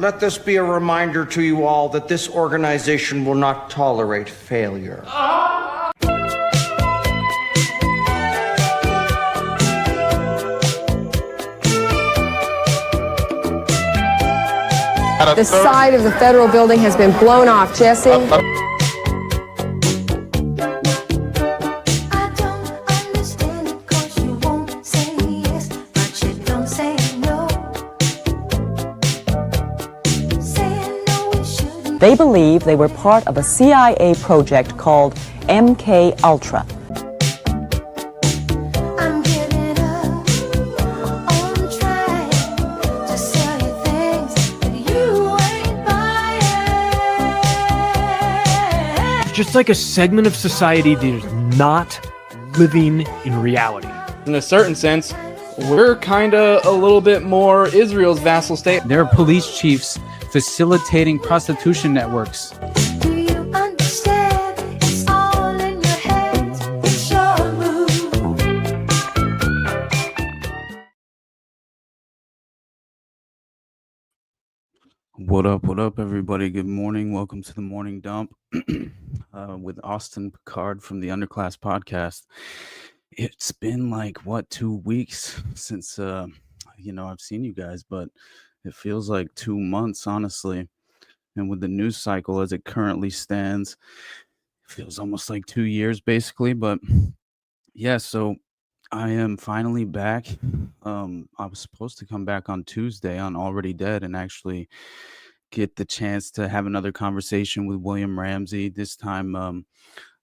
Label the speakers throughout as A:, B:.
A: Let this be a reminder to you all that this organization will not tolerate failure.
B: The side of the federal building has been blown off, Jesse.
C: They believe they were part of a CIA project called MK Ultra.
D: Just like a segment of society that is not living in reality.
E: In a certain sense, we're kind of a little bit more Israel's vassal state.
F: There are police chiefs facilitating prostitution networks.
B: Do you understand? It's all in your head. It's your move.
G: What up, everybody? Good morning. Welcome to the Morning Dump with Austin Picard from the Underclass podcast. It's been like, 2 weeks since, I've seen you guys, but it feels like 2 months, honestly. And with the news cycle as it currently stands, it feels almost like 2 years, basically. But yeah, so I am finally back. I was supposed to come back on Tuesday on Already Dead and actually get the chance to have another conversation with William Ramsey. This time,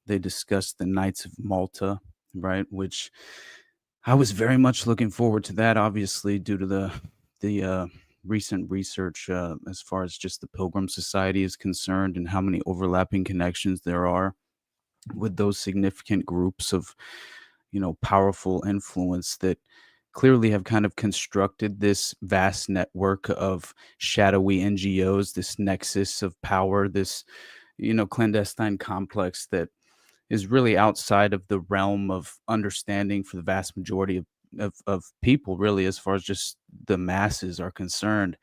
G: they discussed the Knights of Malta, right? Which I was very much looking forward to that, obviously, due to the recent research as far as just the Pilgrim Society is concerned and how many overlapping connections there are with those significant groups of, powerful influence that clearly have kind of constructed this vast network of shadowy NGOs, this nexus of power, this, clandestine complex that is really outside of the realm of understanding for the vast majority of people, really, as far as just the masses are concerned.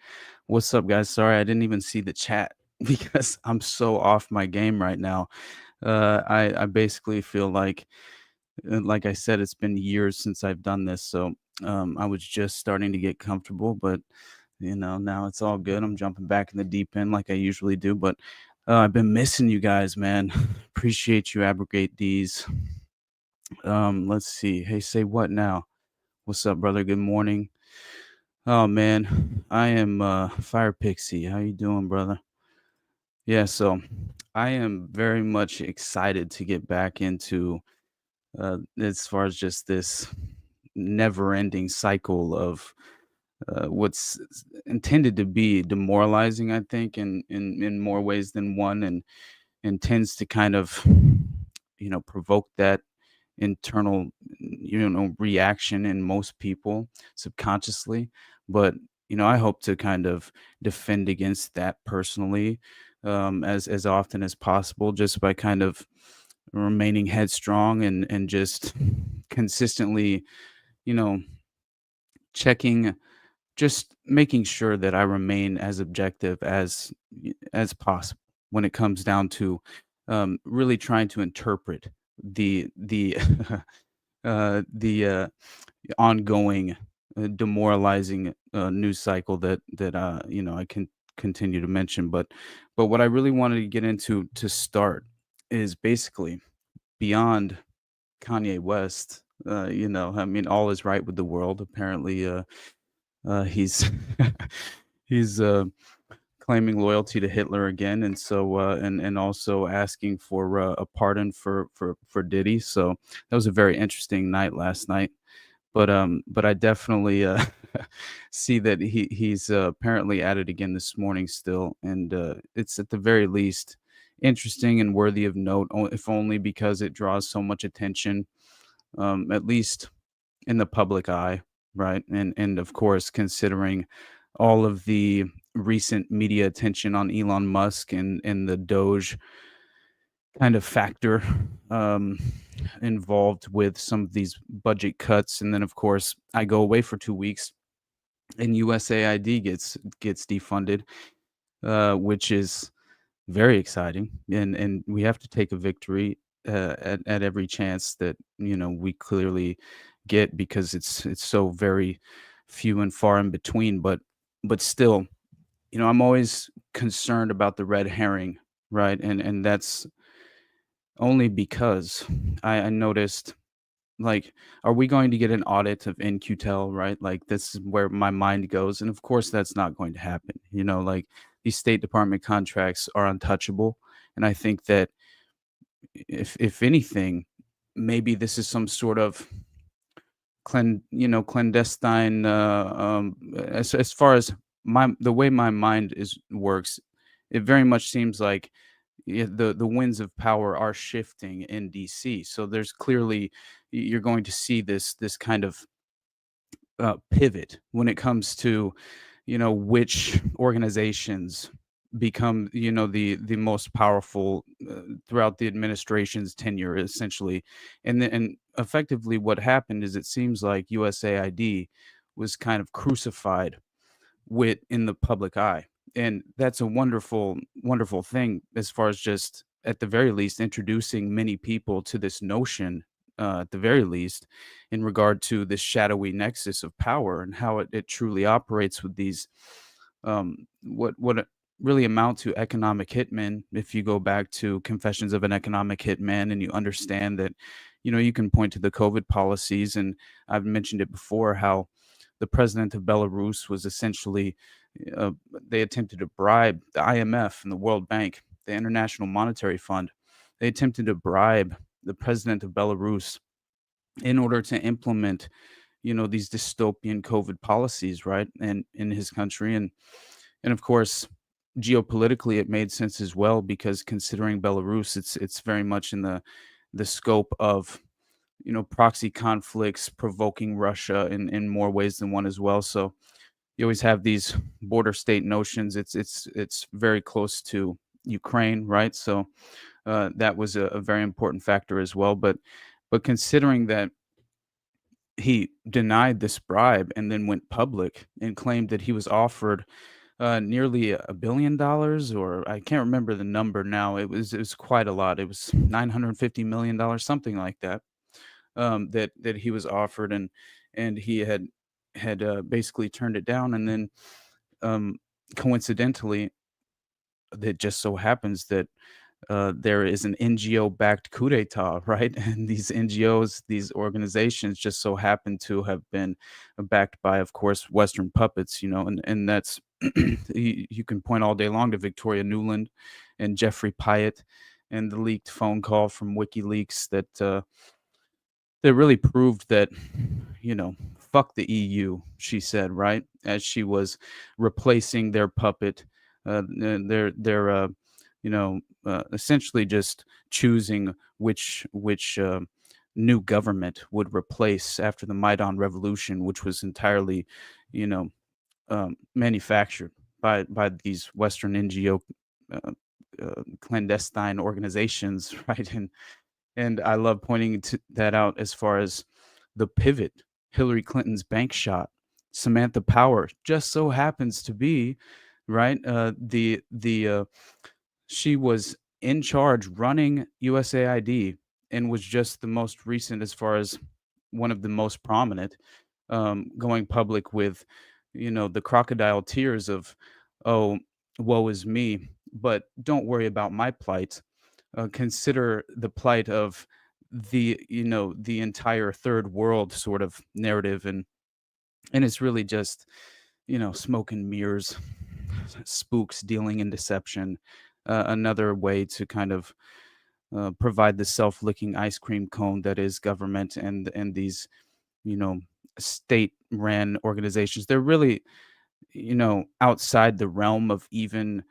G: What's up, guys? Sorry, I didn't even see the chat because I'm so off my game right now. I basically feel like I said, it's been years since I've done this, so I was just starting to get comfortable, but now it's all good. I'm jumping back in the deep end like I usually do, but I've been missing you guys, man. Appreciate you, Abrogate D's. Let's see. Hey, say what now? What's up, brother? Good morning. Oh man, I am Fire Pixie. How you doing, brother? Yeah, so I am very much excited to get back into as far as just this never-ending cycle of what's intended to be demoralizing, I think, in more ways than one, and tends to kind of, provoke that internal, reaction in most people subconsciously. But, I hope to kind of defend against that personally as often as possible, just by kind of remaining headstrong and just consistently, checking, just making sure that I remain as objective as possible when it comes down to really trying to interpret the the ongoing demoralizing news cycle that I can continue to mention. But what I really wanted to get into to start is basically beyond Kanye West. All is right with the world. Apparently, he's he's claiming loyalty to Hitler again, and so and also asking for a pardon for Diddy. So that was a very interesting night last night. But I definitely see that he's apparently at it again this morning still, and it's at the very least interesting and worthy of note, if only because it draws so much attention, at least in the public eye, right? And of course, considering all of the recent media attention on Elon Musk and the DOGE kind of factor involved with some of these budget cuts. And then, of course, I go away for 2 weeks and USAID gets defunded. which is very exciting, and we have to take a victory at every chance that we clearly get, because it's so very few and far in between. But still, I'm always concerned about the red herring, right? And that's only because I noticed, like, are we going to get an audit of NQTEL, right? Like, this is where my mind goes. And of course, that's not going to happen. Like, these State Department contracts are untouchable. And I think that if anything, maybe this is some sort of clandestine, as far as the way my mind is works, it very much seems like, yeah, the winds of power are shifting in DC. So there's clearly, you're going to see this kind of pivot when it comes to which organizations become the most powerful throughout the administration's tenure, essentially. And effectively what happened is, it seems like USAID was kind of crucified in the public eye. And that's a wonderful, wonderful thing, as far as just at the very least introducing many people to this notion, at the very least, in regard to this shadowy nexus of power and how it truly operates with these, what really amount to economic hitmen. If you go back to Confessions of an Economic Hitman, and you understand that, you can point to the COVID policies, and I've mentioned it before, how the president of Belarus was essentially, they attempted to bribe the IMF and the World Bank, the International Monetary Fund. They attempted to bribe the president of Belarus in order to implement, these dystopian COVID policies, right? And in his country. And of course, geopolitically, it made sense as well, because considering Belarus, it's very much in the scope of proxy conflicts provoking Russia in more ways than one as well. So you always have these border state notions. It's very close to Ukraine, right? So that was a very important factor as well. But considering that he denied this bribe and then went public and claimed that he was offered nearly $1 billion, or I can't remember the number now. It was quite a lot. It was $950 million, something like that. That he was offered, and he had basically turned it down. And then, coincidentally, it just so happens that there is an NGO-backed coup d'état, right? And these NGOs, these organizations, just so happen to have been backed by, of course, Western puppets, and that's you can point all day long to Victoria Nuland and Jeffrey Pyatt, and the leaked phone call from WikiLeaks that really proved that, fuck the EU, she said, right? As she was replacing their puppet, their essentially just choosing which new government would replace after the Maidan Revolution, which was entirely, you know, manufactured by these Western NGO clandestine organizations, right? And I love pointing that out, as far as the pivot. Hillary Clinton's bank shot, Samantha Power, just so happens to be, right. She was in charge running USAID, and was just the most recent, as far as one of the most prominent, going public with, the crocodile tears of, oh, woe is me, but don't worry about my plight. Consider the plight of the entire third world sort of narrative. And it's really just, smoke and mirrors, spooks dealing in deception, another way to kind of provide the self-licking ice cream cone that is government, and these, you know state ran organizations. They're really, outside the realm of even,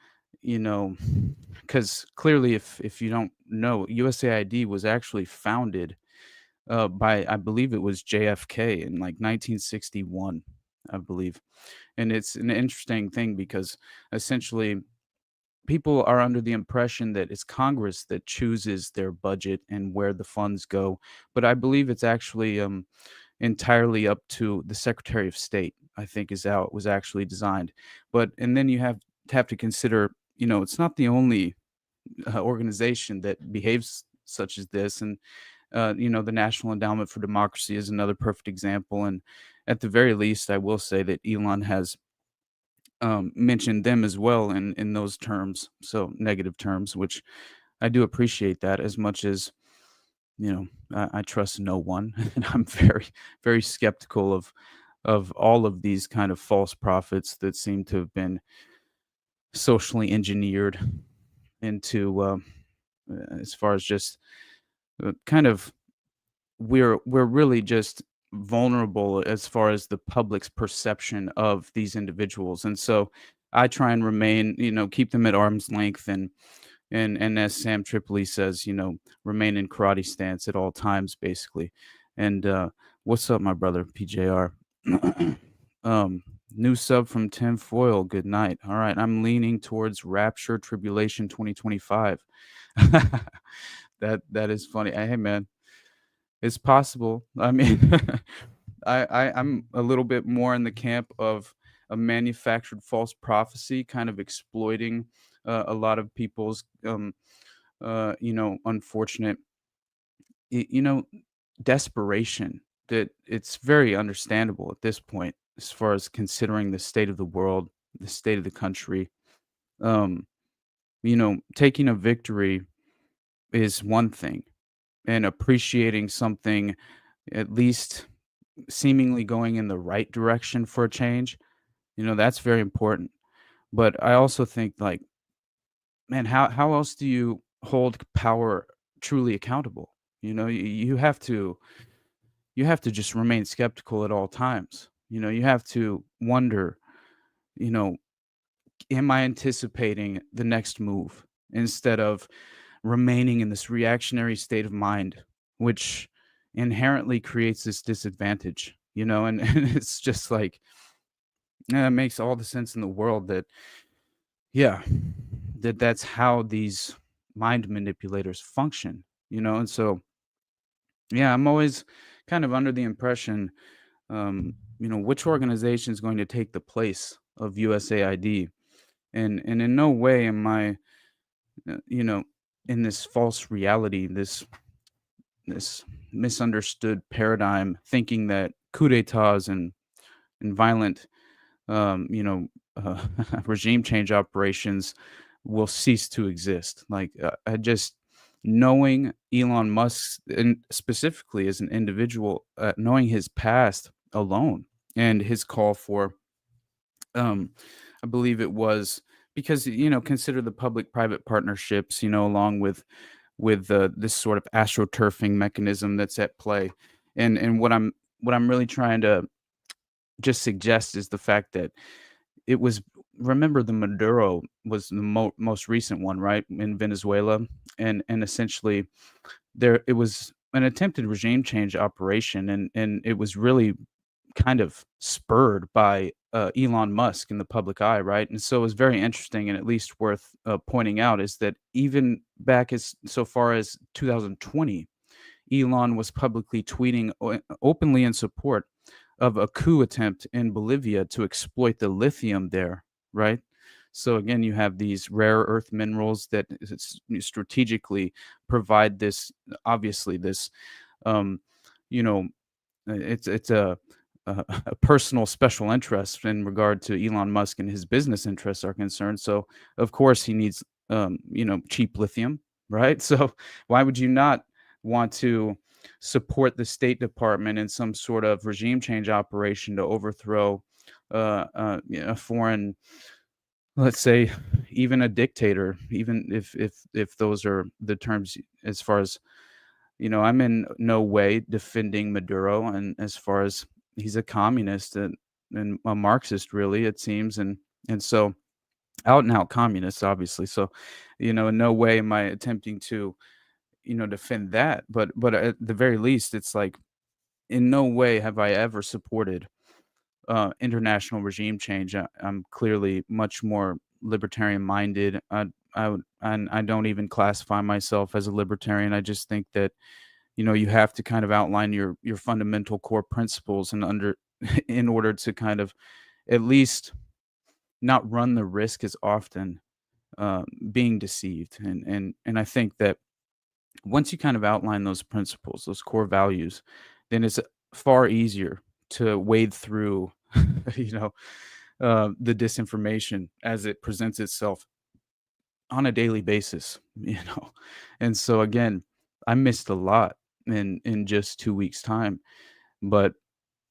G: because clearly, if you don't know, USAID was actually founded by, I believe it was JFK in like 1961, I believe. And it's an interesting thing, because essentially people are under the impression that it's Congress that chooses their budget and where the funds go. But I believe it's actually entirely up to the Secretary of State, I think, is how it was actually designed. And then you have have to consider, it's not the only organization that behaves such as this. And the National Endowment for Democracy is another perfect example. And at the very least, I will say that Elon has mentioned them as well in those terms, so negative terms, which I do appreciate that as much as I trust no one, and I'm very very skeptical of all of these kind of false prophets that seem to have been socially engineered into as far as just kind of we're really just vulnerable as far as the public's perception of these individuals. And so I try and remain, keep them at arm's length, and as Sam Tripoli says, remain in karate stance at all times, basically. And what's up, my brother PJR? New sub from Tim Foyle. Good night. All right, I'm leaning towards Rapture Tribulation 2025. That is funny. Hey man, it's possible. I mean, I'm a little bit more in the camp of a manufactured false prophecy, kind of exploiting a lot of people's, unfortunate, you know, desperation. That it's very understandable at this point, as far as considering the state of the world, the state of the country. Um, Taking a victory is one thing, and appreciating something, at least seemingly going in the right direction for a change, that's very important. But I also think, like, man, how else do you hold power truly accountable? You have to just remain skeptical at all times. You have to wonder, you know, am I anticipating the next move instead of remaining in this reactionary state of mind, which inherently creates this disadvantage, and it's just like, it makes all the sense in the world that, yeah, that's how these mind manipulators function, and so, yeah, I'm always kind of under the impression, which organization is going to take the place of USAID, and in no way am I, uh, you know, in this false reality, this misunderstood paradigm, thinking that coup d'états and violent, regime change operations will cease to exist. Like, I just knowing Elon Musk, and specifically as an individual, knowing his past alone and his call for, um, I believe it was because, consider the public-private partnerships, along with this sort of astroturfing mechanism that's at play, and what I'm really trying to just suggest is the fact that it was, remember, the Maduro was the most recent one, right, in Venezuela, and essentially there it was an attempted regime change operation, and it was really kind of spurred by Elon Musk in the public eye, right? And so it was very interesting, and at least worth pointing out, is that even back as so far as 2020, Elon was publicly tweeting openly in support of a coup attempt in Bolivia to exploit the lithium there, right? So again, you have these rare earth minerals that strategically provide this, obviously this, um, you know, it's a personal special interest in regard to Elon Musk, and his business interests are concerned. So of course he needs, cheap lithium, right? So why would you not want to support the State Department in some sort of regime change operation to overthrow a foreign, let's say, even a dictator, even if those are the terms, as far as, I'm in no way defending Maduro, and as far as he's a communist and a Marxist, really, it seems, and so out and out communist, obviously. So, in no way am I attempting to, defend that. But at the very least, it's like, in no way have I ever supported international regime change. I'm clearly much more libertarian minded. And I don't even classify myself as a libertarian. I just think that, you have to kind of outline your fundamental core principles and in order to kind of at least not run the risk as often being deceived. And I think that once you kind of outline those principles, those core values, then it's far easier to wade through, you know, the disinformation as it presents itself on a daily basis, you know. And so again, I missed a lot in just 2 weeks time, but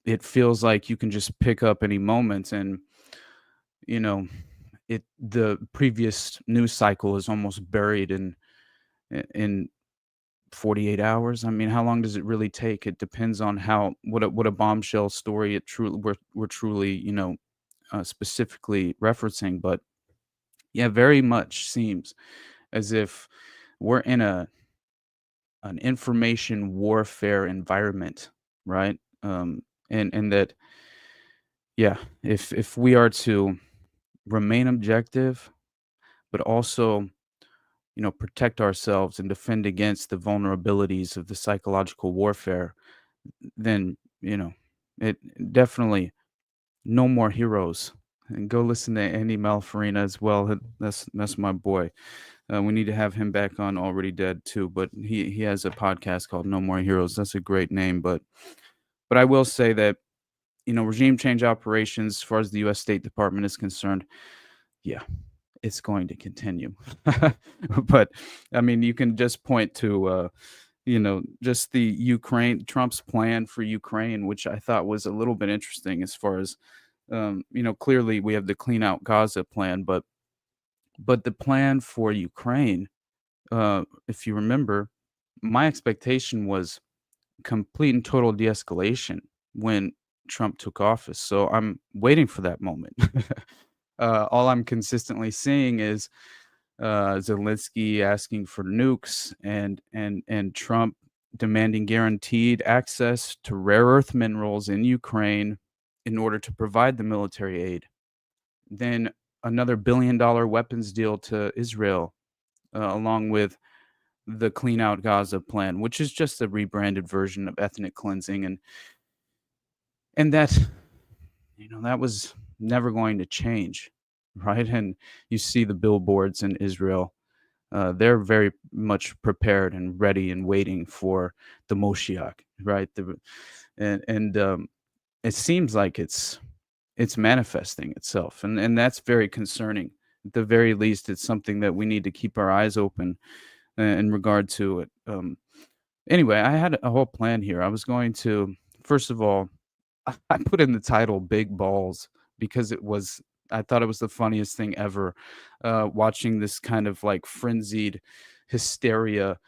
G: it feels like you can just pick up any moment, and you know, the previous news cycle is almost buried in 48 hours. I mean, how long does it really take? It depends on how what a bombshell story it truly we're truly, you know, specifically referencing. But yeah, very much seems as if we're in an information warfare environment, right? And that, yeah, if we are to remain objective, but also, you know, protect ourselves and defend against the vulnerabilities of the psychological warfare, then, you know, it definitely no more heroes. And go listen to Andy Malfarina as well. That's my boy. We need to have him back on Already Dead too, but he has a podcast called No More Heroes. That's a great name, but I will say that, you know, regime change operations, as far as the U.S. State Department is concerned, yeah, it's going to continue. But I mean, you can just point to, you know, just the Trump's plan for Ukraine, which I thought was a little bit interesting as far as, you know, clearly we have the clean out Gaza plan, but the plan for Ukraine, if you remember, my expectation was complete and total de-escalation when Trump took office. So I'm waiting for that moment. All I'm consistently seeing is Zelensky asking for nukes and Trump demanding guaranteed access to rare earth minerals in Ukraine in order to provide the military aid. Then another $1 billion weapons deal to Israel, along with the Clean Out Gaza plan, which is just a rebranded version of ethnic cleansing, and that, you know, that was never going to change, right? And you see the billboards in Israel; they're very much prepared and ready and waiting for the Moshiach, right? And it seems like it's manifesting itself, and that's very concerning. At the very least, it's something that we need to keep our eyes open in regard to it. Anyway, I had a whole plan here. I was going to, first of all, I put in the title "Big Balls" because I thought it was the funniest thing ever, watching this kind of like frenzied hysteria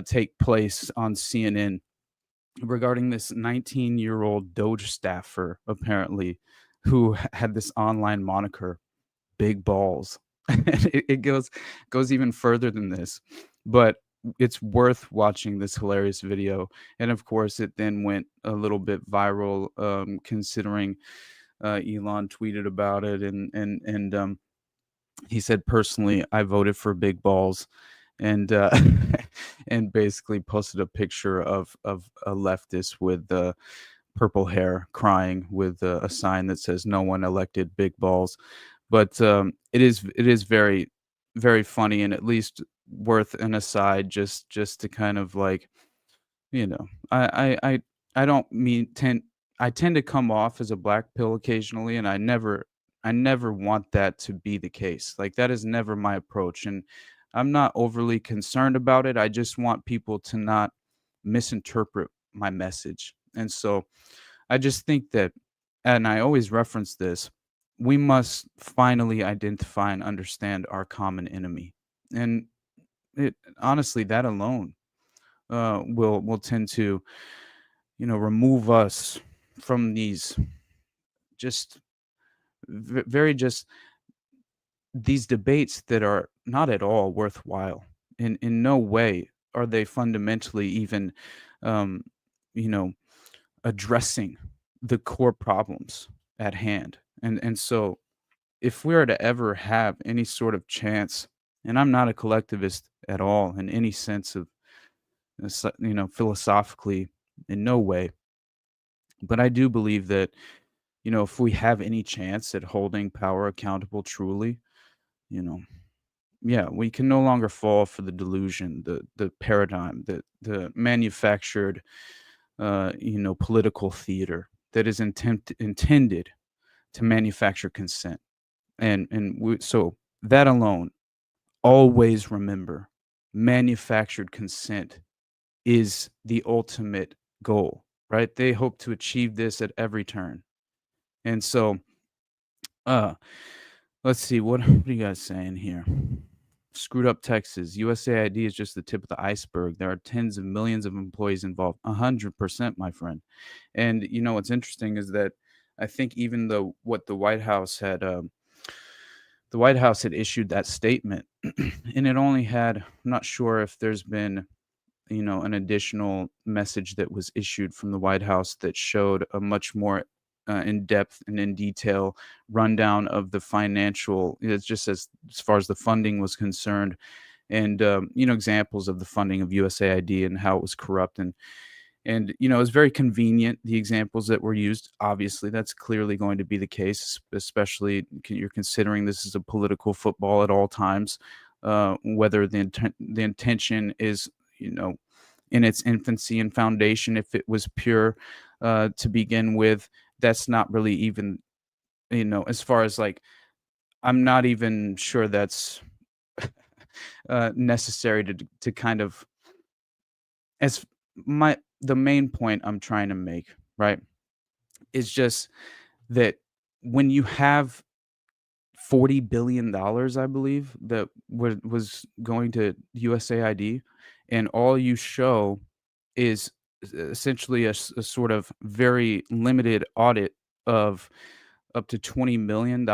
G: take place on CNN regarding this 19-year-old DOGE staffer, apparently, who had this online moniker, Big Balls. And it goes even further than this, but it's worth watching this hilarious video. And of course, it then went a little bit viral, considering Elon tweeted about it, and he said, personally, I voted for Big Balls, and and basically posted a picture of a leftist with purple hair crying with a sign that says "No one elected Big Balls." But it is very, very funny, and at least worth an aside, just to kind of like, you know, I don't mean tend I tend to come off as a black pill occasionally, and I never want that to be the case. Like, that is never my approach, and I'm not overly concerned about it. I just want people to not misinterpret my message. And so I just think that, and I always reference this, we must finally identify and understand our common enemy. And it honestly, that alone will tend to, you know, remove us from these just very just these debates that are not at all worthwhile. In no way are they fundamentally even, um, you know, addressing the core problems at hand. And so if we are to ever have any sort of chance, and I'm not a collectivist at all in any sense of, you know, philosophically, in no way, but I do believe that if we have any chance at holding power accountable truly, you know, yeah, we can no longer fall for the delusion, the paradigm, the manufactured, political theater that is intended to manufacture consent. So that alone, always remember, manufactured consent is the ultimate goal, right? They hope to achieve this at every turn. And so, uh, let's see, what are you guys saying here? Screwed up Texas. USAID is just the tip of the iceberg. There are tens of millions of employees involved. 100%, my friend. And what's interesting is that I think even though what the White House had issued that statement, and it only had, I'm not sure if there's been an additional message that was issued from the White House that showed a much more in depth and in detail rundown of the financial, it's just as far as the funding was concerned, and examples of the funding of USAID and how it was corrupt, and it was very convenient, the examples that were used. Obviously, that's clearly going to be the case, especially you're considering this is a political football at all times, whether the intention is in its infancy and foundation, if it was pure to begin with, that's not really even, as far as like, I'm not even sure that's necessary to kind of, as the main point I'm trying to make, right, is just that when you have $40 billion, I believe, that was going to USAID, and all you show is essentially a sort of very limited audit of up to $20 million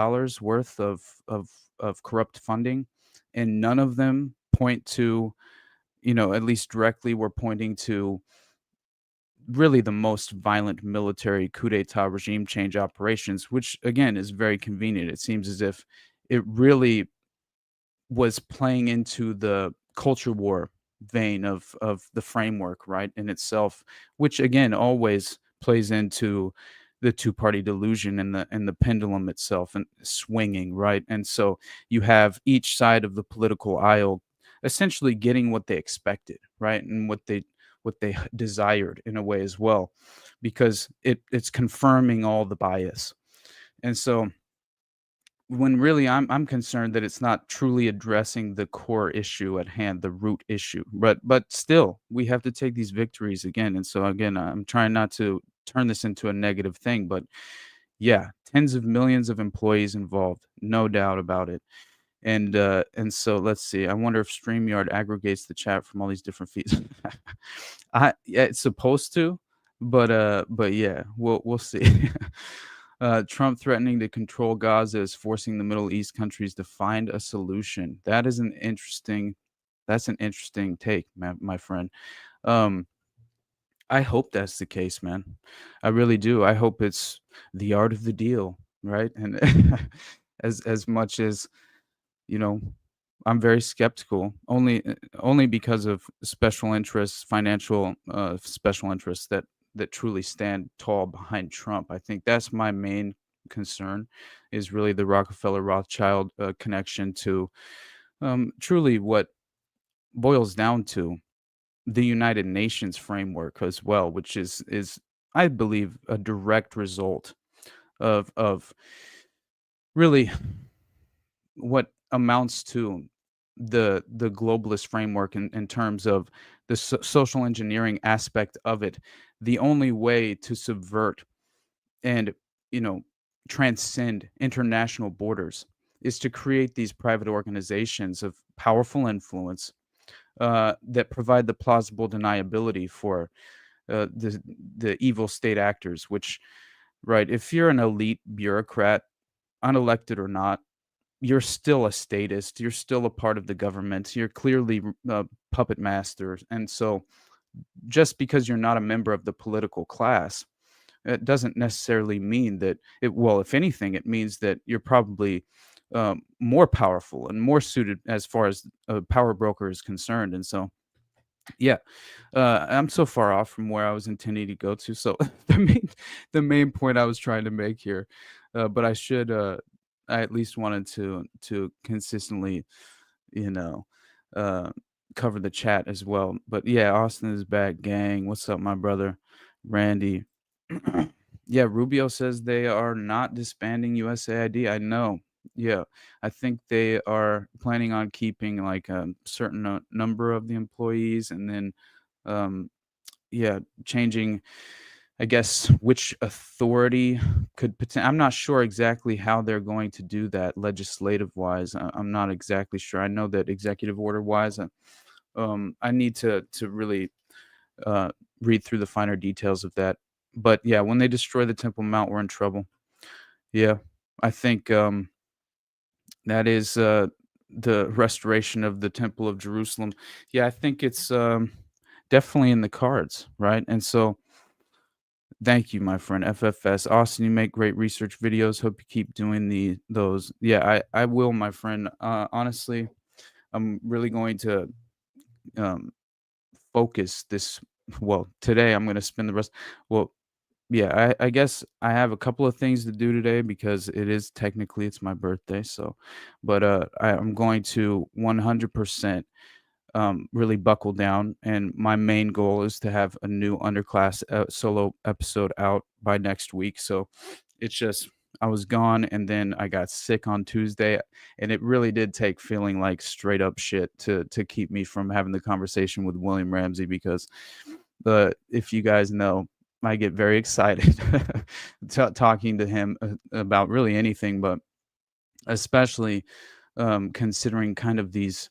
G: worth of corrupt funding, and none of them point to, at least directly, we're pointing to really the most violent military coup d'etat regime change operations, which again is very convenient. It seems as if it really was playing into the culture war vein of the framework, right, in itself, which again always plays into the two-party delusion and the pendulum itself and swinging, right? And so you have each side of the political aisle essentially getting what they expected, right, and what they desired in a way as well, because it's confirming all the bias. And so when really I'm concerned that it's not truly addressing the core issue at hand, the root issue. But still, we have to take these victories again. And so again, I'm trying not to turn this into a negative thing, but yeah, tens of millions of employees involved, no doubt about it. And so let's see. I wonder if StreamYard aggregates the chat from all these different feeds. Yeah, it's supposed to, but yeah, we'll see. Trump threatening to control Gaza is forcing the Middle East countries to find a solution. That's an interesting take, my friend. Um, I hope that's the case, man. I really do. I hope it's the art of the deal, right? And as much as you know, I'm very skeptical, only because of special interests, financial special interests that truly stand tall behind Trump. I think that's my main concern, is really the Rockefeller Rothschild connection to truly what boils down to the United Nations framework as well, which is I believe a direct result of really what amounts to the globalist framework in terms of the social engineering aspect of it. The only way to subvert and you know transcend international borders is to create these private organizations of powerful influence that provide the plausible deniability for the evil state actors. Which, right, if you're an elite bureaucrat, unelected or not, you're still a statist. You're still a part of the government. You're clearly puppet masters. And so just because you're not a member of the political class, it doesn't necessarily mean that well, if anything, it means that you're probably more powerful and more suited as far as a power broker is concerned. And so Yeah, I'm so far off from where I was intending to go to. So the main point I was trying to make here, but I at least wanted to consistently, you know, uh, cover the chat as well. But yeah, Austin is back, gang. What's up, my brother, Randy? Yeah, Rubio says they are not disbanding USAID. I know. Yeah, I think they are planning on keeping like a certain number of the employees, and then um, yeah, changing, I guess, which authority I'm not sure exactly how they're going to do that legislative wise. I'm not exactly sure. I know that executive order wise, I need to really uh, read through the finer details of that. But yeah, when they destroy the Temple Mount, we're in trouble. Yeah, I think that is the restoration of the Temple of Jerusalem. Yeah, I think it's definitely in the cards, right? And so, thank you, my friend FFS Austin. You make great research videos. Hope you keep doing those. Yeah, I will, my friend. Honestly, I'm really going to um, focus this. Well, today I'm going to spend the rest. Well, yeah, I guess I have a couple of things to do today because it's my birthday. So, but I'm going to 100% really buckle down. And my main goal is to have a new Underclass solo episode out by next week. So it's just, I was gone and then I got sick on Tuesday, and it really did take feeling like straight up shit to keep me from having the conversation with William Ramsey, because if you guys know, I get very excited talking to him about really anything, but especially considering kind of these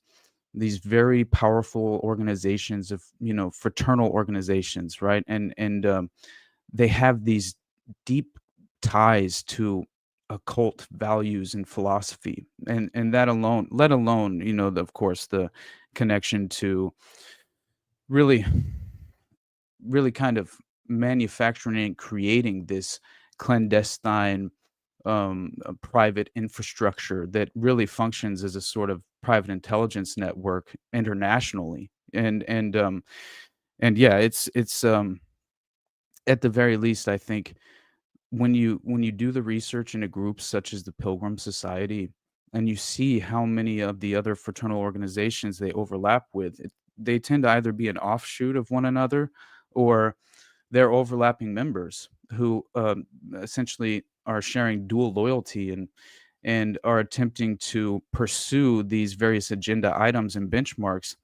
G: very powerful organizations of, fraternal organizations, right? And they have these deep ties to occult values and philosophy, and that alone, let alone, of course, the connection to really really kind of manufacturing and creating this clandestine private infrastructure that really functions as a sort of private intelligence network internationally. And yeah, it's at the very least, I think, when you do the research in a group such as the Pilgrim Society, and you see how many of the other fraternal organizations they overlap with, they tend to either be an offshoot of one another, or they're overlapping members who essentially are sharing dual loyalty, and are attempting to pursue these various agenda items and benchmarks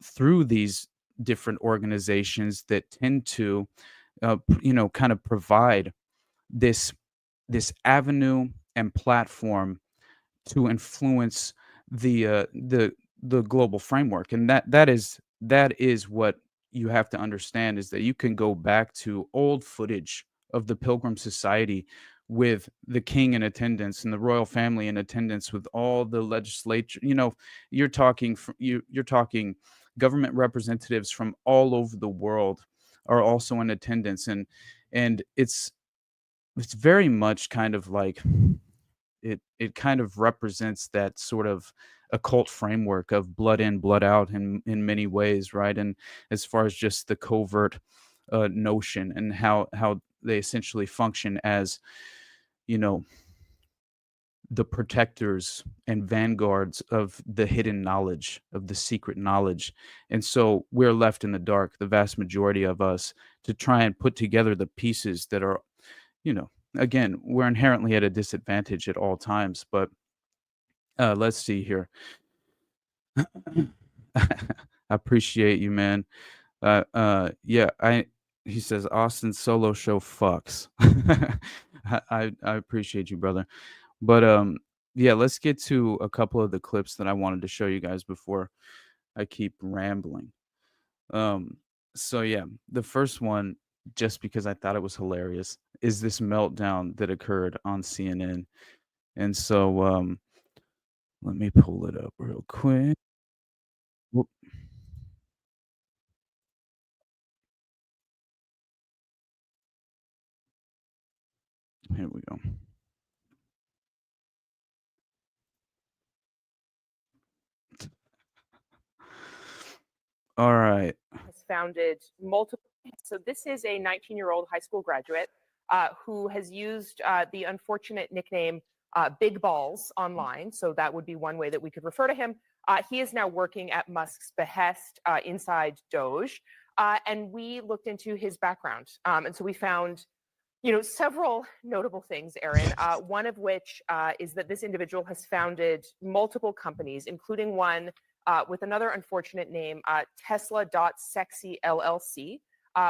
G: through these different organizations that tend to kind of provide this avenue and platform to influence the global framework. And that is what you have to understand, is that you can go back to old footage of the Pilgrim Society with the king in attendance and the royal family in attendance, with all the legislature. You're talking government representatives from all over the world are also in attendance, and it's very much kind of like, it kind of represents that sort of occult framework of blood in, blood out in many ways, right? And as far as just the covert notion, and how they essentially function as, you know the protectors and vanguards of the hidden knowledge, of the secret knowledge. And so we're left in the dark, the vast majority of us, to try and put together the pieces that are, again, we're inherently at a disadvantage at all times. But let's see here. I appreciate you, man. Yeah, he says Austin's solo show fucks. I appreciate you, brother. But yeah, let's get to a couple of the clips that I wanted to show you guys before I keep rambling. So yeah, the first one, just because I thought it was hilarious, is this meltdown that occurred on CNN. And so let me pull it up real quick. Whoop. Here we go. All right.
H: Has founded multiple. So this is a 19-year-old high school graduate who has used the unfortunate nickname Big Balls online. So that would be one way that we could refer to him. He is now working at Musk's behest inside DOGE. And we looked into his background. And so we found several notable things, Aaron, one of which is that this individual has founded multiple companies, including one with another unfortunate name, Tesla.sexy LLC,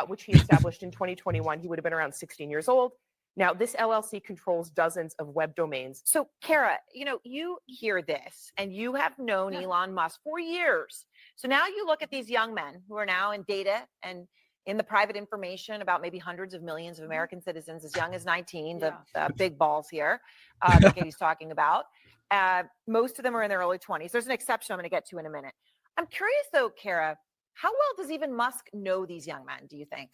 H: which he established in 2021. He would have been around 16 years old. Now, this LLC controls dozens of web domains.
I: So, Kara, you hear this and you have known Elon Musk for years. So now you look at these young men who are now in data and in the private information about maybe hundreds of millions of American citizens as young as 19, the big balls here that Katie's talking about. Most of them are in their early 20s. There's an exception I'm going to get to in a minute. I'm curious, though, Kara, how well does even Musk know these young men, do you think?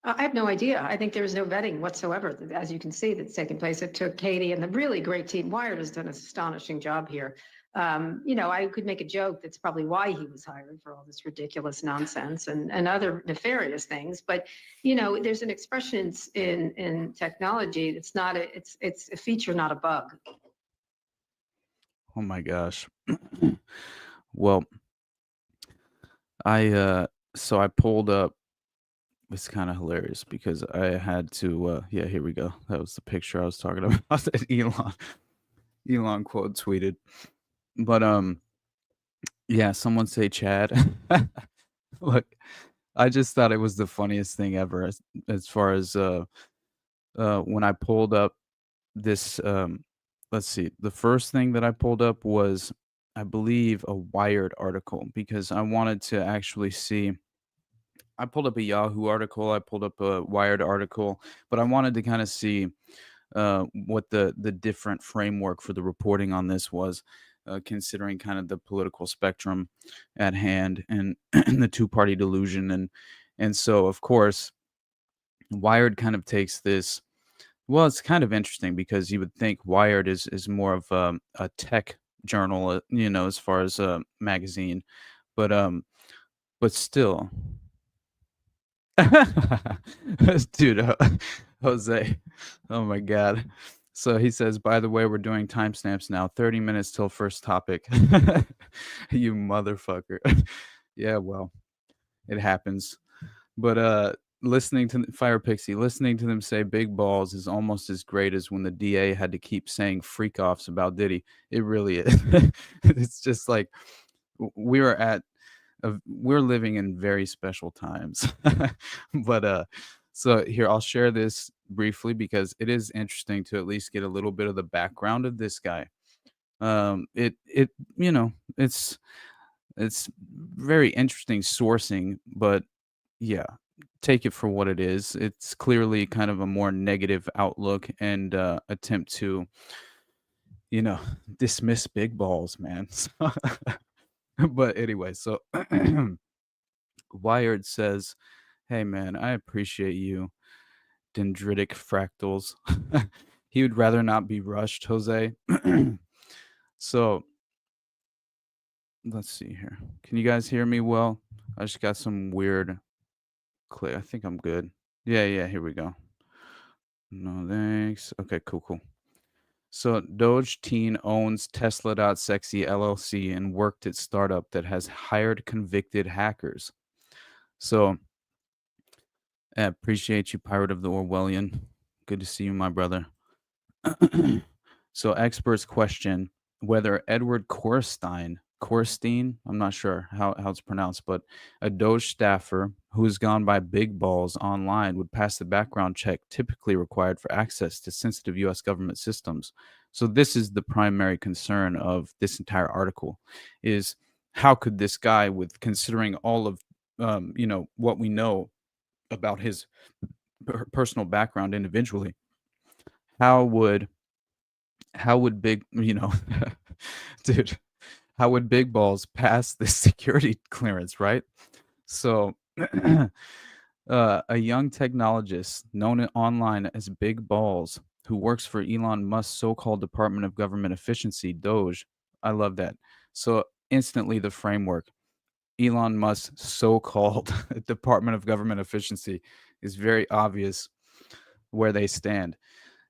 J: I have no idea. I think there's no vetting whatsoever, as you can see, that's taken place. It took Katie and the really great team. Wired has done an astonishing job here. I could make a joke that's probably why he was hired for all this ridiculous nonsense and other nefarious things. But, there's an expression in technology that's not it's a feature, not a bug.
G: Oh my gosh. Well, I pulled up. It's kind of hilarious because I had to. Here we go. That was the picture I was talking about that Elon quote tweeted. But someone say Chad. Look, I just thought it was the funniest thing ever as far as when I pulled up this. Let's see. The first thing that I pulled up was, I believe, a Wired article because I wanted to actually see. I pulled up a Yahoo article. I pulled up a Wired article, but I wanted to kind of see what the different framework for the reporting on this was, considering kind of the political spectrum at hand and the two-party delusion. And so, of course, Wired kind of takes this. Well, it's kind of interesting because you would think Wired is more of a tech journal, as far as a magazine, but still. Dude, Jose, oh my God. So he says, by the way, we're doing timestamps now, 30 minutes till first topic. You motherfucker. Yeah, well, it happens. But listening to Fire Pixie, listening to them say big balls is almost as great as when the DA had to keep saying freak offs about Diddy. It really is. It's just like we're living in very special times. But so here, I'll share this briefly because it is interesting to at least get a little bit of the background of this guy. It's very interesting sourcing, but yeah, take it for what it is. It's clearly kind of a more negative outlook and attempt to, dismiss big balls, man. But anyway, so Wired says, hey, man, I appreciate you, dendritic fractals. He would rather not be rushed, Jose. So let's see here. Can you guys hear me well? I just got some weird click. I think I'm good. Yeah, here we go. No, thanks. Okay, cool. So Doge Teen owns Tesla.sexy LLC and worked at startup that has hired convicted hackers. So I appreciate you, Pirate of the Orwellian. Good to see you, my brother. So experts question whether Edward Korstein, I'm not sure how it's pronounced, but a Doge staffer who's gone by big balls online would pass the background check typically required for access to sensitive U.S. government systems. So this is the primary concern of this entire article, is how could this guy, with considering all of what we know about his personal background individually, how would big dude, how would big balls pass this security clearance, right? So a young technologist known online as Big Balls, who works for Elon Musk's so-called Department of Government Efficiency, DOGE. I love that. So instantly the framework. Elon Musk's so-called Department of Government Efficiency is very obvious where they stand,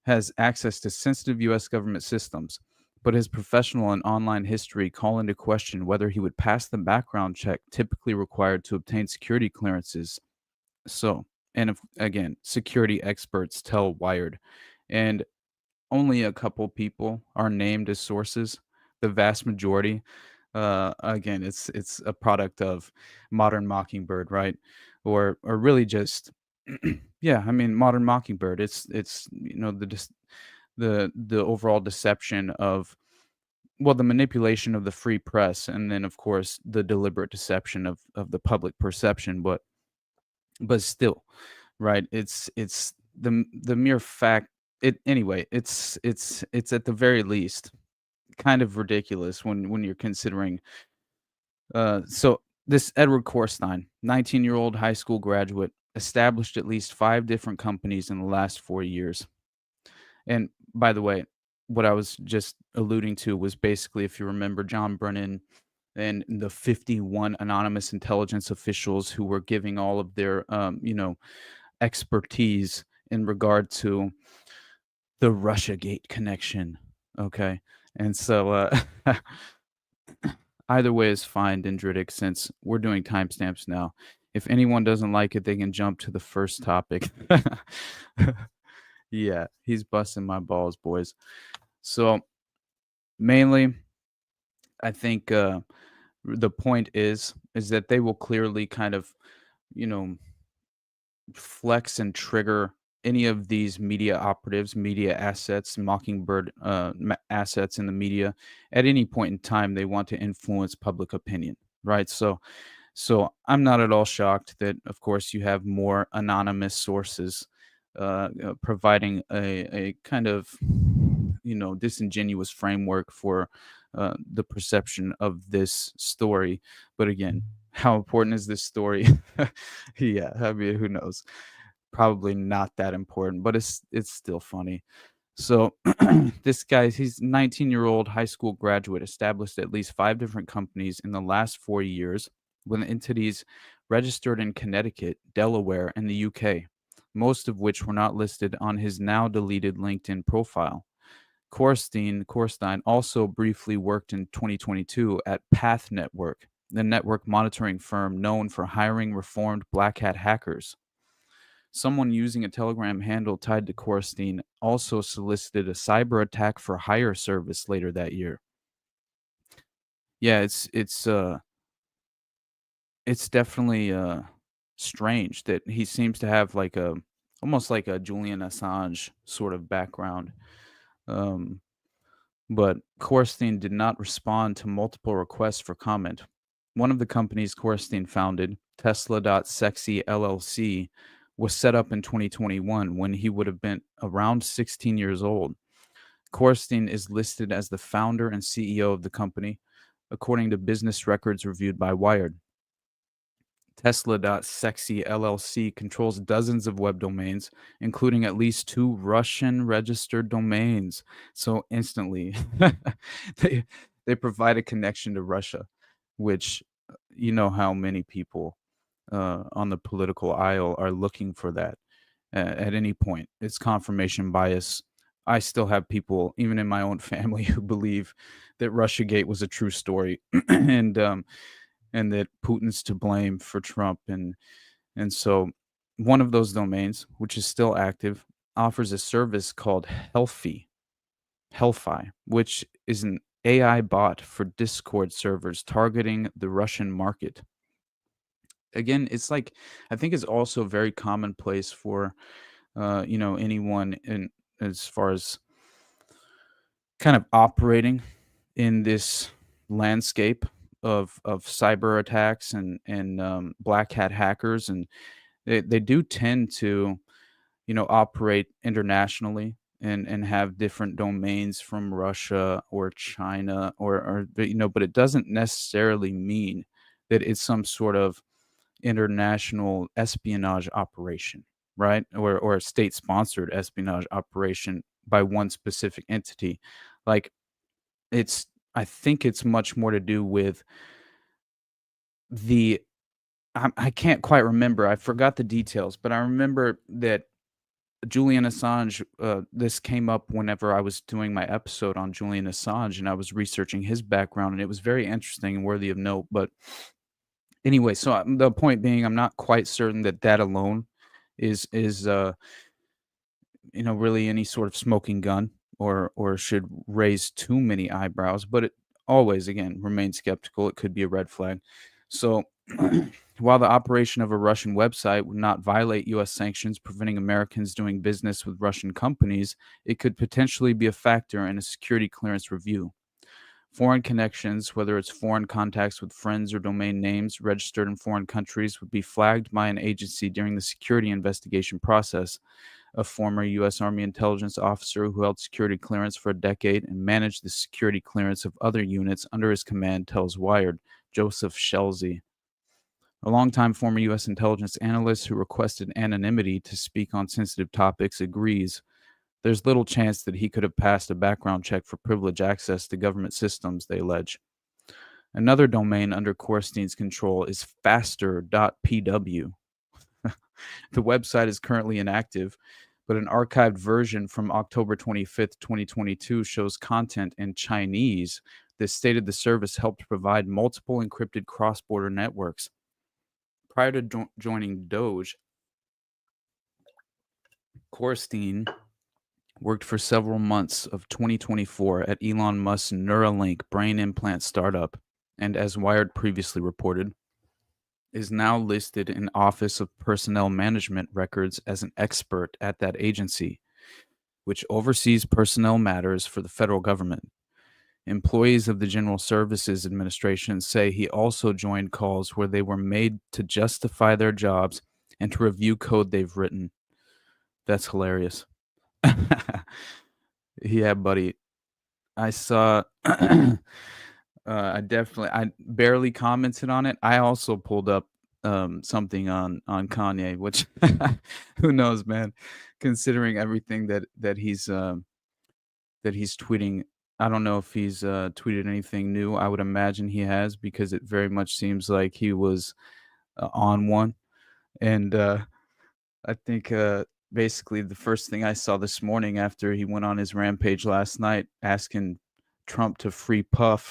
G: has access to sensitive U.S. government systems, but his professional and online history call into question whether he would pass the background check typically required to obtain security clearances. So, and if, again, security experts tell Wired, and only a couple people are named as sources. The vast majority, again, it's a product of Modern Mockingbird, right? Or really just, yeah. I mean, Modern Mockingbird. It's the overall deception of, well, the manipulation of the free press, and then of course the deliberate deception of the public perception. But still, right? It's the mere fact. It anyway. It's at the very least kind of ridiculous when you're considering. So this Edward Korstein, 19-year-old high school graduate, established at least 5 different companies in the last 4 years. And by the way, what I was just alluding to was basically, if you remember, John Brennan and the 51 anonymous intelligence officials who were giving all of their, expertise in regard to the Russiagate connection. Okay. And so, either way is fine, Dendritic, since we're doing timestamps now. If anyone doesn't like it, they can jump to the first topic. Yeah, he's busting my balls, boys. So, mainly, I think the point is that they will clearly kind of, you know, flex and trigger any of these media operatives, media assets, Mockingbird assets in the media at any point in time they want to influence public opinion, right? So I'm not at all shocked that, of course, you have more anonymous sources providing a kind of, disingenuous framework for the perception of this story. But again, how important is this story? Yeah, I mean, who knows? Probably not that important, but it's still funny. So this guy, he's 19-year-old high school graduate, established at least 5 different companies in the last 4 years, with entities registered in Connecticut, Delaware, and the UK, most of which were not listed on his now deleted LinkedIn profile. Korstein also briefly worked in 2022 at Path Network, the network monitoring firm known for hiring reformed black hat hackers. Someone using a Telegram handle tied to Korstein also solicited a cyber attack for hire service later that year. Yeah, it's definitely strange that he seems to have like almost like a Julian Assange sort of background. But Korstein did not respond to multiple requests for comment. One of the companies Korstein founded, Tesla.sexy LLC, was set up in 2021 when he would have been around 16 years old. Korstein is listed as the founder and CEO of the company, according to business records reviewed by Wired. Tesla.sexy LLC controls dozens of web domains, including at least 2 Russian registered domains. So instantly, they provide a connection to Russia, which you know how many people on the political aisle are looking for that at any point. It's confirmation bias. I still have people, even in my own family, who believe that Russiagate was a true story, and that Putin's to blame for Trump, and so one of those domains, which is still active, offers a service called Hellfi, which is an AI bot for Discord servers targeting the Russian market. Again, it's like, I think it's also very commonplace for anyone in, as far as kind of operating in this landscape of cyber attacks and black hat hackers, and they do tend to operate internationally and have different domains from Russia or China or but it doesn't necessarily mean that it's some sort of international espionage operation, right? Or a state sponsored espionage operation by one specific entity. Like, I think it's much more to do with the I can't quite remember. I forgot the details, but I remember that Julian Assange, this came up whenever I was doing my episode on Julian Assange, and I was researching his background, and it was very interesting and worthy of note. But anyway, so the point being, I'm not quite certain that that alone is really any sort of smoking gun or should raise too many eyebrows, but it always again remain skeptical. It could be a red flag. So while the operation of a Russian website would not violate US sanctions preventing Americans doing business with Russian companies, it could potentially be a factor in a security clearance review. Foreign connections, whether it's foreign contacts with friends or domain names registered in foreign countries, would be flagged by an agency during the security investigation process. A former U.S. Army intelligence officer who held security clearance for a decade and managed the security clearance of other units under his command tells Wired, Joseph Schelsey. A longtime former U.S. intelligence analyst who requested anonymity to speak on sensitive topics agrees. There's little chance that he could have passed a background check for privileged access to government systems, they allege. Another domain under Korstein's control is faster.pw. The website is currently inactive, but an archived version from October 25th, 2022 shows content in Chinese that stated the service helped provide multiple encrypted cross-border networks. Prior to joining DOGE, Korstein worked for several months of 2024 at Elon Musk's Neuralink brain implant startup, and as Wired previously reported, is now listed in Office of Personnel Management records as an expert at that agency, which oversees personnel matters for the federal government. Employees of the General Services Administration say he also joined calls where they were made to justify their jobs and to review code they've written. That's hilarious. Yeah, buddy. I saw I barely commented on it. I also pulled up something on Kanye, which who knows, man, considering everything that he's tweeting. I don't know if he's tweeted anything new. I would imagine he has, because it very much seems like he was on one. And I think basically the first thing I saw this morning after he went on his rampage last night asking Trump to free Puff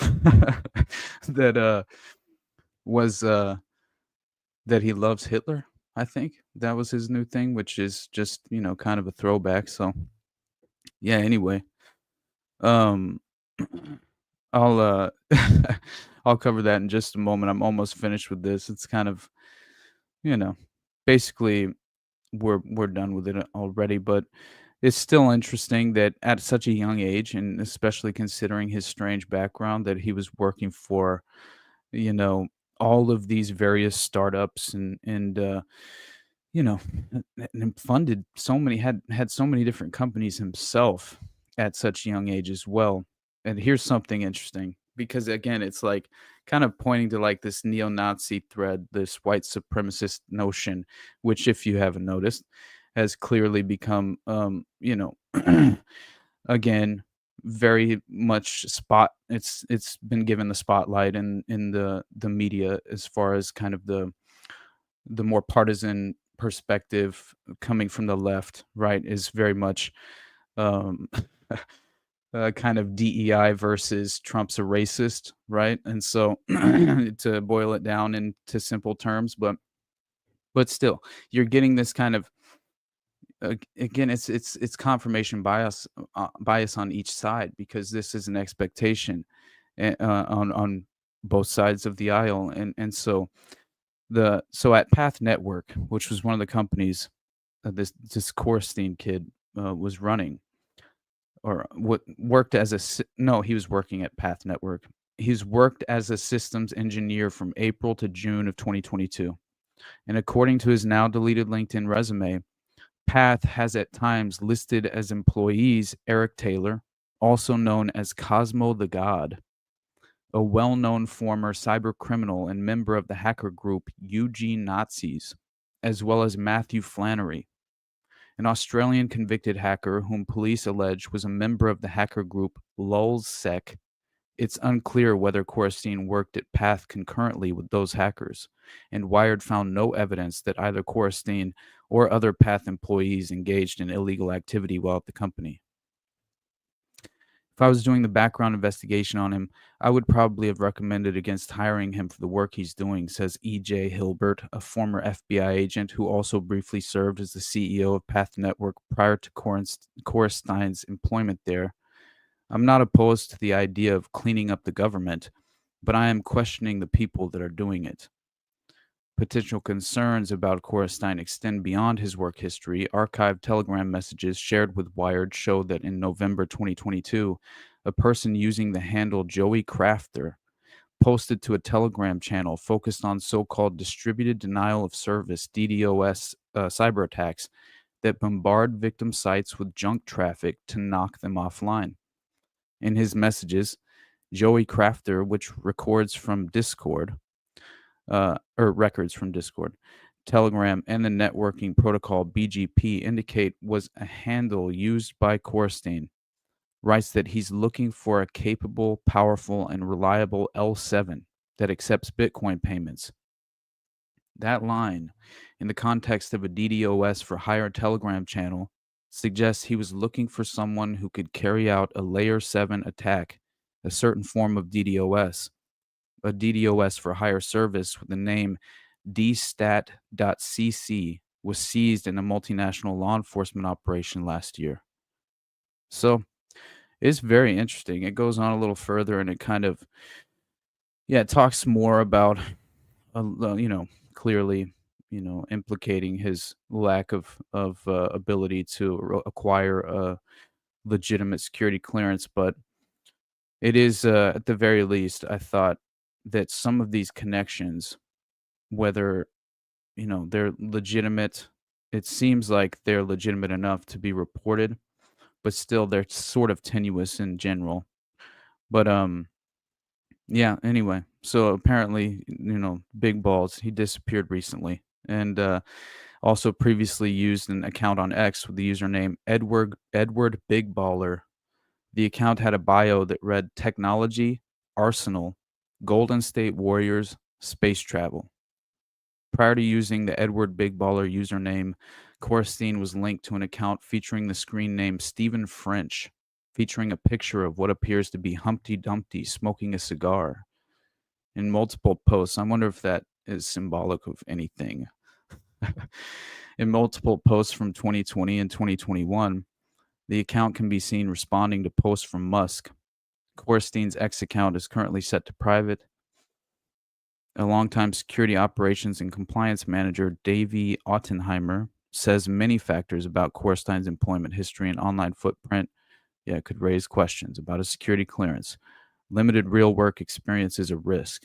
G: that was that he loves Hitler. I think that was his new thing, which is just, kind of a throwback. So yeah, anyway, um I'll I'll cover that in just a moment. I'm almost finished with this. It's kind of, basically we're done with it already, but it's still interesting that at such a young age, and especially considering his strange background, that he was working for, all of these various startups and and funded so many, had so many different companies himself at such a young age as well. And here's something interesting, because again, it's like kind of pointing to like this neo-Nazi thread, this white supremacist notion, which, if you haven't noticed, has clearly become, again, very much it's been given the spotlight in the media, as far as kind of the more partisan perspective coming from the left, right, is very much um kind of DEI versus Trump's a racist, right? And so to boil it down into simple terms, but still, you're getting this kind of again, it's confirmation bias on each side, because this is an expectation on both sides of the aisle, and so at Path Network, which was one of the companies this Korstein kid was running, or what worked as he was working at Path Network. He's worked as a systems engineer from April to June of 2022. And according to his now deleted LinkedIn resume, Path has at times listed as employees Eric Taylor, also known as Cosmo the God, a well-known former cyber criminal and member of the hacker group UG Nazis, as well as Matthew Flannery, an Australian convicted hacker whom police allege was a member of the hacker group LulzSec, It's unclear whether Korstein worked at Path concurrently with those hackers, and Wired found no evidence that either Korstein or other Path employees engaged in illegal activity while at the company. If I was doing the background investigation on him, I would probably have recommended against hiring him for the work he's doing, says E.J. Hilbert, a former FBI agent who also briefly served as the CEO of Path Network prior to Korstein's employment there. I'm not opposed to the idea of cleaning up the government, but I am questioning the people that are doing it. Potential concerns about Korstein extend beyond his work history. Archived Telegram messages shared with Wired show that in November 2022, a person using the handle Joey Crafter posted to a Telegram channel focused on so-called distributed denial of service (DDoS) cyber attacks that bombard victim sites with junk traffic to knock them offline. In his messages, Joey Crafter, which records from Discord, records from Discord, Telegram, and the networking protocol BGP indicate was a handle used by Korstein, writes that he's looking for a capable, powerful, and reliable L7 that accepts Bitcoin payments. That line, in the context of a DDoS for hire Telegram channel, suggests he was looking for someone who could carry out a layer 7 attack, a certain form of DDoS. A DDoS for hire service with the name dstat.cc was seized in a multinational law enforcement operation last year. So it's very interesting. It goes on a little further and it kind of, it talks more about, clearly, implicating his lack of ability to acquire a legitimate security clearance. But it is, at the very least, I thought that some of these connections, whether, they're legitimate, it seems like they're legitimate enough to be reported, but still they're sort of tenuous in general. But anyway, so apparently, Big Balls, he disappeared recently, and also previously used an account on X with the username Edward Big Baller. The account had a bio that read technology, arsenal, Golden State Warriors, space travel. Prior to using the Edward Big Baller username, Korstein was linked to an account featuring the screen name Stephen French, featuring a picture of what appears to be Humpty Dumpty smoking a cigar. In multiple posts, I wonder if that is symbolic of anything. In multiple posts from 2020 and 2021, the account can be seen responding to posts from Musk. Korstein's X account is currently set to private. A longtime security operations and compliance manager, Davey Ottenheimer, says many factors about Korstein's employment history and online footprint could raise questions about his security clearance. Limited real work experience is a risk.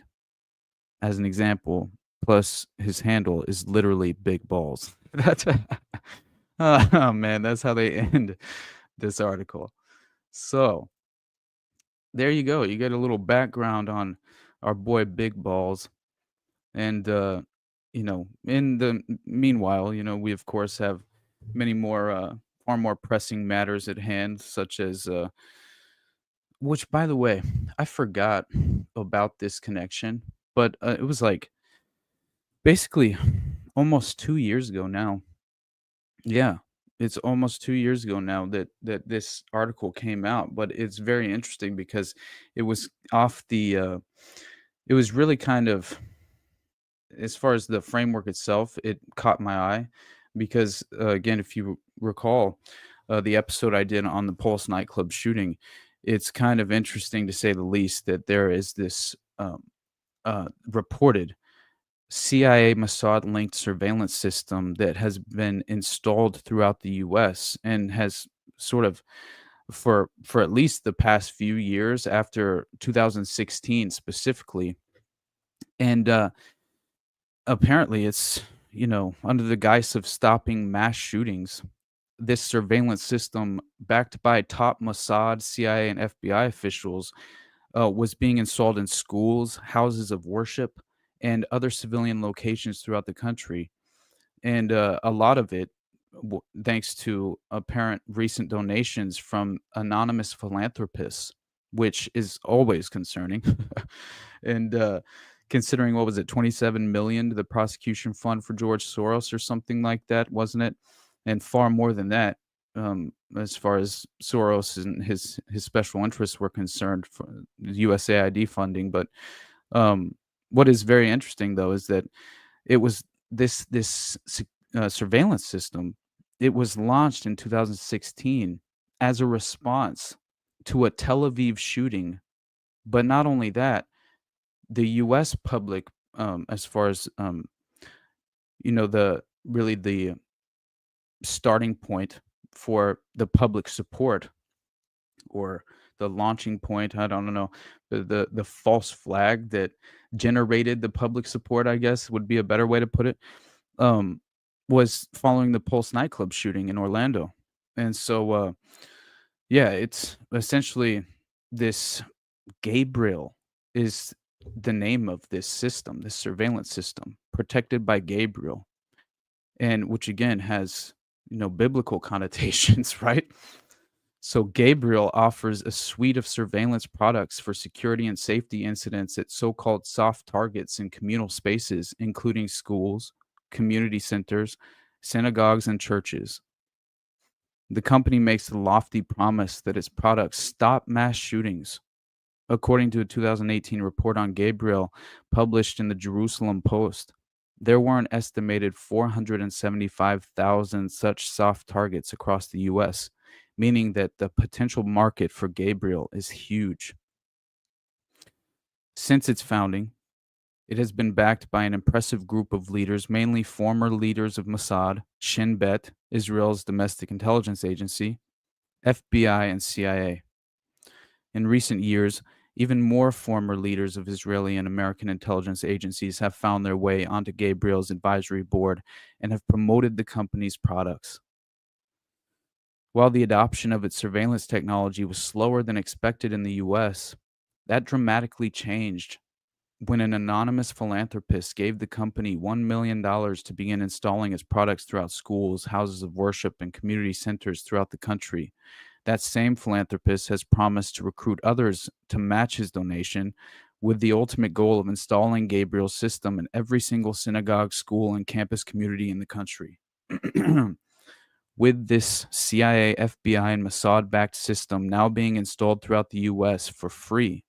G: As an example, plus his handle is literally Big Balls. That's oh man, that's how they end this article. So there you go. You get a little background on our boy Big Balls. And in the meanwhile, we of course have many more far more pressing matters at hand, such as which, by the way, I forgot about this connection, but it was like basically almost 2 years ago now. Yeah, it's almost 2 years ago now that this article came out, but it's very interesting because it was off the it was really kind of, as far as the framework itself, it caught my eye because, again, if you recall the episode I did on the Pulse nightclub shooting, it's kind of interesting to say the least that there is this reported CIA Mossad-linked surveillance system that has been installed throughout the U.S. and has sort of, for at least the past few years, after 2016 specifically, and apparently it's, under the guise of stopping mass shootings, this surveillance system backed by top Mossad, CIA, and FBI officials was being installed in schools, houses of worship, and other civilian locations throughout the country. And a lot of it, thanks to apparent recent donations from anonymous philanthropists which is always concerning. And considering, what was it, 27 million to the prosecution fund for George Soros or something like that, wasn't it? And far more than that, as far as Soros and his special interests were concerned, for USAID funding. But what is very interesting, though, is that it was this surveillance system. It was launched in 2016 as a response to a Tel Aviv shooting. But not only that, the U.S. public, as far as the starting point for the public support, or the launching point, I don't know, the false flag that generated the public support, I guess would be a better way to put it, um, was following the Pulse nightclub shooting in Orlando. And so, yeah, it's essentially this Gabriel is the name of this system, this surveillance system, protected by Gabriel, and which again has biblical connotations, right? So Gabriel offers a suite of surveillance products for security and safety incidents at so-called soft targets in communal spaces, including schools, community centers, synagogues, and churches. The company makes the lofty promise that its products stop mass shootings. According to a 2018 report on Gabriel published in the Jerusalem Post, there were an estimated 475,000 such soft targets across the U.S., meaning that the potential market for Gabriel is huge. Since its founding, it has been backed by an impressive group of leaders, mainly former leaders of Mossad, Shin Bet, Israel's domestic intelligence agency, FBI, and CIA. In recent years, even more former leaders of Israeli and American intelligence agencies have found their way onto Gabriel's advisory board and have promoted the company's products. While the adoption of its surveillance technology was slower than expected in the US, that dramatically changed when an anonymous philanthropist gave the company $1 million to begin installing its products throughout schools, houses of worship, and community centers throughout the country. That same philanthropist has promised to recruit others to match his donation, with the ultimate goal of installing Gabriel's system in every single synagogue, school, and campus community in the country. With this CIA, FBI, and Mossad-backed system now being installed throughout the U.S. for free,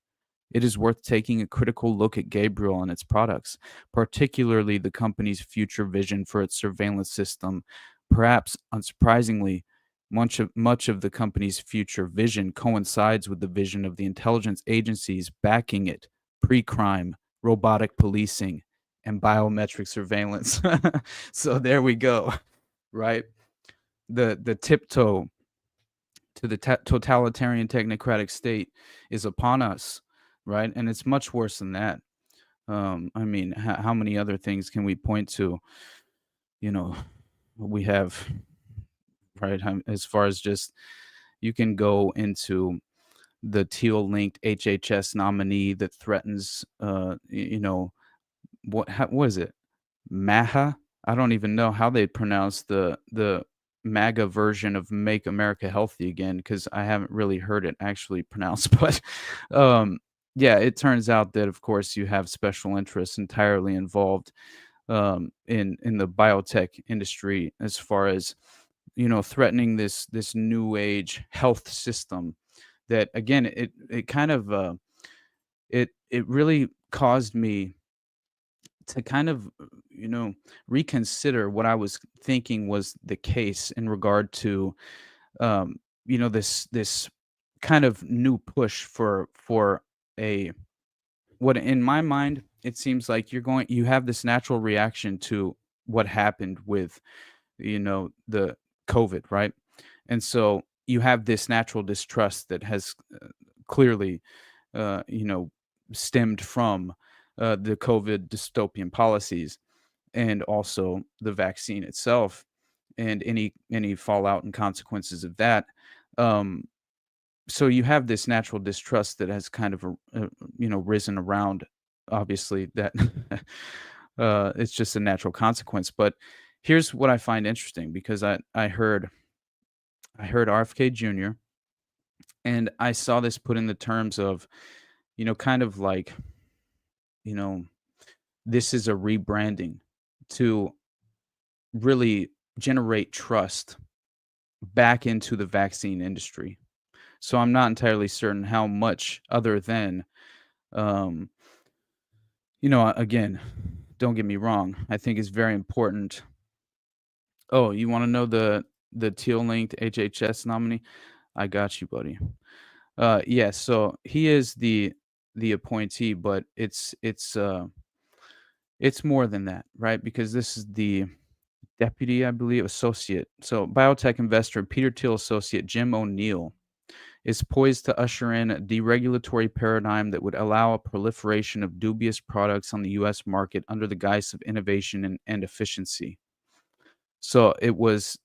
G: it is worth taking a critical look at Gabriel and its products, particularly the company's future vision for its surveillance system. Perhaps unsurprisingly, much of the company's future vision coincides with the vision of the intelligence agencies backing it: pre-crime, robotic policing, and biometric surveillance. So there we go, right? The tiptoe to the totalitarian technocratic state is upon us, right? And it's much worse than that. I mean, how many other things can we point to? We have, right, as far as just, you can go into the teal-linked HHS nominee that threatens, what is it? MAHA? I don't even know how they pronounce the MAGA version of Make America Healthy Again, because I haven't really heard it actually pronounced. But yeah, it turns out that, of course, you have special interests entirely involved in the biotech industry, as far as threatening this new age health system. That, again, it kind of it really caused me to kind of reconsider what I was thinking was the case in regard to this kind of new push for a, what in my mind it seems like you have this natural reaction to what happened with the COVID, right? And so you have this natural distrust that has clearly stemmed from the COVID dystopian policies, and also the vaccine itself, and any fallout and consequences of that. So you have this natural distrust that has kind of risen around. Obviously, that it's just a natural consequence. But here's what I find interesting, because I heard RFK Jr., And I saw this put in the terms of, kind of like, you know, this is a rebranding to really generate trust back into the vaccine industry. So I'm not entirely certain how much other than, um, again, don't get me wrong. I think it's very important. Oh, you want to know the teal linked HHS nominee? I got you, buddy. Yeah, so he is the appointee, but it's more than that, right? Because this is the deputy, I believe, associate. So biotech investor Peter Thiel associate Jim O'Neill is poised to usher in a deregulatory paradigm that would allow a proliferation of dubious products on the US market under the guise of innovation and efficiency. So it was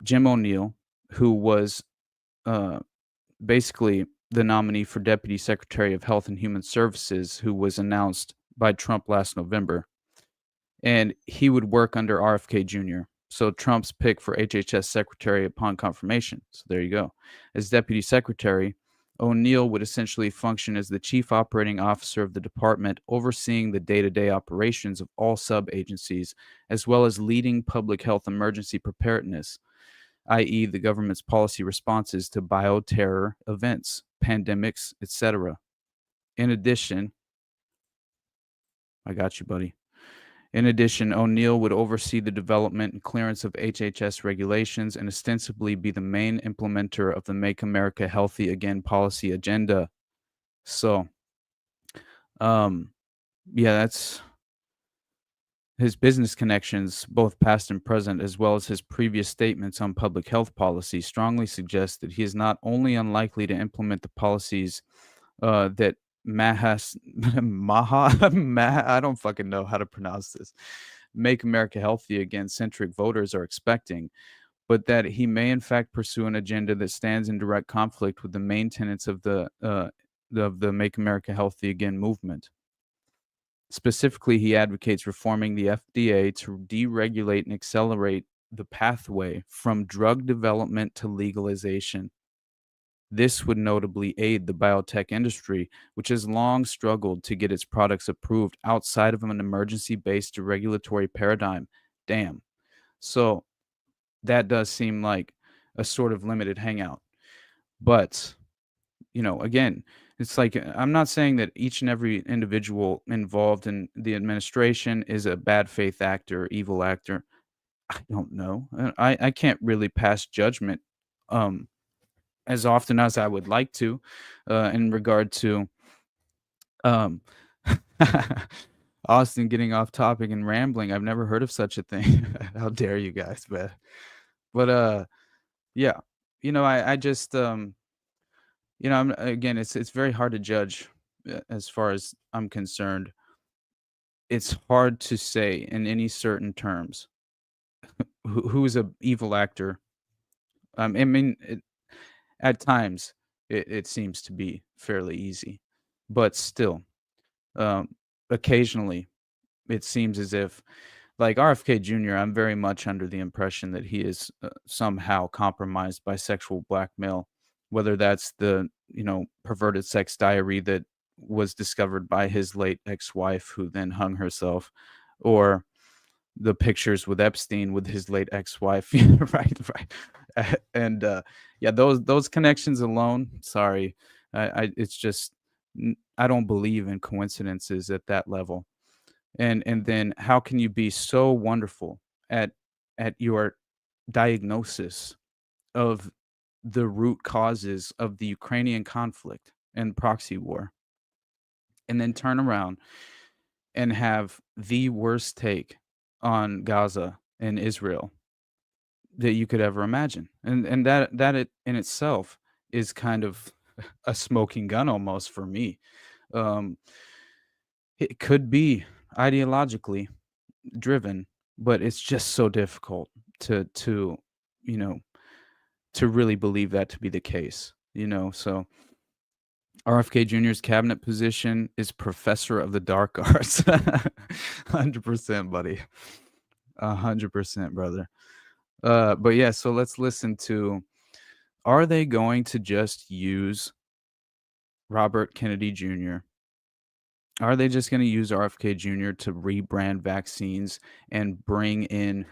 G: Jim O'Neill, who was uh, basically the nominee for Deputy Secretary of Health and Human Services, who was announced by Trump last November. And he would work under RFK Jr. So Trump's pick for HHS Secretary upon confirmation. So there you go. As Deputy Secretary, O'Neill would essentially function as the chief operating officer of the department, overseeing the day-to-day operations of all sub-agencies, as well as leading public health emergency preparedness, i.e. the government's policy responses to bioterror events, pandemics, etc. In addition, I got you, buddy. In addition, O'Neill would oversee the development and clearance of HHS regulations and ostensibly be the main implementer of the Make America Healthy Again policy agenda. So, yeah, that's his business connections, both past and present, as well as his previous statements on public health policy, strongly suggest that he is not only unlikely to implement the policies that MAHA, I don't fucking know how to pronounce this, Make America Healthy Again centric voters are expecting, but that he may in fact pursue an agenda that stands in direct conflict with the main tenets of the Make America Healthy Again movement. Specifically, he advocates reforming the FDA to deregulate and accelerate the pathway from drug development to legalization. This would notably aid the biotech industry, which has long struggled to get its products approved outside of an emergency-based regulatory paradigm. Damn. So that does seem like a sort of limited hangout. But, again, it's like I'm not saying that each and every individual involved in the administration is a bad faith actor, evil actor. I don't know. I can't really pass judgment as often as I would like to in regard to um, Austin getting off topic and rambling. I've never heard of such a thing. How dare you guys, man? But yeah, I just again, it's very hard to judge as far as I'm concerned. It's hard to say in any certain terms who is a evil actor. I mean, at times it seems to be fairly easy, but still, occasionally it seems as if, like RFK Jr., I'm very much under the impression that he is somehow compromised by sexual blackmail, whether that's the perverted sex diary that was discovered by his late ex-wife who then hung herself, or the pictures with Epstein with his late ex-wife. Right. And yeah, those connections alone, sorry, it's just I don't believe in coincidences at that level. And then how can you be so wonderful at your diagnosis of the root causes of the Ukrainian conflict and proxy war, and then turn around and have the worst take on Gaza and Israel that you could ever imagine? And that it in itself is kind of a smoking gun almost for me. um it could be ideologically driven, but it's just so difficult to you know to really believe that to be the case. So RFK Jr.'s cabinet position is professor of the dark arts. 100%, buddy. 100%, brother. But yeah, so let's listen to are they going to just use Robert Kennedy Jr.? Are they just going to use RFK Jr. to rebrand vaccines and bring in,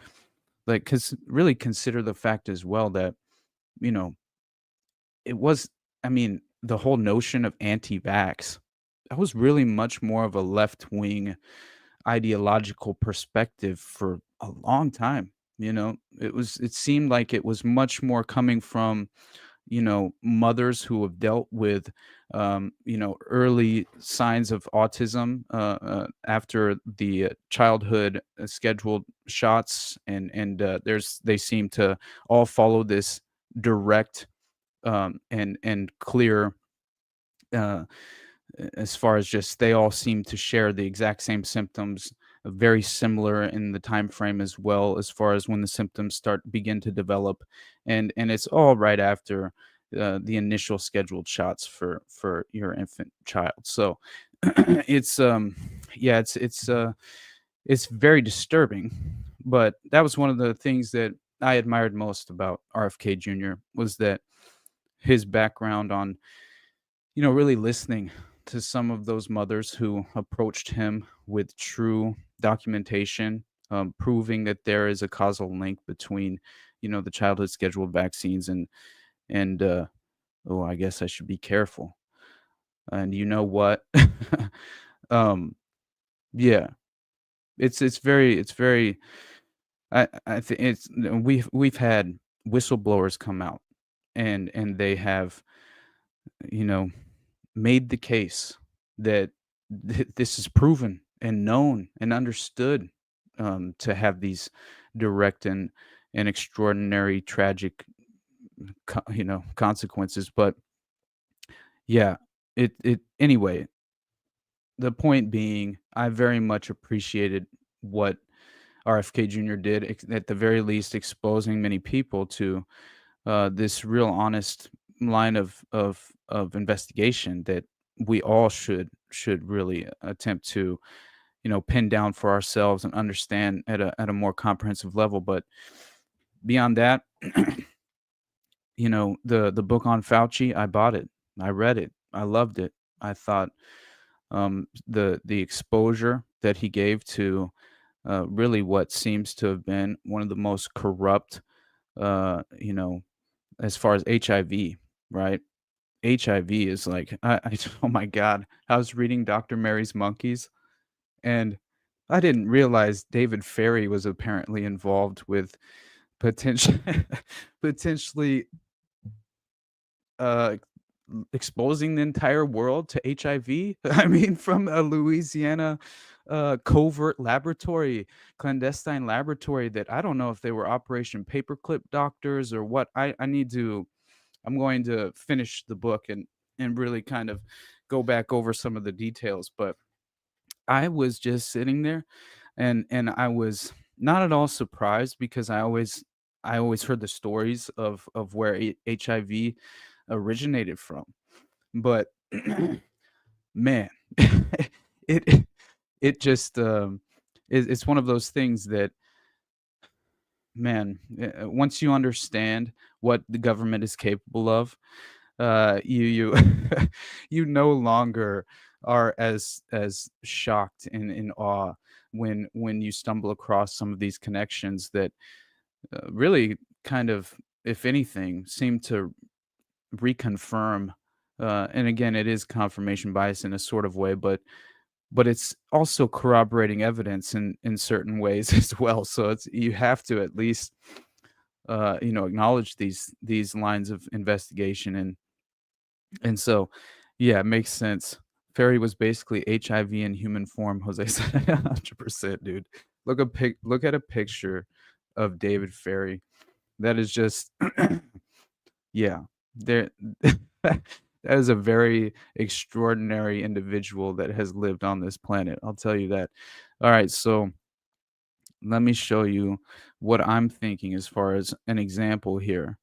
G: like, because really consider the fact as well that, you know, it was, I mean, the whole notion of anti-vax, that was really much more of a left-wing ideological perspective for a long time. It seemed like it was much more coming from, mothers who have dealt with, early signs of autism after the childhood scheduled shots, and they seem to all follow this direct and clear, uh, as far as just they all seem to share the exact same symptoms, very similar in the time frame as well, as far as when the symptoms begin to develop, and it's all right after the initial scheduled shots for your infant child. So it's yeah, it's very disturbing. But that was one of the things that I admired most about RFK Jr. was that his background on, really listening to some of those mothers who approached him with true documentation, proving that there is a causal link between, the childhood scheduled vaccines and oh, I guess I should be careful. And you know what? um, yeah, it's very. I think we've had whistleblowers come out and they have, you know made the case that this is proven and known and understood, to have these direct and extraordinary tragic consequences. But yeah, it anyway, the point being, I very much appreciated what RFK Jr. did, at the very least exposing many people to this real honest line of investigation that we all should really attempt to, pin down for ourselves and understand at a more comprehensive level. But beyond that, the book on Fauci, I bought it, I read it, I loved it. I thought, the exposure that he gave to really what seems to have been one of the most corrupt, you know as far as HIV, right? HIV is like, oh my God. I was reading Dr. Mary's Monkeys, and I didn't realize David Ferry was apparently involved with potential potentially uh exposing the entire world to HIV. I mean, from a Louisiana covert laboratory, clandestine laboratory, that I don't know if they were Operation Paperclip doctors or what. I'm going to finish the book and really kind of go back over some of the details. But I was just sitting there, and I was not at all surprised, because I always heard the stories of where HIV originated from. But man, it it just it's one of those things that, man, once you understand what the government is capable of, you you no longer are as shocked and in awe when you stumble across some of these connections that really kind of, if anything, seem to reconfirm. And again, it is confirmation bias in a sort of way, but it's also corroborating evidence in certain ways as well. So you have to at least acknowledge these lines of investigation, and so yeah, it makes sense. Ferry was basically HIV in human form. Jose said 100%, dude. Look at a picture of David Ferry. That is just yeah, there that is a very extraordinary individual that has lived on this planet. I'll tell you that. All right, so let me show you what I'm thinking as far as an example here.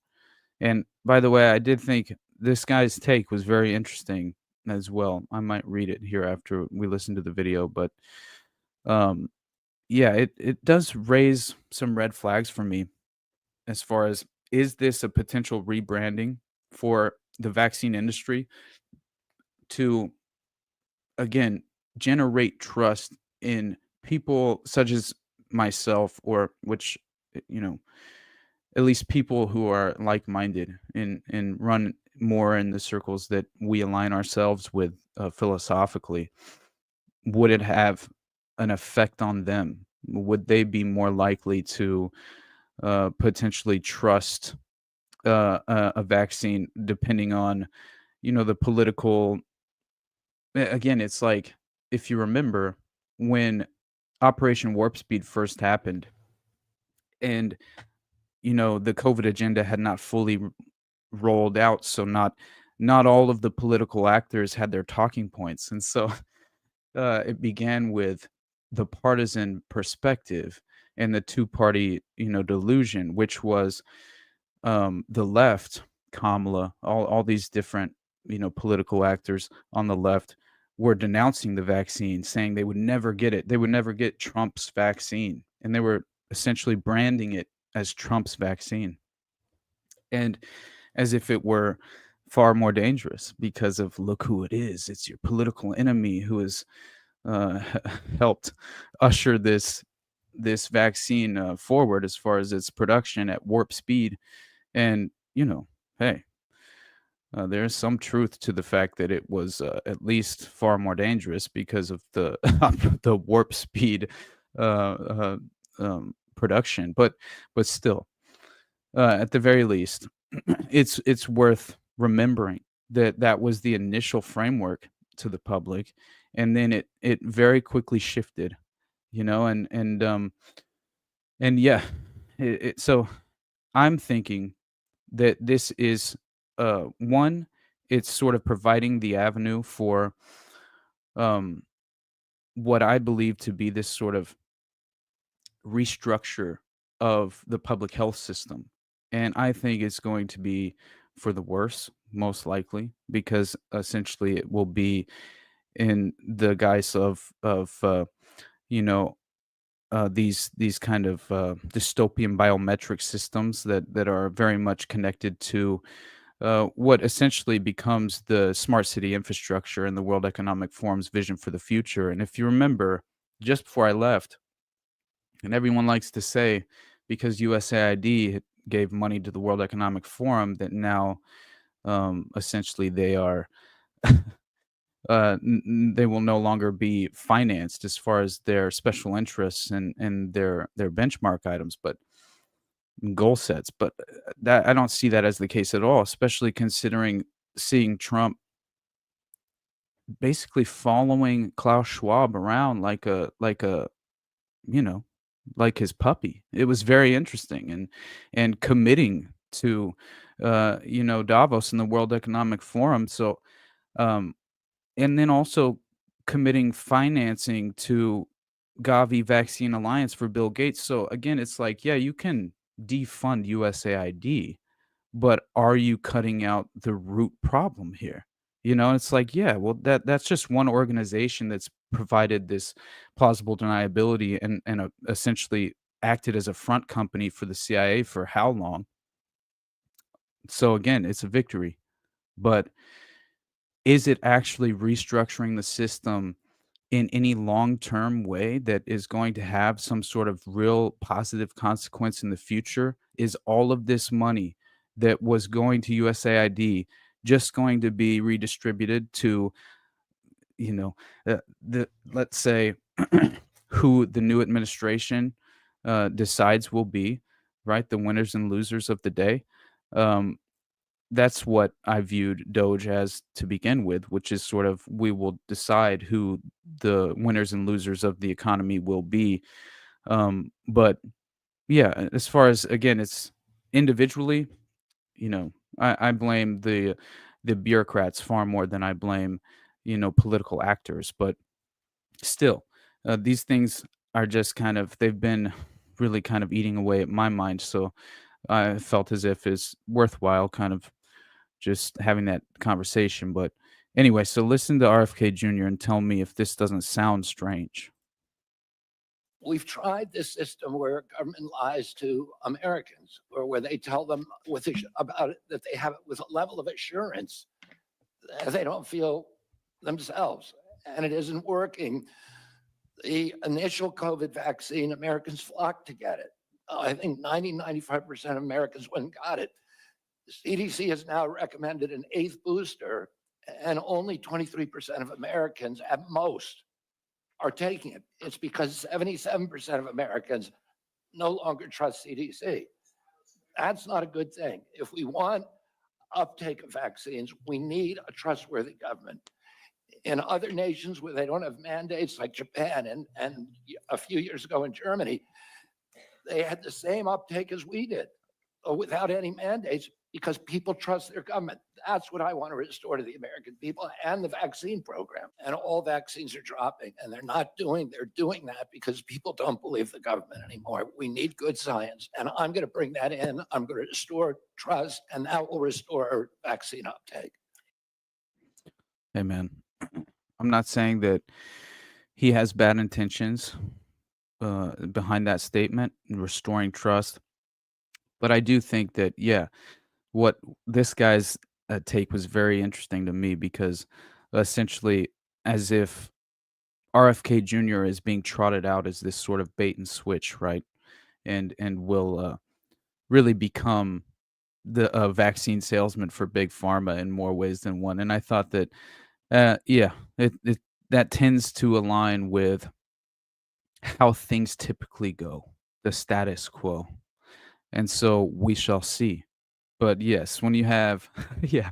G: And by the way, I did think this guy's take was very interesting as well. I might read it here after we listen to the video, but yeah, it does raise some red flags for me as far as is this a potential rebranding for the vaccine industry to, again, generate trust in people such as myself, or which, you know, at least people who are like-minded and run more in the circles that we align ourselves with philosophically? Would it have an effect on them? Would they be more likely to potentially trust a vaccine, depending on, the political? Again, it's like, if you remember when Operation Warp Speed first happened, and the COVID agenda had not fully rolled out, so not all of the political actors had their talking points, and so it began with the partisan perspective and the two-party, delusion, which was the left, Kamala, all these different, political actors on the left were denouncing the vaccine, saying they would never get it. They would never get Trump's vaccine, and they were essentially branding it as Trump's vaccine, and as if it were far more dangerous because of, look who it is. It's your political enemy who has uh, helped usher this vaccine forward as far as its production at warp speed. And hey, there's some truth to the fact that it was at least far more dangerous because of the the warp speed production. But still, at the very least, it's worth remembering that that was the initial framework to the public, and then it very quickly shifted, and yeah, so I'm thinking that this is one, it's sort of providing the avenue for um what I believe to be this sort of restructure of the public health system. And I think it's going to be for the worse, most likely, because essentially it will be in the guise of you know these kind of dystopian biometric systems that are very much connected to what essentially becomes the smart city infrastructure and the World Economic Forum's vision for the future. And if you remember, just before I left, and everyone likes to say, because USAID gave money to the World Economic Forum, that now essentially they are they will no longer be financed as far as their special interests and their benchmark items, but goal sets. But that, I don't see that as the case at all, especially considering seeing Trump basically following Klaus Schwab around like a you know like his puppy. It was very interesting, and committing to Davos and the World Economic Forum. So um and then also committing financing to Gavi Vaccine Alliance for Bill Gates. So again, it's like, yeah, you can defund USAID, but are you cutting out the root problem here? It's like, yeah, well, that's just one organization that's provided this plausible deniability and essentially acted as a front company for the CIA for how long? So again, it's a victory, but is it actually restructuring the system in any long-term way that is going to have some sort of real positive consequence in the future? Is all of this money that was going to USAID just going to be redistributed to, the let's say, who the new administration decides will be, right? The winners and losers of the day. Um, that's what I viewed Doge as to begin with, which is sort of, we will decide who the winners and losers of the economy will be. But yeah, as far as, again, it's individually, I blame the bureaucrats far more than I blame, political actors. But still, these things are just kind of, they've been really kind of eating away at my mind. So I felt as if it's worthwhile kind of just having that conversation. But anyway, so listen to RFK Jr. and tell me if this doesn't sound strange.
K: We've tried this system where government lies to Americans, or where they tell them about it, that they have it with a level of assurance that they don't feel themselves, and it isn't working. The initial COVID vaccine, Americans flocked to get it. I think 95% of Americans went and got it. The CDC has now recommended an 8th booster, and only 23% of Americans at most are taking it. It's because 77% of Americans no longer trust CDC. That's not a good thing. If we want uptake of vaccines, we need a trustworthy government. In other nations where they don't have mandates, like Japan and a few years ago in Germany, they had the same uptake as we did, without any mandates, because people trust their government. That's what I want to restore to the American people, and the vaccine program. And all vaccines are dropping, and they're doing that because people don't believe the government anymore. We need good science, and I'm going to bring that in. I'm going to restore trust, and that will restore vaccine uptake.
G: Hey, man, I'm not saying that he has bad intentions behind that statement and restoring trust. But I do think that, yeah, what this guy's take was very interesting to me, because essentially, as if RFK Jr. is being trotted out as this sort of bait and switch, right? And will really become the vaccine salesman for big pharma in more ways than one. And I thought that, yeah, that tends to align with how things typically go, the status quo. And so we shall see. But yes, when you have yeah,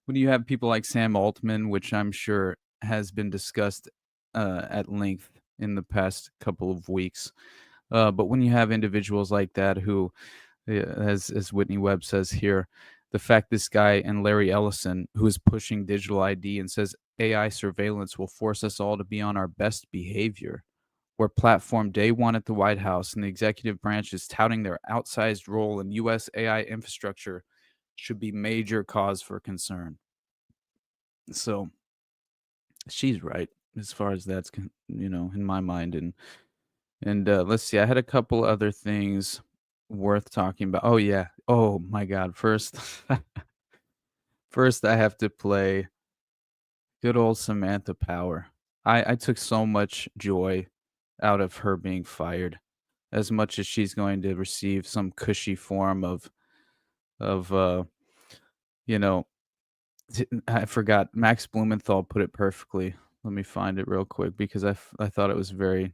G: when you have people like Sam Altman, which I'm sure has been discussed at length in the past couple of weeks, but when you have individuals like that who, as Whitney Webb says here, the fact this guy and Larry Ellison, who is pushing digital ID and says AI surveillance will force us all to be on our best behavior, were platformed day one at the White House, and the executive branch is touting their outsized role in U.S. AI infrastructure, should be major cause for concern. So she's right as far as that's, in my mind. And let's see, I had a couple other things worth talking about. Oh yeah. Oh my God. First, first I have to play good old Samantha Power. I took so much joy out of her being fired, as much as she's going to receive some cushy form of you know I forgot, Max Blumenthal put it perfectly. Let me find it real quick, because I thought it was very,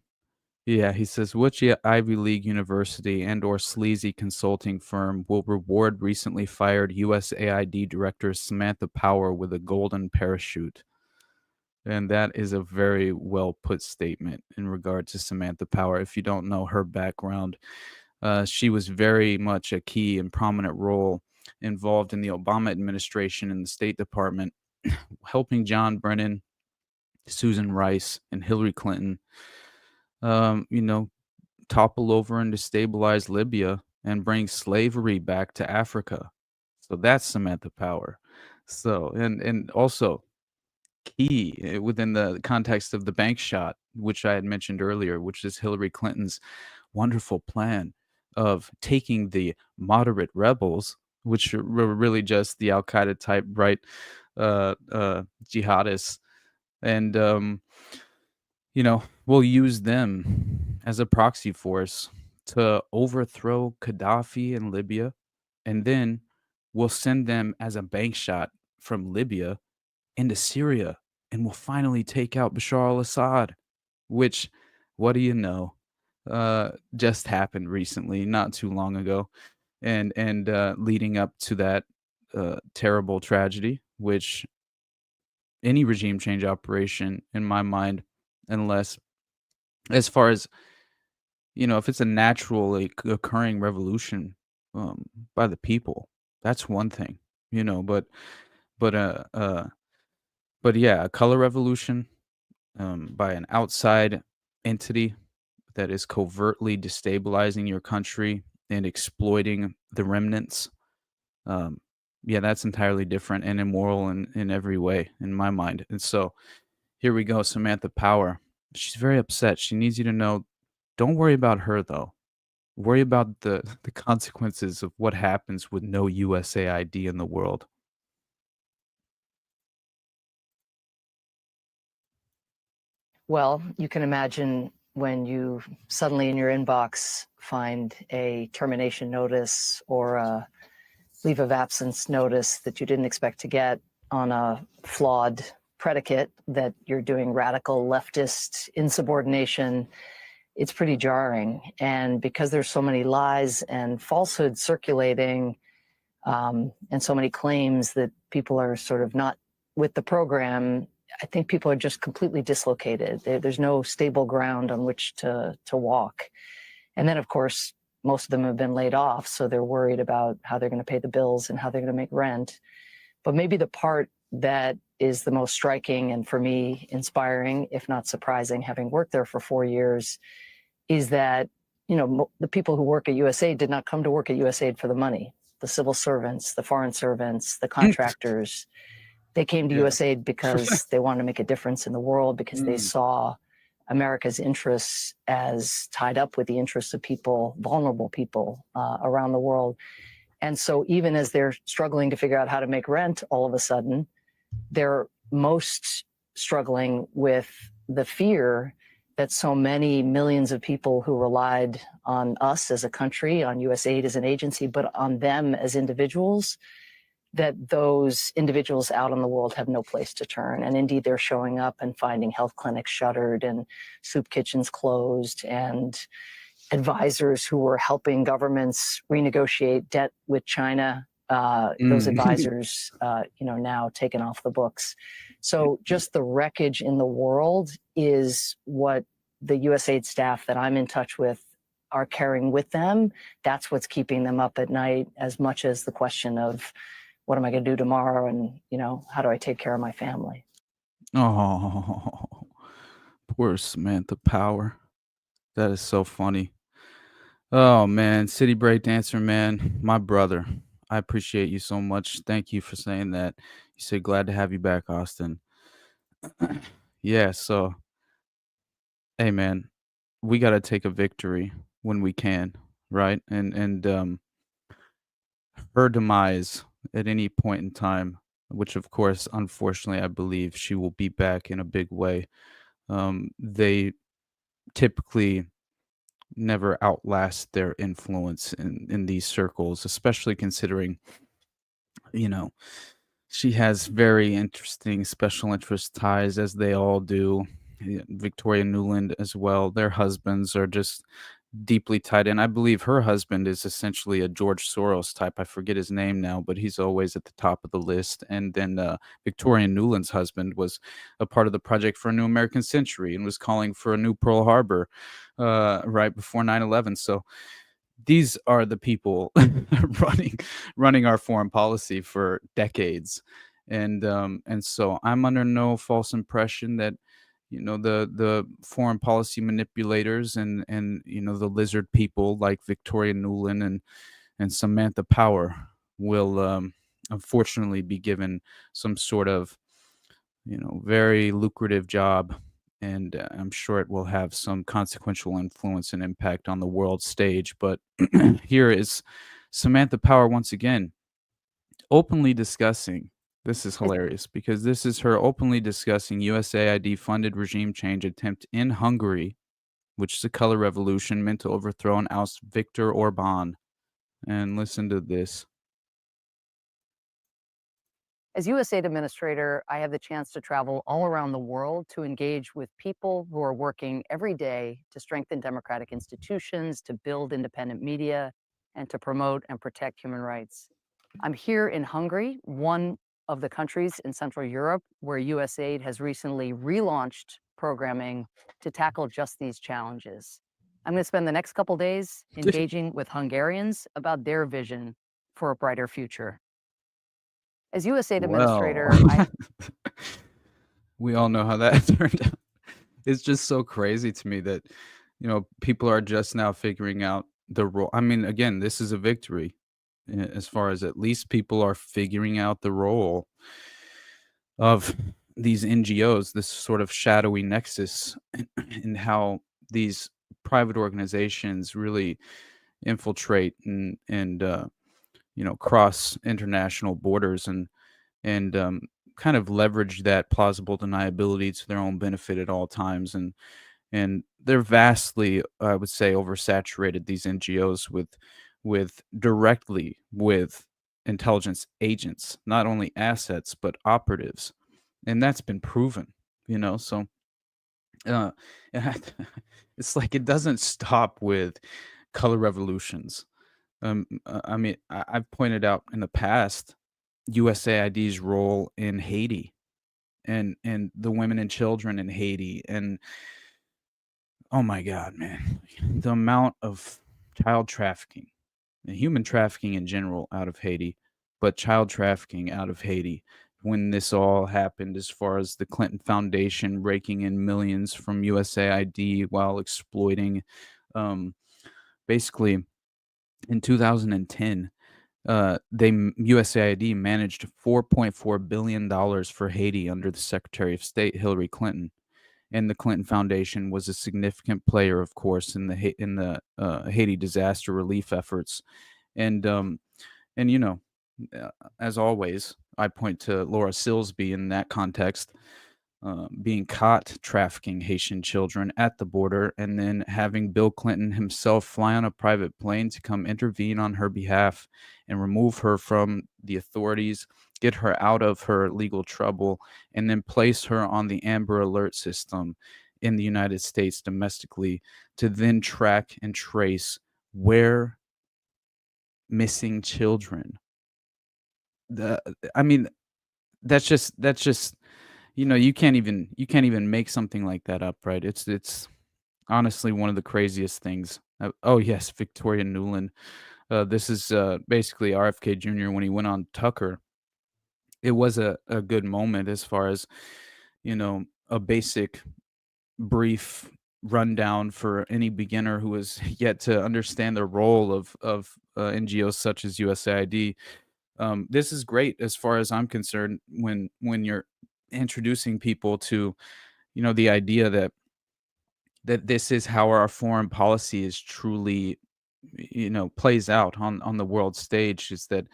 G: yeah, he says, which Ivy League university and or sleazy consulting firm will reward recently fired USAID director Samantha Power with a golden parachute? And that is a very well put statement in regard to Samantha Power. If you don't know her background, she was very much a key and prominent role involved in the Obama administration in the State Department, helping John Brennan, Susan Rice, and Hillary Clinton, topple over and destabilize Libya and bring slavery back to Africa. So that's Samantha Power. So, and also key within the context of the bank shot, which I had mentioned earlier, which is Hillary Clinton's wonderful plan of taking the moderate rebels, which were really just the Al Qaeda type, right, jihadists, and we'll use them as a proxy force to overthrow Gaddafi in Libya, and then we'll send them as a bank shot from Libya into Syria, and we'll finally take out Bashar al-Assad, which, what do you know, just happened recently, not too long ago, and leading up to that terrible tragedy, which any regime change operation, in my mind, unless, as far as, if it's a naturally occurring revolution by the people, that's one thing, but yeah, a color revolution by an outside entity that is covertly destabilizing your country and exploiting the remnants, yeah, that's entirely different and immoral in every way, in my mind. And so here we go, Samantha Power. She's very upset. She needs you to know Don't worry about her though. Worry about the consequences of what happens with no USAID in the world.
C: Well, you can imagine when you suddenly in your inbox find a termination notice or a leave of absence notice that you didn't expect to get on a flawed predicate that you're doing radical leftist insubordination. It's pretty jarring. And because there's so many lies and falsehoods circulating, and so many claims that people are sort of not with the program, I think people are just completely dislocated. There's no stable ground on which to walk. And then, of course, most of them have been laid off, so they're worried about how they're going to pay the bills and how they're going to make rent. But maybe the part that is the most striking and for me inspiring, if not surprising, having worked there for 4 years, is that, you know, the people who work at USAID did not come to work at USAID for the money. The civil servants, the foreign servants, the contractors, they came to USAID because they wanted to make a difference in the world, because they saw America's interests as tied up with the interests of people, vulnerable people around the world. And so even as they're struggling to figure out how to make rent, all of a sudden, they're most struggling with the fear that so many millions of people who relied on us as a country, on USAID as an agency, but on them as individuals, that those individuals out in the world have no place to turn. And indeed, they're showing up and finding health clinics shuttered and soup kitchens closed, and advisors who were helping governments renegotiate debt with China, those advisors, now taken off the books. So just the wreckage in the world is what the USAID staff that I'm in touch with are carrying with them. That's what's keeping them up at night, as much as the question of what am I going to do tomorrow, and how do I take care of my family?
G: Oh, poor Samantha Power. That is so funny. Oh man, City Break Dancer, man, my brother. I appreciate you so much. Thank you for saying that. You said glad to have you back, Austin. Yeah, so hey man, we gotta take a victory when we can, right? And her demise at any point in time, which of course, unfortunately, I believe she will be back in a big way. They typically never outlast their influence in these circles, especially considering, you know, she has very interesting special interest ties, as they all do. Victoria Nuland as well. Their husbands are just deeply tied in. I believe her husband is essentially a George Soros type. I forget his name now, but he's always at the top of the list. And then Victoria Nuland's husband was a part of the Project for a New American Century and was calling for a new Pearl Harbor right before 9/11. So these are the people running our foreign policy for decades. And so I'm under no false impression that the foreign policy manipulators and the lizard people like Victoria Nuland and Samantha Power will unfortunately be given some sort of very lucrative job, and I'm sure it will have some consequential influence and impact on the world stage. But here is Samantha Power once again openly discussing. This is hilarious because this is her openly discussing USAID funded regime change attempt in Hungary, which is a color revolution meant to overthrow and oust Viktor Orban. And listen to this.
C: As USAID administrator, I have the chance to travel all around the world to engage with people who are working every day to strengthen democratic institutions, to build independent media, and to promote and protect human rights. I'm here in Hungary, one of the countries in Central Europe where USAID has recently relaunched programming to tackle just these challenges. I'm going to spend the next couple days engaging with Hungarians about their vision for a brighter future. As USAID administrator,
G: We all know how that turned out. It's just so crazy to me that people are just now figuring out the role. I mean, again, this is a victory as far as at least people are figuring out the role of these NGOs, this sort of shadowy nexus, and how these private organizations really infiltrate and cross international borders and kind of leverage that plausible deniability to their own benefit at all times. And they're vastly, I would say, oversaturated, these NGOs, with directly with intelligence agents, not only assets but operatives, and that's been proven. So uh, it's like it doesn't stop with color revolutions. I mean, I've pointed out in the past USAID's role in Haiti and the women and children in Haiti, and oh my God, man, the amount of child trafficking and human trafficking in general out of Haiti, but child trafficking out of Haiti when this all happened, as far as the Clinton Foundation raking in millions from USAID while exploiting, um, basically in 2010, USAID managed $4.4 billion for Haiti under the Secretary of State Hillary Clinton, and the Clinton Foundation was a significant player, of course, in the Haiti disaster relief efforts. And as always, I point to Laura Silsby in that context, being caught trafficking Haitian children at the border, and then having Bill Clinton himself fly on a private plane to come intervene on her behalf and remove her from the authorities, get her out of her legal trouble, and then place her on the Amber Alert system in the United States domestically to then track and trace where missing children. I mean, that's just you can't even make something like that up, right? It's honestly one of the craziest things. Oh yes, Victoria Nuland. This is basically RFK Jr. when he went on Tucker. It was a good moment, as far as a basic brief rundown for any beginner who has yet to understand the role of NGOs such as USAID. This is great as far as I'm concerned, when you're introducing people to the idea that this is how our foreign policy is truly plays out on the world stage, is that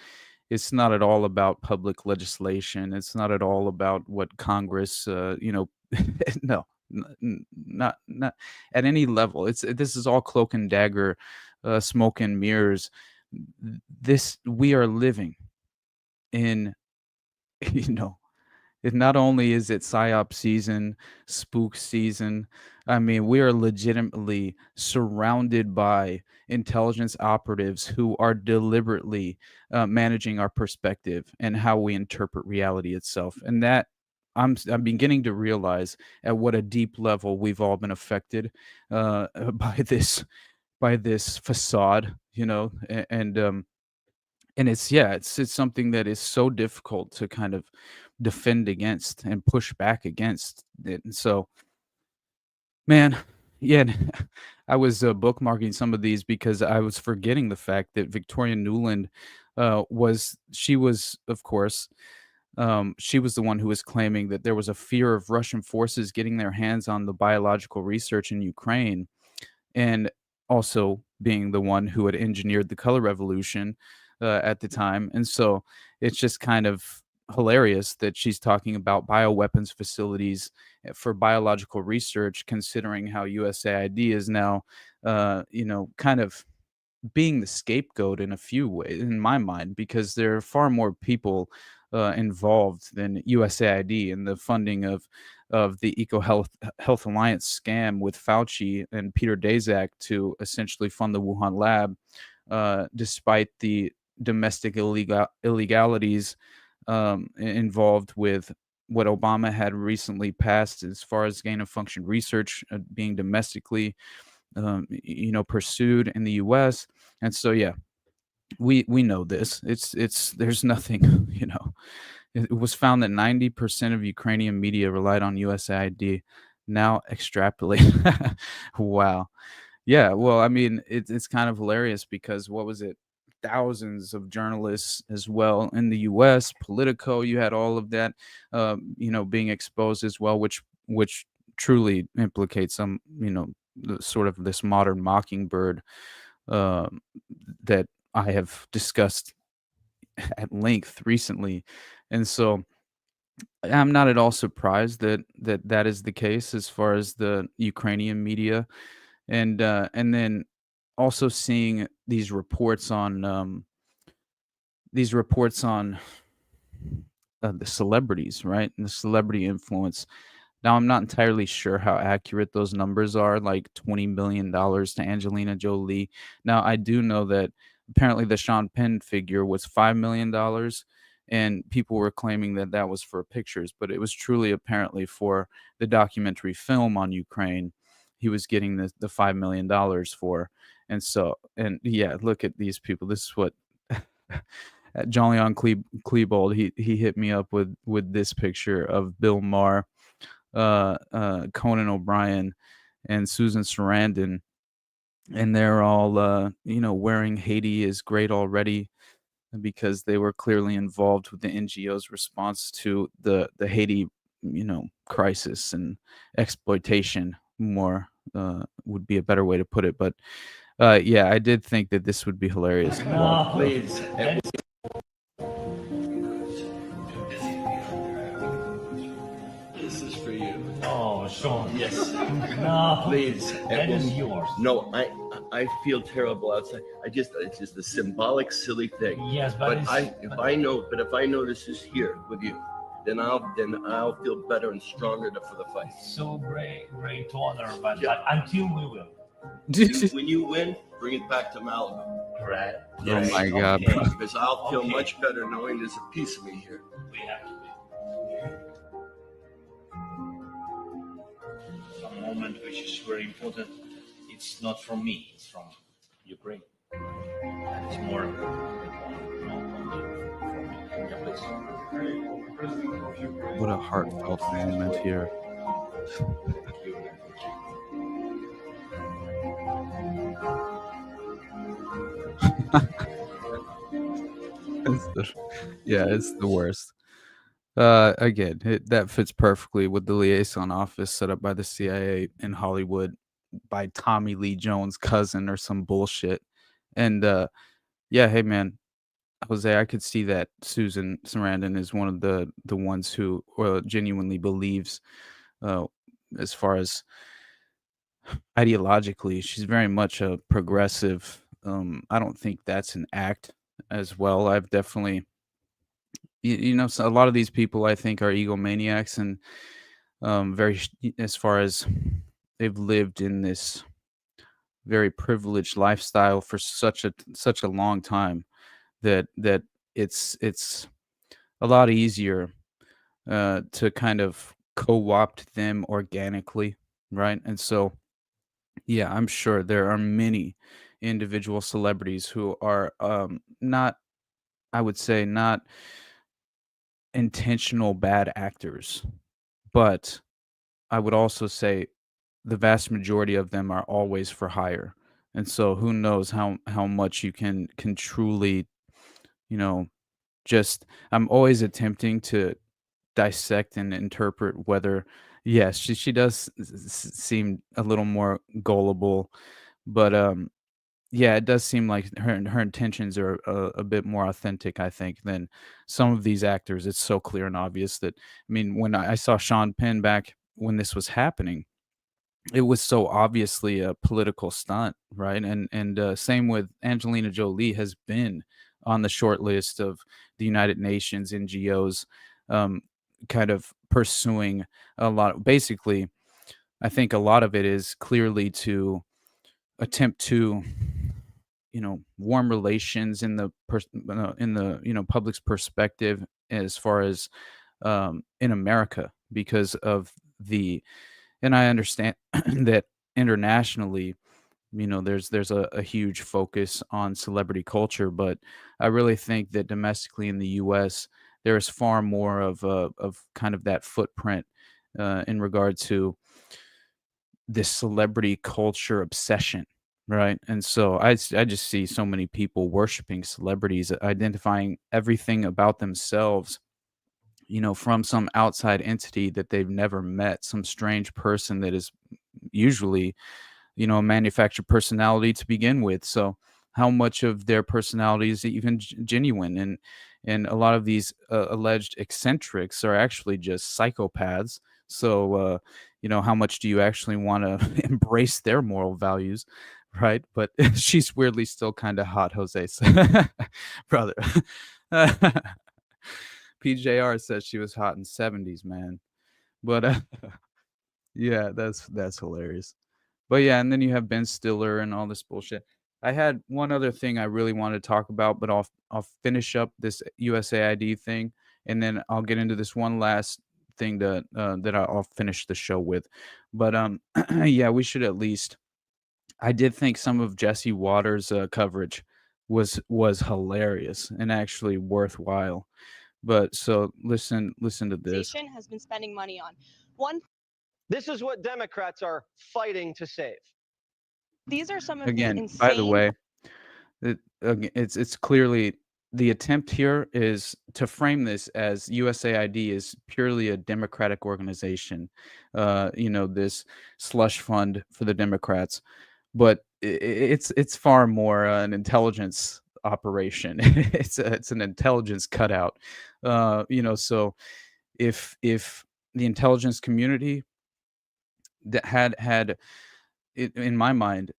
G: it's not at all about public legislation. It's not at all about what Congress no, not at any level. This is all cloak and dagger, smoke and mirrors. This We are living in not only is it psyop season, spook season, I mean, we are legitimately surrounded by intelligence operatives who are deliberately managing our perspective and how we interpret reality itself. And that I'm beginning to realize at what a deep level we've all been affected by this facade, and it's something that is so difficult to kind of defend against and push back against it. And so, man, yeah, I was bookmarking some of these because I was forgetting the fact that Victoria Nuland of course, she was the one who was claiming that there was a fear of Russian forces getting their hands on the biological research in Ukraine, and also being the one who had engineered the color revolution at the time. And so it's just kind of hilarious that she's talking about bioweapons facilities for biological research, considering how USAID is now, kind of being the scapegoat in a few ways, in my mind, because there are far more people involved than USAID in the funding of the Health Alliance scam with Fauci and Peter Daszak to essentially fund the Wuhan lab, despite the domestic illegalities involved with what Obama had recently passed as far as gain of function research being domestically pursued in the US. And so we know this. There's nothing, it was found that 90% of Ukrainian media relied on USAID. Now extrapolate. Wow. Yeah, well, I mean, it's kind of hilarious because what was it? Thousands of journalists as well in the US, Politico, you had all of that, being exposed as well, which truly implicates some, sort of this modern mockingbird uh, that I have discussed at length recently. And so I'm not at all surprised that that is the case as far as the Ukrainian media, and then also seeing these reports on the celebrities, right, and the celebrity influence. Now, I'm not entirely sure how accurate those numbers are, like $20 million to Angelina Jolie. Now, I do know that apparently the Sean Penn figure was $5 million, and people were claiming that that was for pictures, but it was truly apparently for the documentary film on Ukraine. He was getting the $5 million for, and so, and yeah, look at these people. This is what Jolyon Klebold, he hit me up with this picture of Bill Maher, Conan O'Brien, and Susan Sarandon, and they're all wearing "Haiti is great already" because they were clearly involved with the NGO's response to the Haiti crisis and exploitation. More would be a better way to put it, but yeah, I did think that this would be hilarious.
L: No, please. This is for you.
M: Oh, Sean.
L: Yes.
M: No,
L: Please.
M: that is yours.
L: No, I feel terrible outside. It's just a symbolic, silly thing.
M: Yes, but
L: if I know this is here with you, then I'll feel better and stronger for the fight.
M: So great to honor, but until we will.
L: When you win, bring it back to Malibu.
M: Right.
G: Oh my God.
L: Because I'll feel much better knowing there's a piece of me here.
M: We have to be. Some moment which is very important. It's not from me, it's from Ukraine. And it's more
G: What a heartfelt moment here. It's the worst. Again, that fits perfectly with the liaison office set up by the CIA in Hollywood by Tommy Lee Jones' cousin or some bullshit. And yeah, hey man, Jose, I could see that Susan Sarandon is one of the ones who genuinely believes, as far as ideologically, she's very much a progressive. I don't think that's an act as well. I've definitely, so a lot of these people I think are egomaniacs and as far as they've lived in this very privileged lifestyle for such a long time that it's a lot easier to kind of co-opt them organically, right? And so, yeah, I'm sure there are many individual celebrities who are not, I would say, not intentional bad actors, but I would also say the vast majority of them are always for hire. And so who knows how much you can truly, just I'm always attempting to dissect and interpret whether, yes, she does seem a little more gullible, but yeah, it does seem like her intentions are a bit more authentic, I think, than some of these actors. It's so clear and obvious that, I mean, when I saw Sean Penn back when this was happening, it was so obviously a political stunt, right? And same with Angelina Jolie has been on the short list of the United Nations NGOs, kind of pursuing a lot. Basically, I think a lot of it is clearly to attempt to, warm relations in the public's perspective as far as in America, because of and I understand that internationally, there's a huge focus on celebrity culture, but I really think that domestically in the U.S. there is far more of kind of that footprint in regard to this celebrity culture obsession, right? And so I just see so many people worshiping celebrities, identifying everything about themselves, from some outside entity that they've never met, some strange person that is usually a manufactured personality to begin with. So how much of their personality is even genuine? And a lot of these alleged eccentrics are actually just psychopaths. So how much do you actually want to embrace their moral values, right? But she's weirdly still kind of hot, Jose. Brother. PJR says she was hot in 70s, man. But yeah, that's hilarious. But yeah, and then you have Ben Stiller and all this bullshit. I had one other thing I really wanted to talk about, but I'll finish up this USAID thing, and then I'll get into this one last thing that I'll finish the show with. But yeah, we should at least. I did think some of Jesse Waters' coverage was hilarious and actually worthwhile. But so listen to this.
N: Has been spending money on one.
O: This is what Democrats are fighting to save.
N: These are some of
G: Again,
N: the insane.
G: by the way, it's clearly the attempt here is to frame this as USAID is purely a Democratic organization, this slush fund for the Democrats, but it's far more an intelligence operation. It's an intelligence cutout. So if the intelligence community that had in my mind,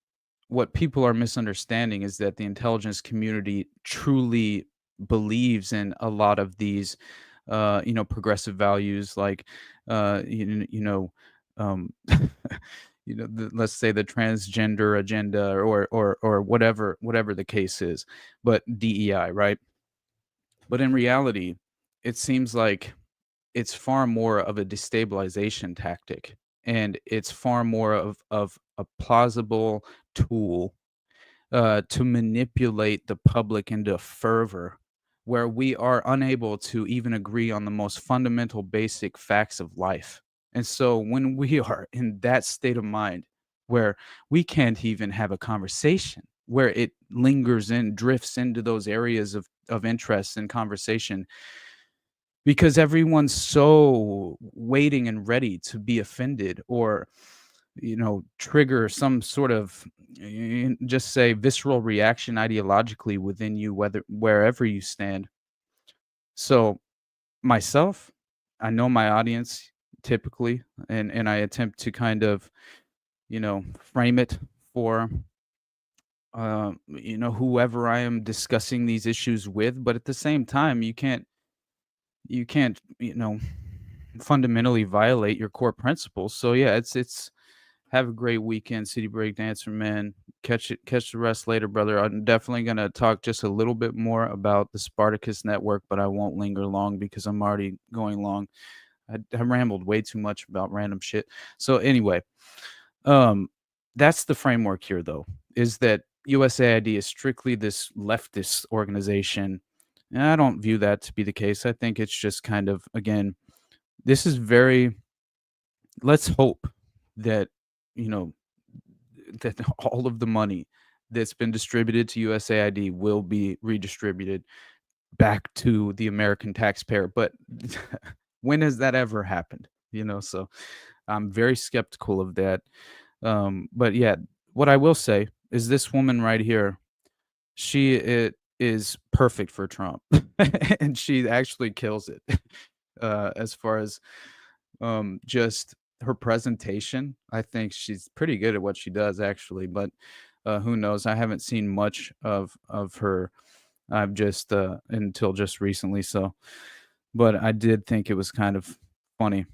G: what people are misunderstanding is that the intelligence community truly believes in a lot of these progressive values, like let's say the transgender agenda or whatever the case is, but DEI, right? But in reality, it seems like it's far more of a destabilization tactic, and it's far more of a plausible tool to manipulate the public into fervor, where we are unable to even agree on the most fundamental basic facts of life. And so when we are in that state of mind where we can't even have a conversation, where it lingers and drifts into those areas of interest and conversation, because everyone's so waiting and ready to be offended or trigger some sort of, just say, visceral reaction ideologically within you, wherever you stand. So myself, I know my audience typically, and I attempt to kind of frame it for whoever I am discussing these issues with, but at the same time you can't fundamentally violate your core principles. So yeah, it's have a great weekend, City Break Dancer, man. Catch the rest later, brother. I'm definitely gonna talk just a little bit more about the Spartacus Network, but I won't linger long because I'm already going long. I rambled way too much about random shit. So anyway, that's the framework here, though, is that USAID is strictly this leftist organization. And I don't view that to be the case. I think it's just kind of, again, this is let's hope that, that all of the money that's been distributed to USAID will be redistributed back to the American taxpayer. But when has that ever happened? So I'm very skeptical of that. But yeah, what I will say is this woman right here, she is perfect for Trump. And she actually kills it as far as just her presentation. I think she's pretty good at what she does, actually, but who knows? I haven't seen much of her. I've just until just recently. So, but I did think it was kind of funny.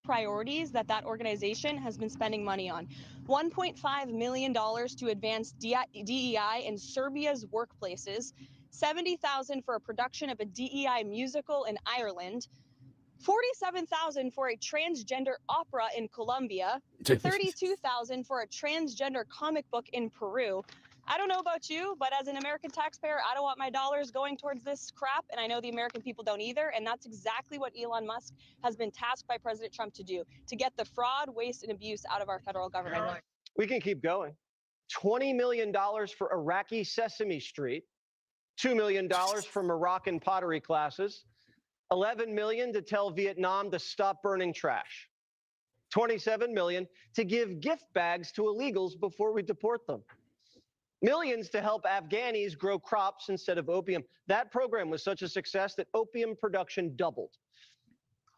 N: Priorities that organization has been spending money on. $1.5 million to advance DEI in Serbia's workplaces, $70,000 for a production of a DEI musical in Ireland, $47,000 for a transgender opera in Colombia, $32,000 for a transgender comic book in Peru. I don't know about you, but as an American taxpayer, I don't want my dollars going towards this crap, and I know the American people don't either, and that's exactly what Elon Musk has been tasked by President Trump to do, to get the fraud, waste, and abuse out of our federal government.
O: We can keep going. $20 million for Iraqi Sesame Street, $2 million for Moroccan pottery classes, $11 million to tell Vietnam to stop burning trash. 27 million to give gift bags to illegals before we deport them. Millions to help Afghanis grow crops instead of opium. That program was such a success that opium production doubled.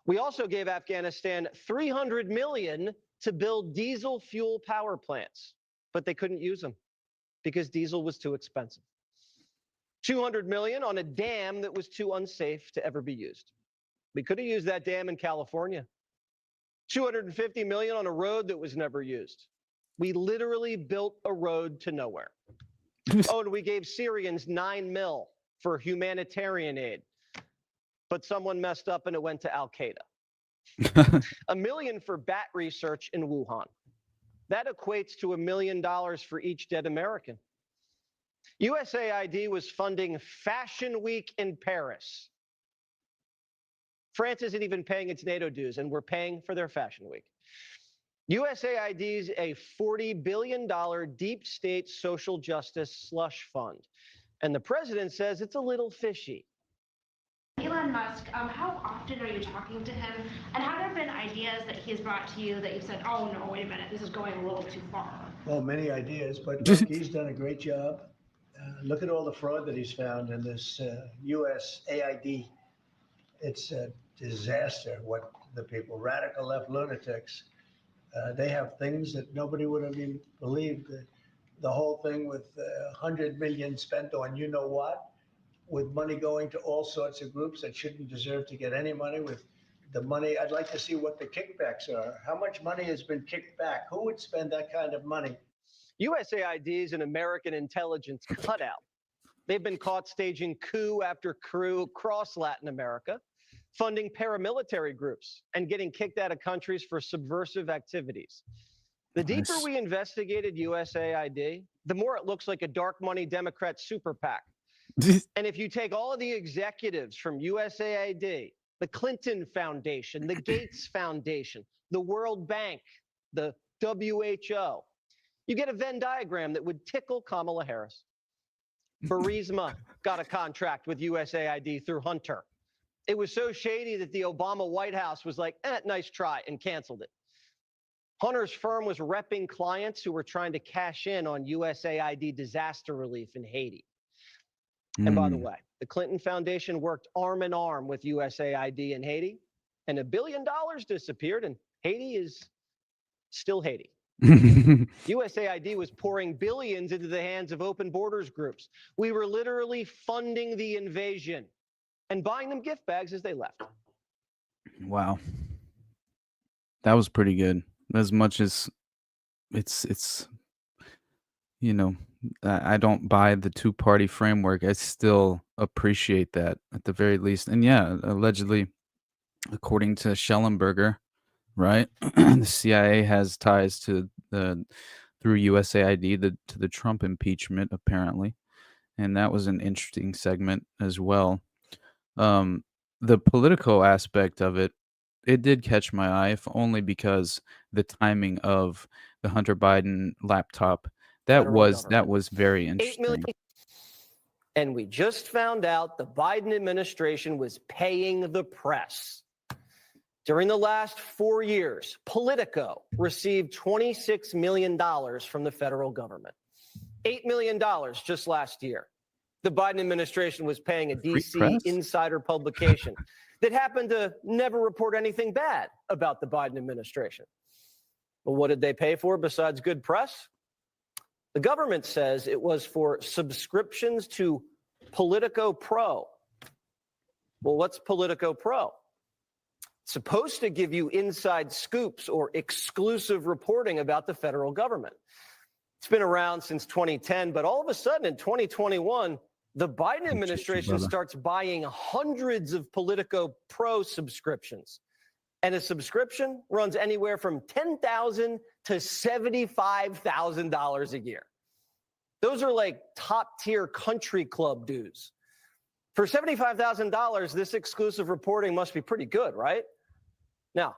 O: We also gave Afghanistan 300 million to build diesel fuel power plants, but they couldn't use them because diesel was too expensive. 200 million on a dam that was too unsafe to ever be used. We could have used that dam in California. 250 million on a road that was never used. We literally built a road to nowhere. Oh, and we gave Syrians 9 mil for humanitarian aid, but someone messed up and it went to Al-Qaeda. $1 million for bat research in Wuhan. That equates to $1 million for each dead American. USAID was funding Fashion Week in Paris. France isn't even paying its NATO dues, and we're paying for their Fashion Week. USAID's a $40 billion deep state social justice slush fund. And the president says it's a little fishy.
P: Elon Musk, how often are you talking to him? And have there been ideas that he's brought to you that you've said, oh no, wait a minute, this is going a little too far?
Q: Well, many ideas, but look, he's done a great job. Look at all the fraud that he's found in this USAID. It's a disaster what the people, radical left lunatics, they have things that nobody would have even believed. The whole thing with 100 million spent on you know what, with money going to all sorts of groups that shouldn't deserve to get any money. With the money, I'd like to see what the kickbacks are. How much money has been kicked back? Who would spend that kind of money?
O: USAID is an American intelligence cutout. They've been caught staging coup after coup across Latin America, funding paramilitary groups and getting kicked out of countries for subversive activities. The deeper we investigated USAID, the more it looks like a dark money Democrat super PAC. And if you take all of the executives from USAID, the Clinton Foundation, the Gates Foundation, the World Bank, the WHO, you get a Venn diagram that would tickle Kamala Harris. Burisma got a contract with USAID through Hunter. It was so shady that the Obama White House was like, nice try, and canceled it. Hunter's firm was repping clients who were trying to cash in on USAID disaster relief in Haiti. And by the way, the Clinton Foundation worked arm in arm with USAID in Haiti, and $1 billion disappeared, and Haiti is still Haiti. USAID was pouring billions into the hands of open borders groups. We were literally funding the invasion and buying them gift bags as they left.
G: Wow. That was pretty good. As much as it's you know, I don't buy the two-party framework. I still appreciate that at the very least. And yeah, allegedly, according to Schellenberger, right, the CIA has ties to through USAID to the Trump impeachment, apparently. And that was an interesting segment as well. The political aspect of it did catch my eye, if only because the timing of the Hunter Biden laptop. That was very interesting.
O: And we just found out the Biden administration was paying the press. During the last 4 years, Politico received $26 million from the federal government. $8 million just last year. The Biden administration was paying a DC insider publication that happened to never report anything bad about the Biden administration. Well, what did they pay for besides good press? The government says it was for subscriptions to Politico Pro. Well, what's Politico Pro? It's supposed to give you inside scoops or exclusive reporting about the federal government. It's been around since 2010, but all of a sudden in 2021, the Biden administration starts buying hundreds of Politico Pro subscriptions. And a subscription runs anywhere from $10,000 to $75,000 a year. Those are like top tier country club dues. For $75,000, this exclusive reporting must be pretty good, right? Now,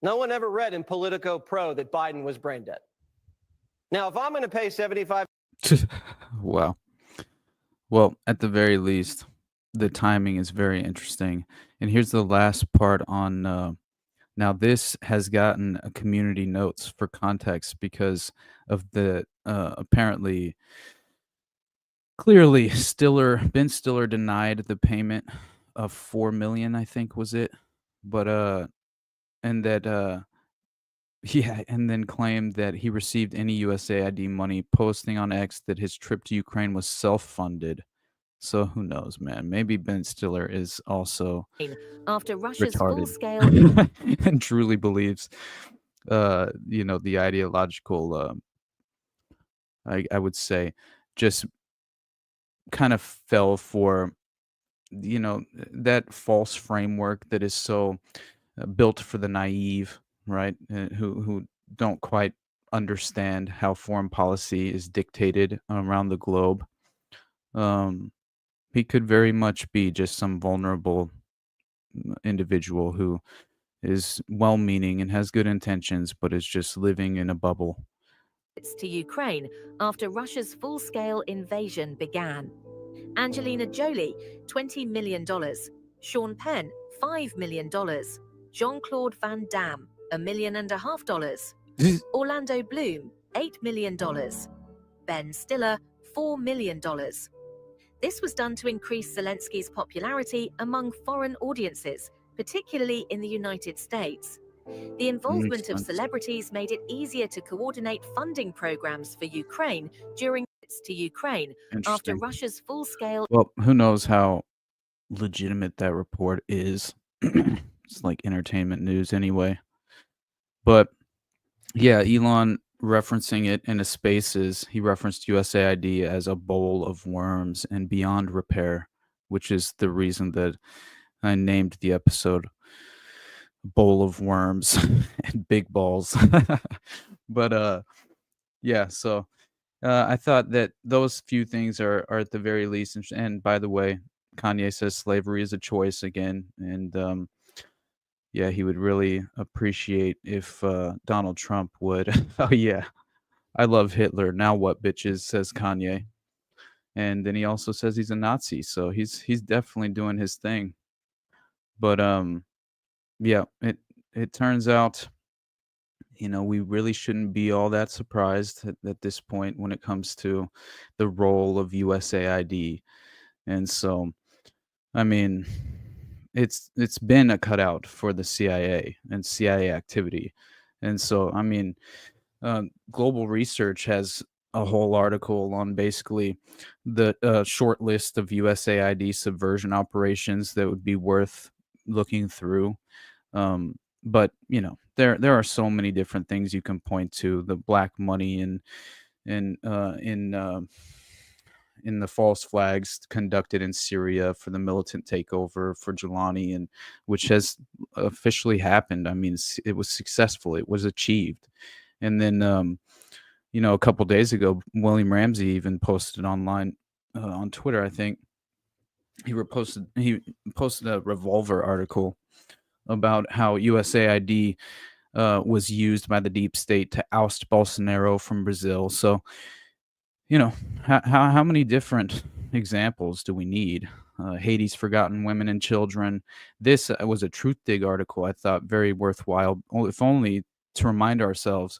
O: no one ever read in Politico Pro that Biden was brain dead. Now, if I'm going to pay $75,000.
G: Wow. Well, at the very least, the timing is very interesting. And here's the last part on Now, this has gotten a community notes for context because of the apparently clearly Ben Stiller denied the payment of 4 million, I think was it. But and that yeah, and then claimed that he received any USAID money, posting on X that his trip to Ukraine was self-funded. So who knows, man? Maybe Ben Stiller is also
R: after Russia's
G: retarded
R: full-scale
G: and truly believes, the ideological, I would say, just kind of fell for, that false framework that is so built for the naive, right? Who don't quite understand how foreign policy is dictated around the globe. He could very much be just some vulnerable individual who is well-meaning and has good intentions, but is just living in a bubble.
R: to Ukraine after Russia's full-scale invasion began. Angelina Jolie, $20 million. Sean Penn, $5 million. Jean-Claude Van Damme, $1.5 million. Orlando Bloom, $8 million. Ben Stiller, $4 million. This was done to increase Zelensky's popularity among foreign audiences, particularly in the United States. The involvement of celebrities made it easier to coordinate funding programs for Ukraine during visits to Ukraine after
G: Interesting.
R: Russia's full-scale.
G: Well, who knows how legitimate that report is. It's like entertainment news anyway. But yeah, Elon referencing it in his spaces, he referenced USAID as a bowl of worms and beyond repair, which is the reason that I named the episode Bowl of Worms and Big Balls. But yeah, so I thought that those few things are at the very least. And by the way, Kanye says slavery is a choice again. And yeah, he would really appreciate if Donald Trump would. Oh, yeah. I love Hitler. Now what, bitches, says Kanye. And then he also says he's a Nazi. So he's definitely doing his thing. But yeah, it turns out, we really shouldn't be all that surprised at this point when it comes to the role of USAID. And so, I mean, it's been a cutout for the CIA and CIA activity. And so, I mean, Global Research has a whole article on basically the short list of USAID subversion operations that would be worth looking through. But there are so many different things you can point to: the black money and in the false flags conducted in Syria for the militant takeover for Jelani, and which has officially happened. I mean, it was successful. It was achieved. And then, a couple days ago, William Ramsey even posted online on Twitter. I think he posted a Revolver article about how USAID was used by the deep state to oust Bolsonaro from Brazil. So, how many different examples do we need? Haiti's forgotten women and children. This was a Truth Dig article I thought very worthwhile, if only to remind ourselves,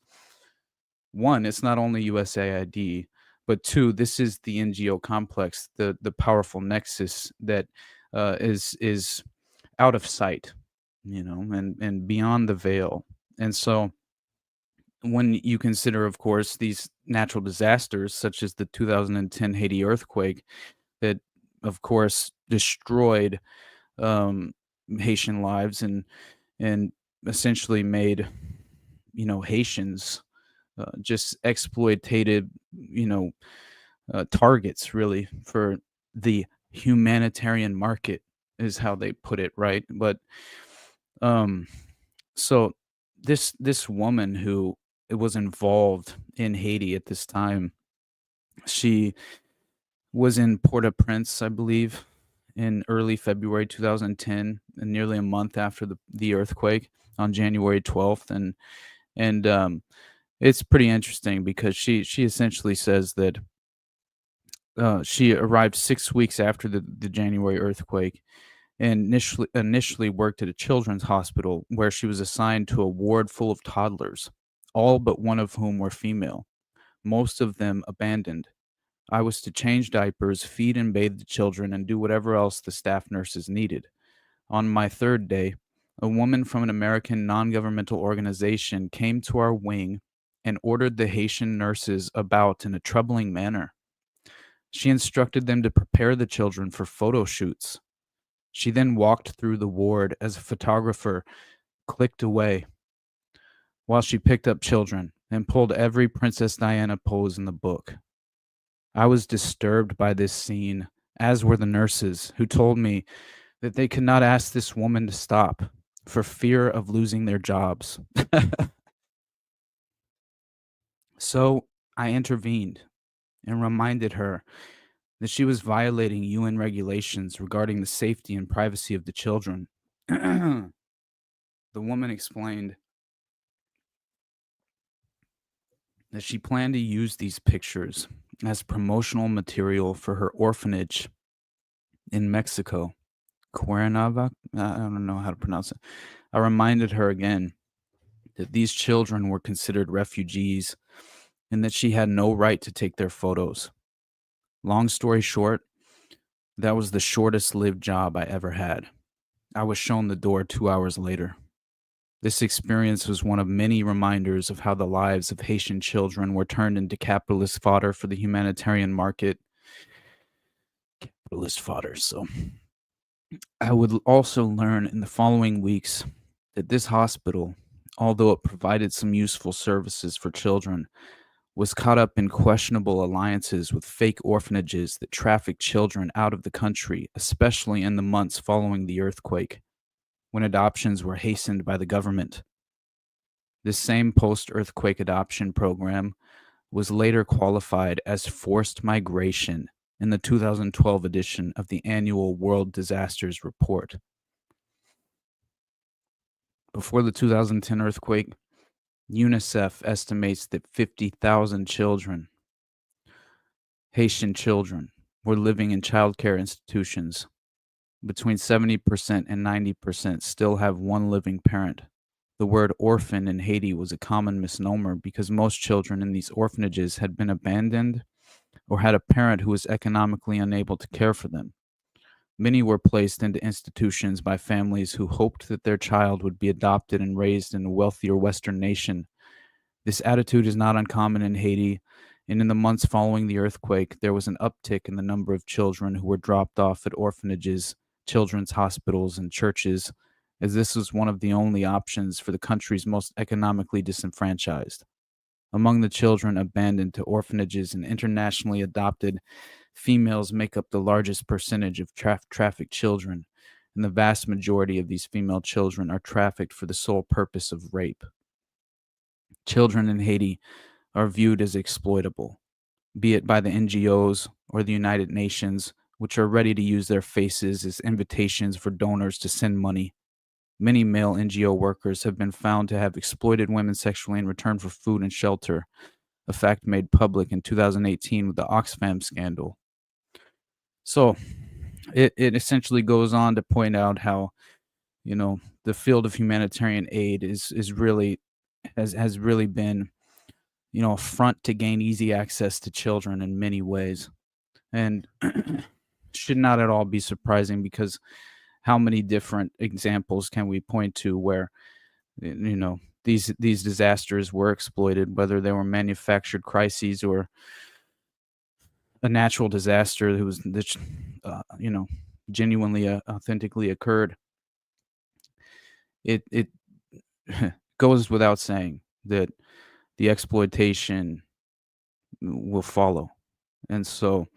G: one, it's not only USAID, but two, this is the NGO complex, the powerful nexus that is out of sight, and beyond the veil. And so when you consider, of course, these natural disasters, such as the 2010 Haiti earthquake, that, of course, destroyed Haitian lives and essentially made, Haitians just exploitated, targets, really, for the humanitarian market, is how they put it, right? But so this woman who was involved in Haiti at this time, she was in Port-au-Prince, I believe, in early February 2010, and nearly a month after the earthquake on January 12th. And it's pretty interesting because she essentially says that she arrived 6 weeks after the January earthquake, and initially worked at a children's hospital where she was assigned to a ward full of toddlers, all but one of whom were female, most of them abandoned. I was to change diapers, feed and bathe the children, and do whatever else the staff nurses needed. On my third day, a woman from an American non-governmental organization came to our wing and ordered the Haitian nurses about in a troubling manner. She instructed them to prepare the children for photo shoots. She then walked through the ward as a photographer clicked away while she picked up children and pulled every Princess Diana pose in the book. I was disturbed by this scene, as were the nurses, who told me that they could not ask this woman to stop for fear of losing their jobs. So I intervened and reminded her that she was violating UN regulations regarding the safety and privacy of the children. The woman explained that she planned to use these pictures as promotional material for her orphanage in Mexico. Cuernavaca? I don't know how to pronounce it. I reminded her again that these children were considered refugees and that she had no right to take their photos. Long story short, that was the shortest lived job I ever had. I was shown the door 2 hours later. This experience was one of many reminders of how the lives of Haitian children were turned into capitalist fodder for the humanitarian market. Capitalist fodder. So I would also learn in the following weeks that this hospital, although it provided some useful services for children, was caught up in questionable alliances with fake orphanages that trafficked children out of the country, especially in the months following the earthquake, when adoptions were hastened by the government. This same post-earthquake adoption program was later qualified as forced migration in the 2012 edition of the annual World Disasters Report. Before the 2010 earthquake, UNICEF estimates that 50,000 children, Haitian children, were living in childcare institutions. Between 70% and 90% still have one living parent. The word orphan in Haiti was a common misnomer because most children in these orphanages had been abandoned or had a parent who was economically unable to care for them. Many were placed into institutions by families who hoped that their child would be adopted and raised in a wealthier Western nation. This attitude is not uncommon in Haiti, and in the months following the earthquake, there was an uptick in the number of children who were dropped off at orphanages, children's hospitals, and churches, as this was one of the only options for the country's most economically disenfranchised. Among the children abandoned to orphanages and internationally adopted, females make up the largest percentage of trafficked children, and the vast majority of these female children are trafficked for the sole purpose of rape. Children in Haiti are viewed as exploitable, be it by the NGOs or the United Nations, which are ready to use their faces as invitations for donors to send money. Many male NGO workers have been found to have exploited women sexually in return for food and shelter, a fact made public in 2018 with the Oxfam scandal. So it essentially goes on to point out how, the field of humanitarian aid is really has really been, a front to gain easy access to children in many ways, and should not at all be surprising because how many different examples can we point to where, these disasters were exploited, whether they were manufactured crises or a natural disaster that was, genuinely, authentically occurred. It goes without saying that the exploitation will follow. And so,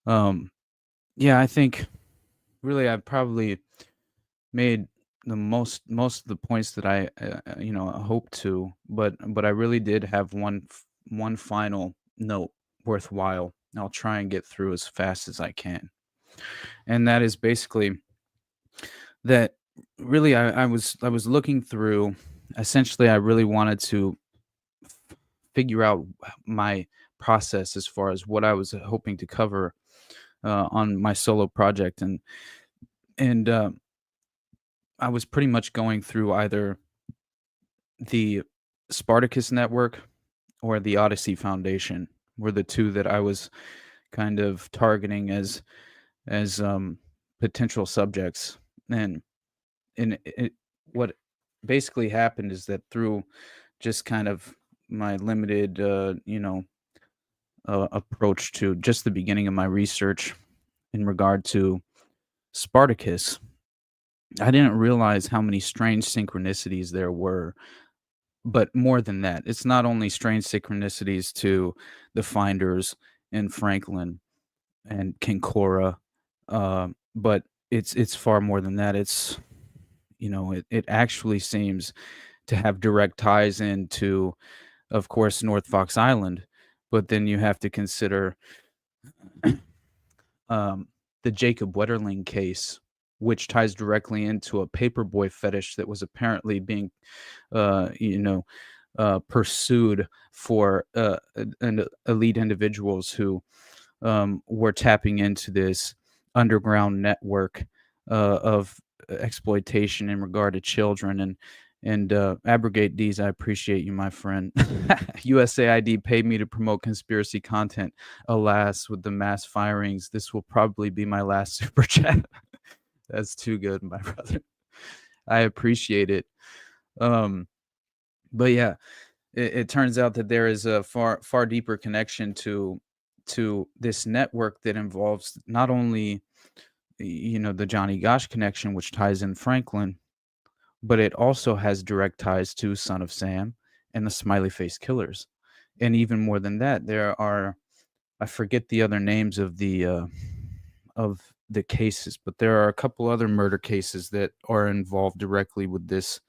G: I think really I've probably made the most of the points that I hope to, but I really did have one final note worthwhile. I'll try and get through as fast as I can. And that is basically that really I was looking through, essentially I really wanted to figure out my process as far as what I was hoping to cover on my solo project. And And I was pretty much going through either the Spartacus Network or the Odyssey Foundation were the two that I was kind of targeting as potential subjects. And what basically happened is that through just kind of my limited approach to just the beginning of my research in regard to Spartacus, I didn't realize how many strange synchronicities there were. But more than that, it's not only strange synchronicities to the finders in Franklin and Kinkora, but it's far more than that. It's it actually seems to have direct ties into, of course, North Fox Island, but then you have to consider the Jacob Wetterling case, which ties directly into a paperboy fetish that was apparently being, pursued for elite individuals who were tapping into this underground network of exploitation in regard to children. And Abrogate D's, I appreciate you, my friend. USAID paid me to promote conspiracy content. Alas, with the mass firings, this will probably be my last super chat. That's too good, my brother. I appreciate it. But yeah, it turns out that there is a far deeper connection to this network that involves not only the Johnny Gosh connection, which ties in Franklin, but it also has direct ties to Son of Sam and the Smiley Face Killers. And even more than that, there are, I forget the other names of the cases, but there are a couple other murder cases that are involved directly with this.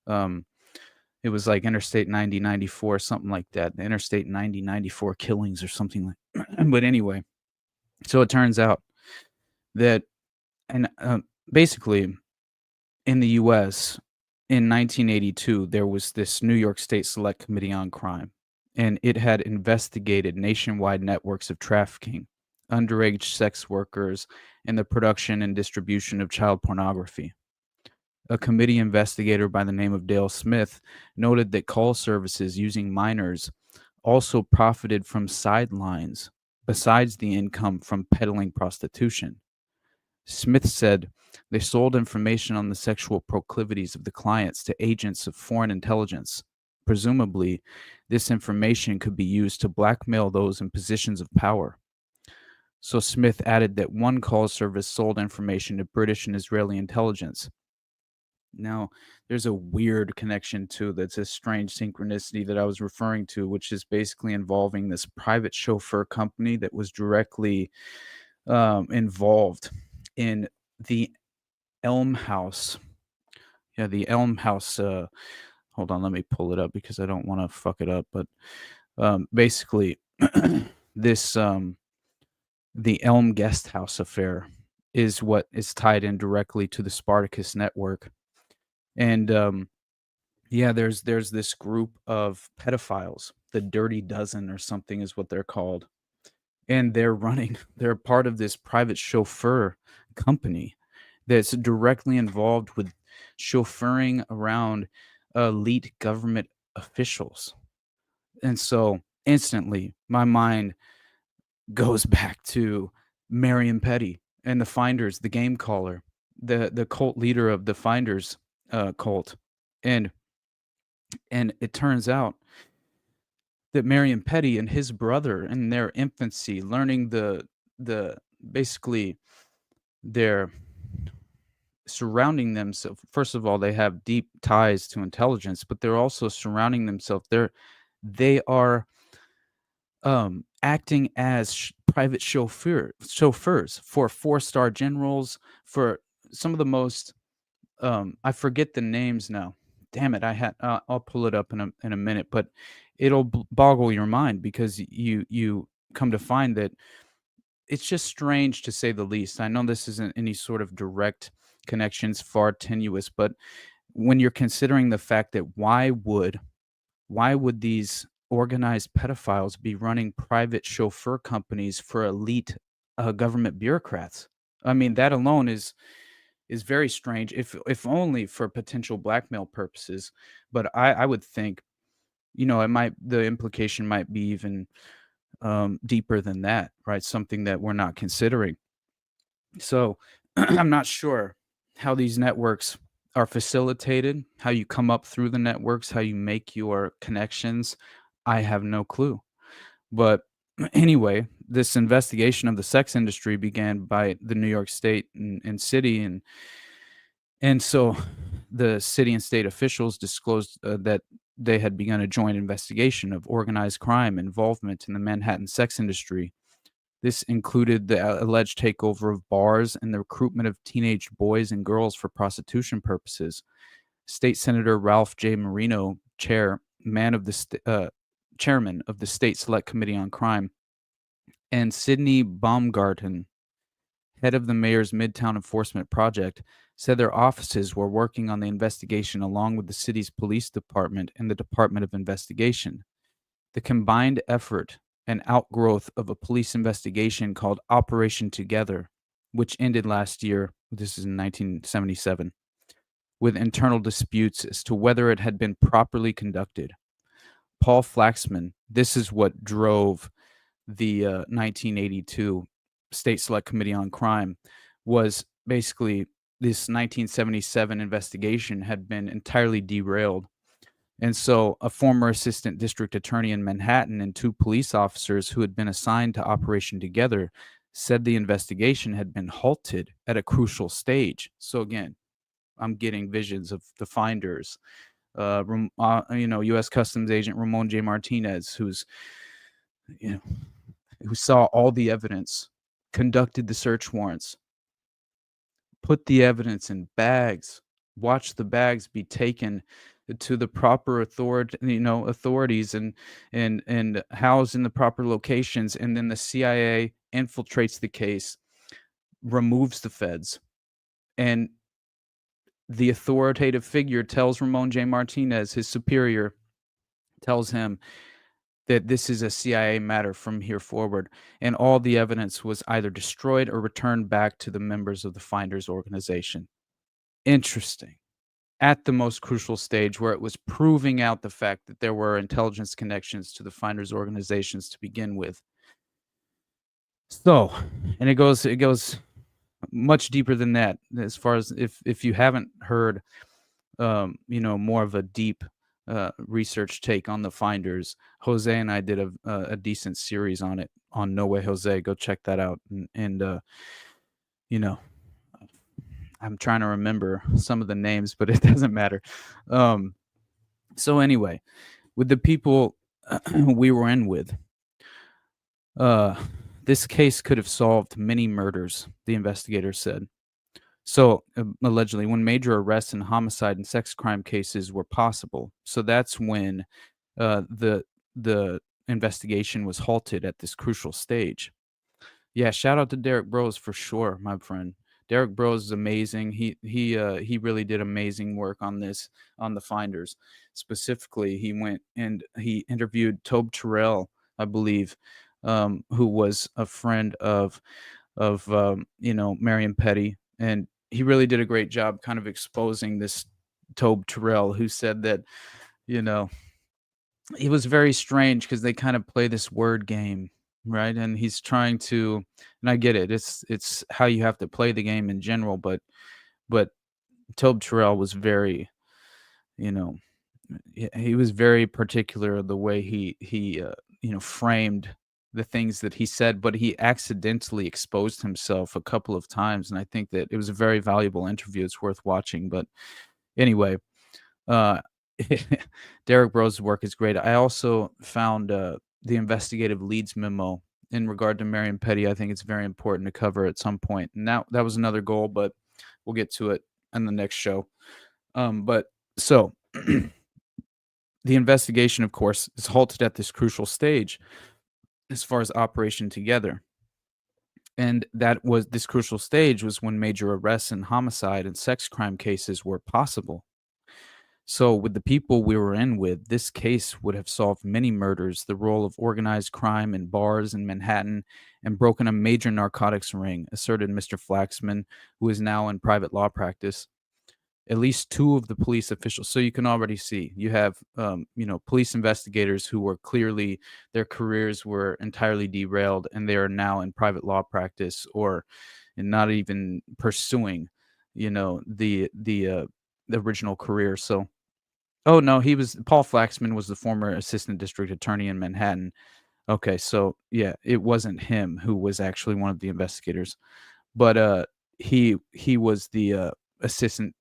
G: It was like Interstate 9094, something like that. The Interstate 9094 killings or something like But anyway, so it turns out that, and basically in the U.S., in 1982, there was this New York State Select Committee on Crime, and it had investigated nationwide networks of trafficking, underage sex workers, and the production and distribution of child pornography. A committee investigator by the name of Dale Smith noted that call services using minors also profited from sidelines besides the income from peddling prostitution. Smith said they sold information on the sexual proclivities of the clients to agents of foreign intelligence. Presumably, this information could be used to blackmail those in positions of power. So Smith added that one call service sold information to British and Israeli intelligence. Now, there's a weird connection to that's a strange synchronicity that I was referring to, which is basically involving this private chauffeur company that was directly involved in the Elm House. Yeah, the Elm House. Hold on, let me pull it up because I don't want to fuck it up. But basically, this the Elm Guest House affair is what is tied in directly to the Spartacus Network. And yeah, there's this group of pedophiles, the Dirty Dozen or something is what they're called. And they're part of this private chauffeur company that's directly involved with chauffeuring around elite government officials. And so instantly my mind goes back to Marion Petty and the Finders, the game caller, the cult leader of the Finders cult. And it turns out that Marion Petty and his brother in their infancy, learning the basically their surrounding themselves. First of all, they have deep ties to intelligence, but they're also surrounding themselves. They are acting as private chauffeurs for 4-star generals, for some of the most I forget the names now. Damn it! I'll pull it up in a minute, but it'll boggle your mind because you come to find that it's just strange to say the least. I know this isn't any sort of direct connections, far tenuous, but when you're considering the fact that why would these organized pedophiles be running private chauffeur companies for elite government bureaucrats? I mean, that alone is is very strange, if only for potential blackmail purposes. But I would think, the implication might be even deeper than that, right? Something that we're not considering. So I'm not sure how these networks are facilitated, how you come up through the networks, how you make your connections. I have no clue. But anyway, this investigation of the sex industry began by the New York State and city, and so the city and state officials disclosed that they had begun a joint investigation of organized crime involvement in the Manhattan sex industry. This included the alleged takeover of bars and the recruitment of teenage boys and girls for prostitution purposes. State Senator Ralph J. Marino, chairman of the State Select Committee on Crime, and Sidney Baumgarten, head of the mayor's Midtown Enforcement Project, said their offices were working on the investigation along with the city's police department and the Department of Investigation. The combined effort, an outgrowth of a police investigation called Operation Together, which ended last year, this is in 1977, with internal disputes as to whether it had been properly conducted. Paul Flaxman, this is what drove the 1982 State Select Committee on Crime, was basically this 1977 investigation had been entirely derailed. And so a former assistant district attorney in Manhattan and two police officers who had been assigned to Operation Together said the investigation had been halted at a crucial stage. So again, I'm getting visions of the finders, U.S. Customs Agent Ramon J. Martinez, who saw all the evidence, conducted the search warrants, put the evidence in bags, watched the bags be taken to the proper authorities and housed in the proper locations, and then the CIA infiltrates the case, removes the feds, and the authoritative figure tells Ramon J. Martinez, his superior, tells him that this is a CIA matter from here forward, and all the evidence was either destroyed or returned back to the members of the Finders organization. Interesting. At the most crucial stage, where it was proving out the fact that there were intelligence connections to the Finders organizations to begin with. So, and it goes much deeper than that, as far as if you haven't heard more of a deep research take on the Finders. Jose and I did a decent series on it on No Way Jose. Go check that out. And I'm trying to remember some of the names, but it doesn't matter. So anyway, with the people we were in with, this case could have solved many murders, the investigators said. So allegedly, when major arrests and homicide and sex crime cases were possible. So that's when the investigation was halted at this crucial stage. Yeah, shout out to Derek Bros for sure, my friend. Derek Bros is amazing. He really did amazing work on this, on the Finders. Specifically, he went and he interviewed Tobe Terrell, I believe, who was a friend of Marion Petty, and he really did a great job kind of exposing this Tobe Terrell, who said that, he was very strange because they kind of play this word game, right? And he's trying to, and I get it, it's how you have to play the game in general, but Tobe Terrell was very, he was very particular the way he framed the things that he said, but he accidentally exposed himself a couple of times, and I think that it was a very valuable interview. It's worth watching. But anyway, Derek Bros' work is great. I also found the investigative leads memo in regard to Marion Petty. I think it's very important to cover at some point, and that was another goal, but we'll get to it in the next show. But so the investigation, of course, is halted at this crucial stage as far as Operation Together. And this crucial stage was when major arrests and homicide and sex crime cases were possible. So, with the people we were in with, this case would have solved many murders, the role of organized crime in bars in Manhattan, and broken a major narcotics ring, asserted Mr. Flaxman, who is now in private law practice. At least two of the police officials. So you can already see you have, police investigators who were clearly their careers were entirely derailed, and they are now in private law practice or not even pursuing, the original career. So, oh no, Paul Flaxman was the former assistant district attorney in Manhattan. Okay, so yeah, it wasn't him who was actually one of the investigators, but he was the assistant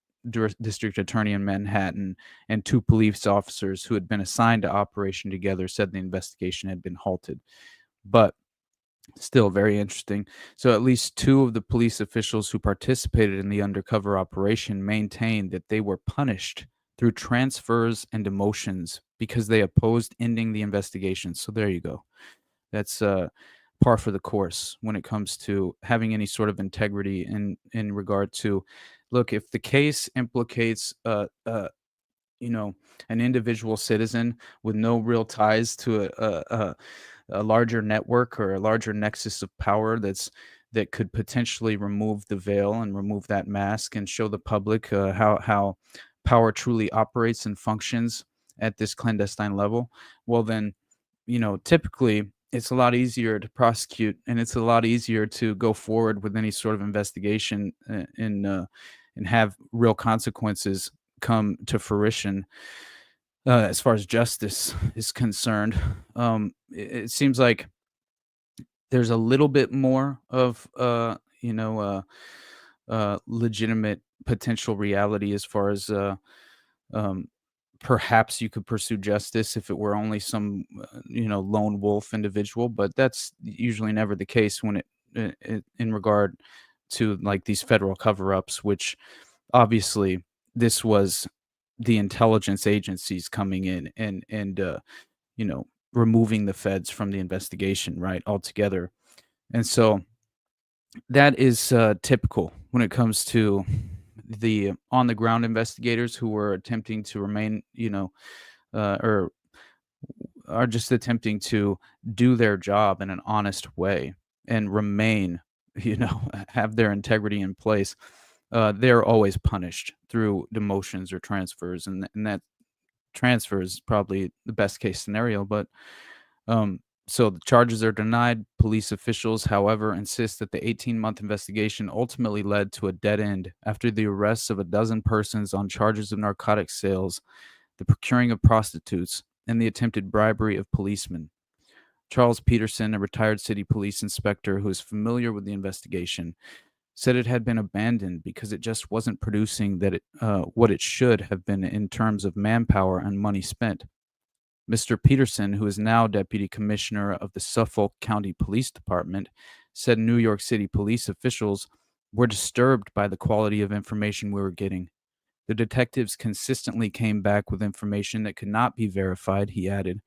G: district attorney in Manhattan, and two police officers who had been assigned to operation together said the investigation had been halted. But still very interesting. So at least two of the police officials who participated in the undercover operation maintained that they were punished through transfers and demotions because they opposed ending the investigation. So there you go. That's par for the course when it comes to having any sort of integrity in regard to, look, if the case implicates an individual citizen with no real ties to a larger network or a larger nexus of power that could potentially remove the veil and remove that mask and show the public how power truly operates and functions at this clandestine level, well then, typically it's a lot easier to prosecute, and it's a lot easier to go forward with any sort of investigation and have real consequences come to fruition as far as justice is concerned. It seems like there's a little bit more of legitimate potential reality as far as um, perhaps you could pursue justice if it were only some lone wolf individual, but that's usually never the case when it in regard to like these federal cover-ups, which obviously this was the intelligence agencies coming in and removing the feds from the investigation, right, altogether. And so that is typical when it comes to the on the ground investigators who were attempting to remain, or are just attempting to do their job in an honest way and remain, have their integrity in place. They're always punished through demotions or transfers, and that transfer is probably the best case scenario. But so the charges are denied. Police officials, however, insist that the 18-month investigation ultimately led to a dead end after the arrests of a dozen persons on charges of narcotic sales, the procuring of prostitutes, and the attempted bribery of policemen. Charles Peterson, a retired city police inspector who is familiar with the investigation, said it had been abandoned because it just wasn't producing what it should have been in terms of manpower and money spent. Mr. Peterson, who is now deputy commissioner of the Suffolk County Police Department, said New York City police officials were disturbed by the quality of information we were getting. The detectives consistently came back with information that could not be verified, he added.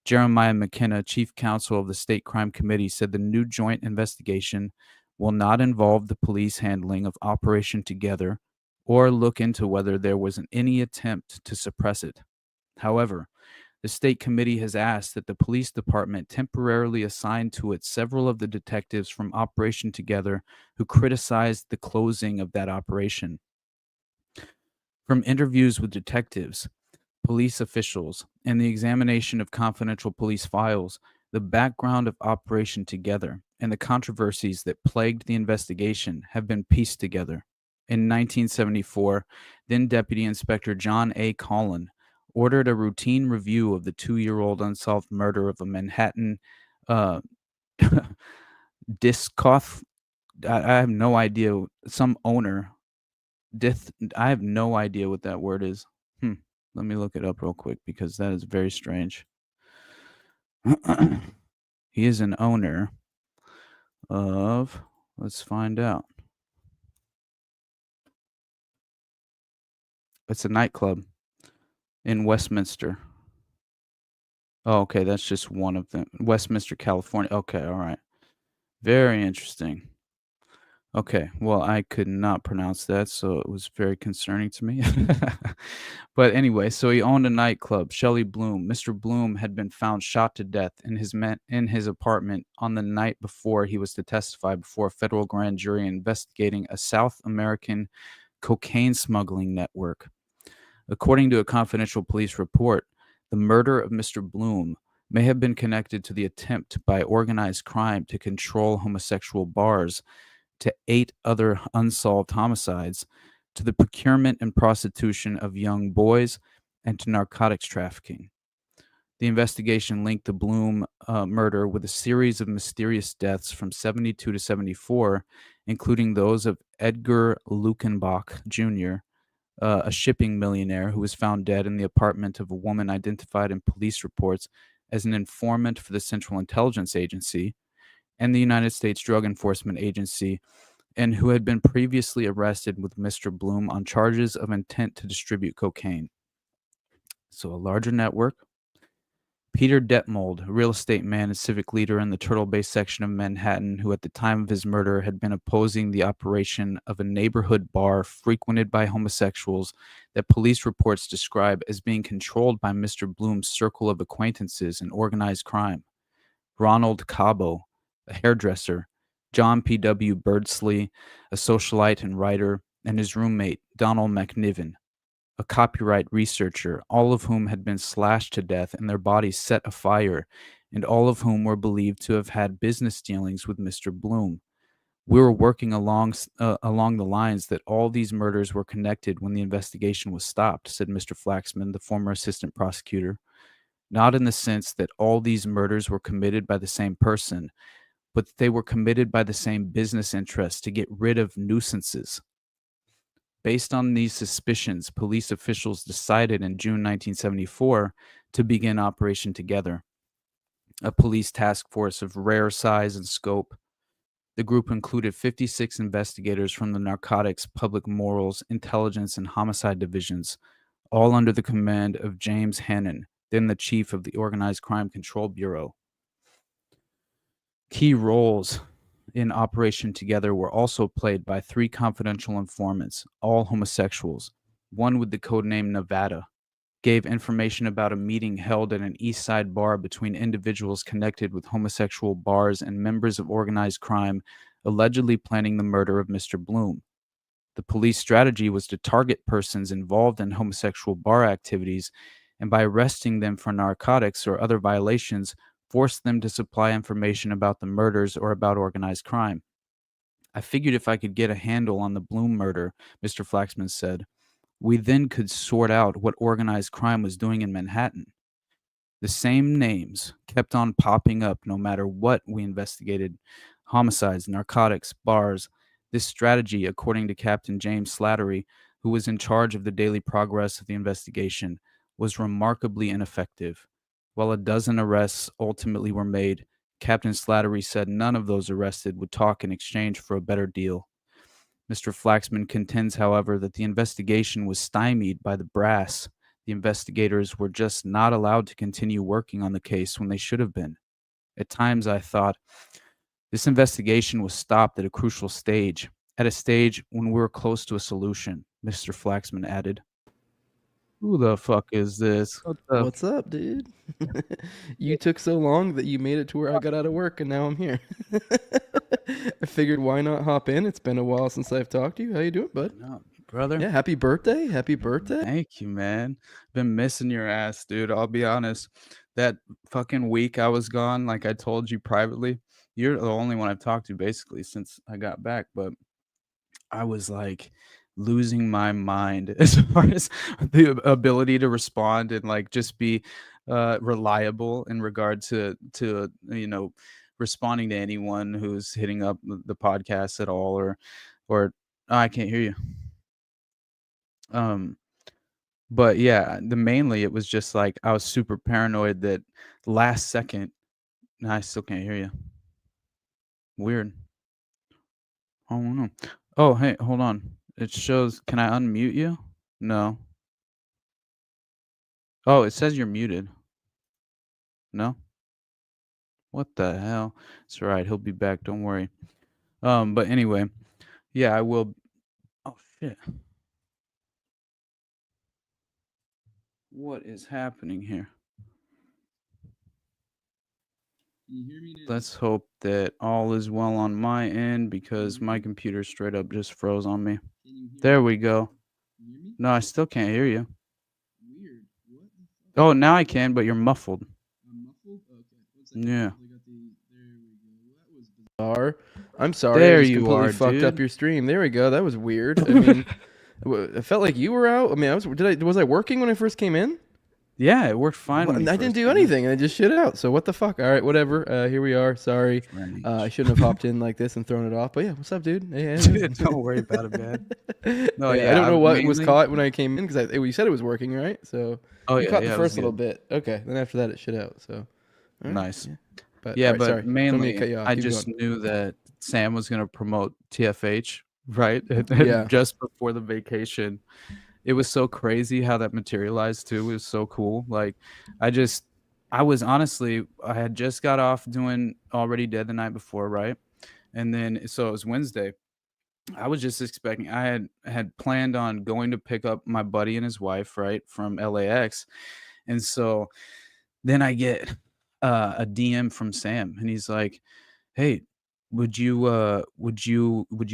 G: Jeremiah McKenna, chief counsel of the State Crime Committee, said the new joint investigation will not involve the police handling of Operation Together or look into whether there was any attempt to suppress it. However, the state committee has asked that the police department temporarily assign to it several of the detectives from Operation Together who criticized the closing of that operation. From interviews with detectives, police officials, and the examination of confidential police files, the background of Operation Together and the controversies that plagued the investigation have been pieced together. In 1974, then Deputy Inspector John A. Collin ordered a routine review of the 2-year-old unsolved murder of a Manhattan Discoth. I have no idea. Some owner. I have no idea what that word is. Let me look it up real quick because that is very strange. He is an owner of, let's find out. It's a nightclub in Westminster. Oh, okay, that's just one of them. Westminster, California. Okay, all right. Very interesting. Okay, well, I could not pronounce that, so it was very concerning to me. But anyway, so he owned a nightclub, Shelley Bloom. Mr. Bloom had been found shot to death in his apartment on the night before he was to testify before a federal grand jury investigating a South American cocaine smuggling network. According to a confidential police report, the murder of Mr. Bloom may have been connected to the attempt by organized crime to control homosexual bars, to 8 other unsolved homicides, to the procurement and prostitution of young boys, and to narcotics trafficking. The investigation linked the Bloom murder with a series of mysterious deaths from 72 to 74, including those of Edgar Lukenbach Jr., a shipping millionaire who was found dead in the apartment of a woman identified in police reports as an informant for the Central Intelligence Agency and the United States Drug Enforcement Agency, and who had been previously arrested with Mr. Bloom on charges of intent to distribute cocaine. So a larger network. Peter Detmold, a real estate man and civic leader in the Turtle Bay section of Manhattan, who at the time of his murder had been opposing the operation of a neighborhood bar frequented by homosexuals that police reports describe as being controlled by Mr. Bloom's circle of acquaintances in organized crime. Ronald Cabo, a hairdresser, John P.W. Birdsley, a socialite and writer, and his roommate, Donald McNiven, a copyright researcher, all of whom had been slashed to death and their bodies set afire, and all of whom were believed to have had business dealings with Mr. Bloom. We were working along the lines that all these murders were connected when the investigation was stopped, said Mr. Flaxman, the former assistant prosecutor. Not in the sense that all these murders were committed by the same person, but that they were committed by the same business interests to get rid of nuisances. Based on these suspicions, police officials decided in June 1974 to begin Operation Together, a police task force of rare size and scope. The group included 56 investigators from the Narcotics, Public Morals, Intelligence, and Homicide divisions, all under the command of James Hannon, then the chief of the Organized Crime Control Bureau. Key roles in Operation Together were also played by 3 confidential informants, all homosexuals. One with the codename Nevada gave information about a meeting held at an East Side bar between individuals connected with homosexual bars and members of organized crime, allegedly planning the murder of Mr. Bloom. The police strategy was to target persons involved in homosexual bar activities, and by arresting them for narcotics or other violations, force them to supply information about the murders or about organized crime. I figured if I could get a handle on the Bloom murder, Mr. Flaxman said, we then could sort out what organized crime was doing in Manhattan. The same names kept on popping up no matter what we investigated: homicides, narcotics, bars. This strategy, according to Captain James Slattery, who was in charge of the daily progress of the investigation, was remarkably ineffective. While a dozen arrests ultimately were made, Captain Slattery said none of those arrested would talk in exchange for a better deal. Mr. Flaxman contends, however, that the investigation was stymied by the brass. The investigators were just not allowed to continue working on the case when they should have been. At times I thought, this investigation was stopped at a crucial stage, at a stage when we were close to a solution, Mr. Flaxman added. Who the fuck is this?
E: What's up, dude? You took so long that you made it to where I got out of work, and now I'm here. I figured, why not hop in? It's been a while since I've talked to you. How you doing, bud?
G: No, brother.
E: Yeah, happy birthday. Happy birthday.
G: Thank you, man. Been missing your ass, dude. I'll be honest. That fucking week I was gone, like I told you privately, you're the only one I've talked to basically since I got back, but I was like losing my mind as far as the ability to respond and like just be reliable in regard to responding to anyone who's hitting up the podcast at all, or oh, I can't hear you. But yeah, mainly it was just like I was super paranoid that last second. No, I still can't hear you. Weird. I don't know. Oh, hey, hold on. It shows. Can I unmute you? No. Oh, it says you're muted. No? What the hell? It's all right. He'll be back. Don't worry. But anyway, Yeah, I will. Oh shit! What is happening here? Let's hope that all is well on my end because my computer straight up just froze on me. There we go. No, I still can't hear you. Oh, now I can, but you're muffled. Yeah.
E: I'm sorry.
G: There
E: I just
G: you
E: completely
G: are,
E: fucked up
G: dude.
E: your stream. There we go. That was weird. I mean, it felt like you were out. I mean, was I working when I first came in?
G: Yeah, it worked fine.
E: Well,
G: when you
E: I didn't
G: first
E: do
G: came in.
E: anything, and I just shit out. So what the fuck? All right, whatever. Here we are. Sorry, I shouldn't have hopped in like this and thrown it off. But yeah, what's up, dude? Hey,
G: Don't worry about it, man. No,
E: I
G: yeah,
E: don't know what was
G: mainly-
E: caught when I came in because you said it was working, right? So
G: Oh,
E: you
G: yeah,
E: caught
G: yeah,
E: the
G: it was
E: first little
G: good.
E: bit. Okay, then after that it shit out. So all right,
G: Nice.
E: Yeah. But
G: Yeah,
E: all right,
G: but
E: sorry. Don't mean to
G: mainly
E: cut you off.
G: I
E: Keep
G: just
E: going.
G: knew that Sam was going to promote TFH, right? And
E: Yeah.
G: just before the vacation. It was so crazy how that materialized too. It was so cool. Like I had just got off doing Already Dead the night before, right? And then so it was Wednesday. I was just expecting I had planned on going to pick up my buddy and his wife, right, from LAX. And so then I get a DM from Sam and he's like, "Hey, would you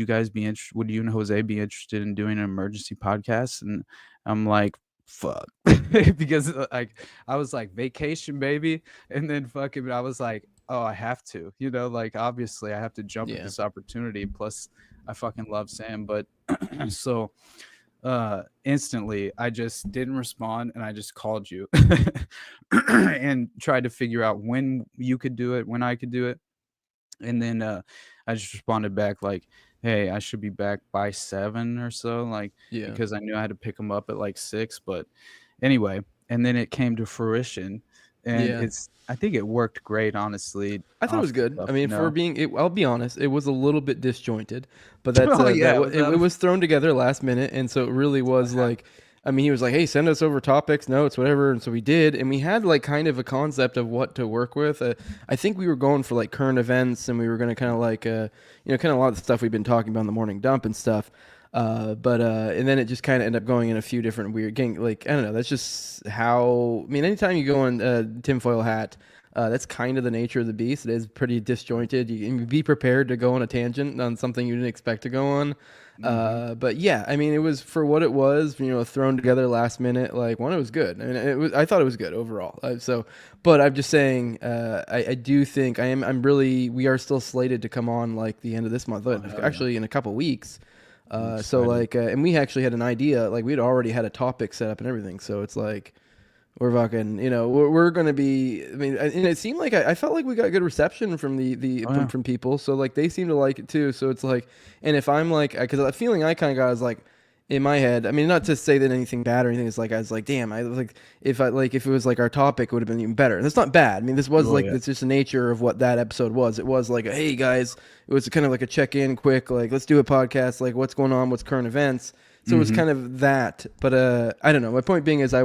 G: guys be interested? Would you and Jose be interested in doing an emergency podcast?" And I'm like, "Fuck," because like I was like, "Vacation, baby," and then fucking I was like, "Oh, I have to," like obviously I have to jump at
E: Yeah.
G: this opportunity. Plus, I fucking love Sam, but so instantly I just didn't respond and I just called you and tried to figure out when you could do it, when I could do it. And then I just responded back like, "Hey, I should be back by 7 or so," like
E: Yeah.
G: because I knew I had to pick him up at like 6. But anyway, and then it came to fruition, and
E: Yeah.
G: I think it worked great, honestly.
E: I thought it
G: off
E: was
G: the
E: good.
G: cuff,
E: I mean,
G: you
E: for
G: know?
E: being, I'll be honest, it was a little bit disjointed, but that's
G: Oh, yeah,
E: it was thrown together last minute, and so it really was like, I mean, he was like, "Hey, send us over topics, notes, whatever," and so we did, and we had like kind of a concept of what to work with. I think we were going for like current events, and we were going to kind of like, kind of a lot of the stuff we've been talking about in the morning dump and stuff. And then it just kind of ended up going in a few different weird like, I don't know. That's just how, I mean, anytime you go on tinfoil hat, that's kind of the nature of the beast. It is pretty disjointed. You can be prepared to go on a tangent on something you didn't expect to go on. But yeah, I mean, it was for what it was, thrown together last minute. Like it was good. I mean, I thought it was good overall. But I'm just saying, I do think we are still slated to come on like the end of this month, actually in a couple weeks. So like, and we actually had an idea, like we'd already had a topic set up and everything. So it's like, we're fucking, we're going to be, I mean, and it seemed like, I felt like we got good reception from from people. So like, they seem to like it too. So it's like, and if I'm like, cause the feeling I kind of got is like, in my head, I mean, not to say that anything bad or anything, it's like, I was like, damn, I was like, if it was like our topic, it would have been even better. And that's not bad. I mean, this was it's just the nature of what that episode was. It was like, hey guys, it was kind of like a check-in quick, like, let's do a podcast, like what's going on, what's current events. So it was kind of that, but I don't know. My point being is I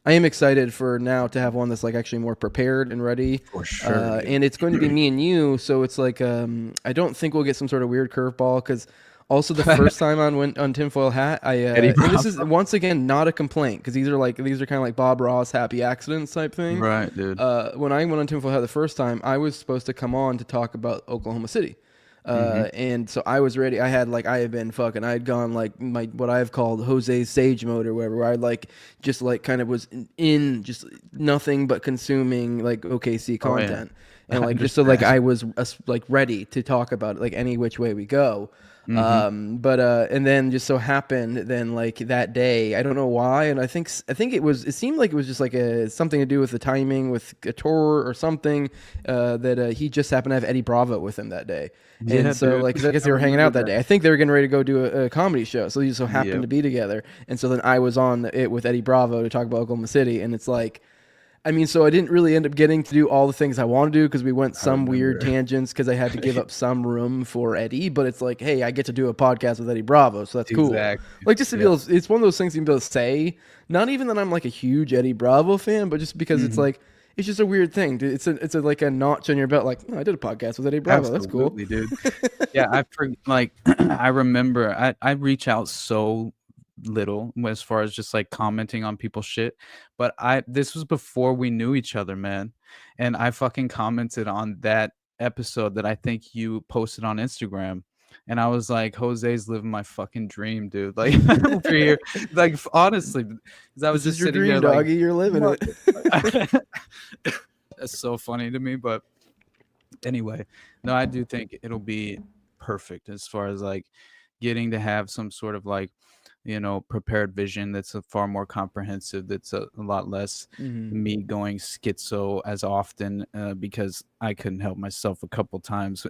E: am excited for now to have one that's like actually more prepared and ready. For
G: sure.
E: And it's going to be me and you. So it's like, I don't think we'll get some sort of weird curveball because also the first time on Tinfoil Hat, and this is once again not a complaint because these are kind of like Bob Ross happy accidents type thing.
G: Right, dude.
E: When I went on Tinfoil Hat the first time, I was supposed to come on to talk about Oklahoma City. And so I was ready. I had gone like what I've called Jose's Sage mode or whatever, where I just kind of was in just nothing but consuming like OKC content. And like just so like I was like ready to talk about it, like any which way we go. And then just so happened then like that day, I don't know why, and I think it seemed like it was just like something to do with the timing with a tour or something, that he just happened to have Eddie Bravo with him that day.
G: Yeah,
E: And so
G: dude.
E: like 'cause I guess they were hanging out that day. I think they were getting ready to go do a comedy show, so they just so happened to be together. And so then I was on it with Eddie Bravo to talk about Oklahoma City, and it's like, I mean, so I didn't really end up getting to do all the things I want to do because we went some weird tangents because I had to give up some room for Eddie. But it's like, hey, I get to do a podcast with Eddie Bravo, so that's cool.
G: Exactly.
E: Like just to be able, it's one of those things you can be able to say. Not even that I'm like a huge Eddie Bravo fan, but just because it's like it's just a weird thing. Dude. It's a like a notch on your belt. Like, I did a podcast with Eddie Bravo. That's cool,
G: dude. Yeah, I remember I reach out so little as far as just like commenting on people's shit, but this was before we knew each other, man, and I fucking commented on that episode that I think you posted on Instagram. And I was like, Jose's living my fucking dream, dude. Like over here, like honestly, because I was
E: This is
G: just
E: your
G: sitting
E: dream,
G: there, like,
E: doggy. You're living it.
G: That's so funny to me. But anyway, no, I do think it'll be perfect as far as like getting to have some sort of like, prepared vision that's a far more comprehensive, that's a lot less me going schizo as often, because I couldn't help myself a couple times.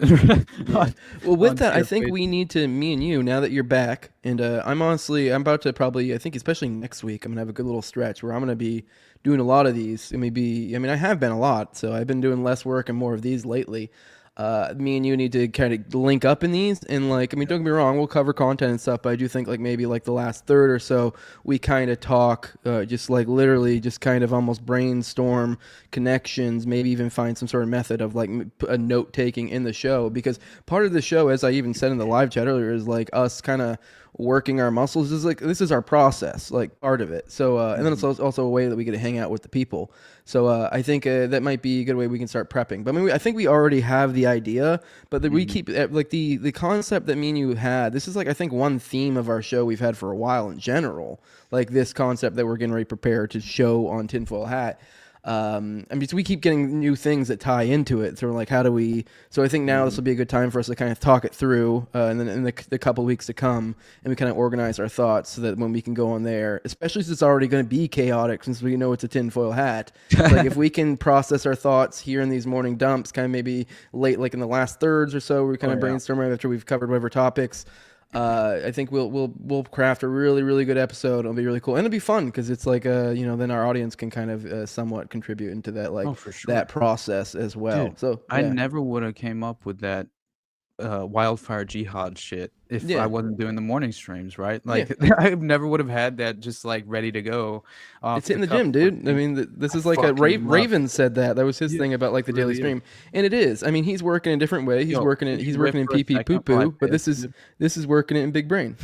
E: Well, with that, I think we need to, me and you, now that you're back, and I'm about to probably, I think especially next week, I'm gonna have a good little stretch where I'm gonna be doing a lot of these. I have been a lot, so I've been doing less work and more of these lately. Me and you need to kind of link up in these, and don't get me wrong, we'll cover content and stuff, but I do think maybe the last third or so we kind of talk, just literally just kind of almost brainstorm connections, maybe even find some sort of method of a note taking in the show, because part of the show, as I even said in the live chat earlier, is us kind of working our muscles. This is our process, part of it. So and then it's also a way that we get to hang out with the people. So I think that might be a good way we can start prepping. But I think we already have the idea, but we keep the concept that me and you had. This is I think one theme of our show we've had for a while in general, this concept that we're getting ready to prepare to show on Tinfoil Hat. So we keep getting new things that tie into it. So how do we? So I think now this will be a good time for us to kind of talk it through, and then in the couple weeks to come, and we kind of organize our thoughts so that when we can go on there, especially since it's already going to be chaotic, since we know it's a tinfoil hat. If we can process our thoughts here in these morning dumps, kind of maybe late, in the last thirds or so, we kind of brainstorm after we've covered whatever topics. I think we'll craft a really, really good episode. It'll be really cool, and it'll be fun because it's then our audience can kind of somewhat contribute into that for sure. That process as well.
G: Dude,
E: so
G: I never would have came up with that wildfire jihad shit if I wasn't doing the morning streams, right? I never would have had that just ready to go.
E: It's hitting the gym, dude. This is Raven said that was his thing about the daily stream, and it is. He's working a different way. He's working in PP poo poo, but this is working it in big brain.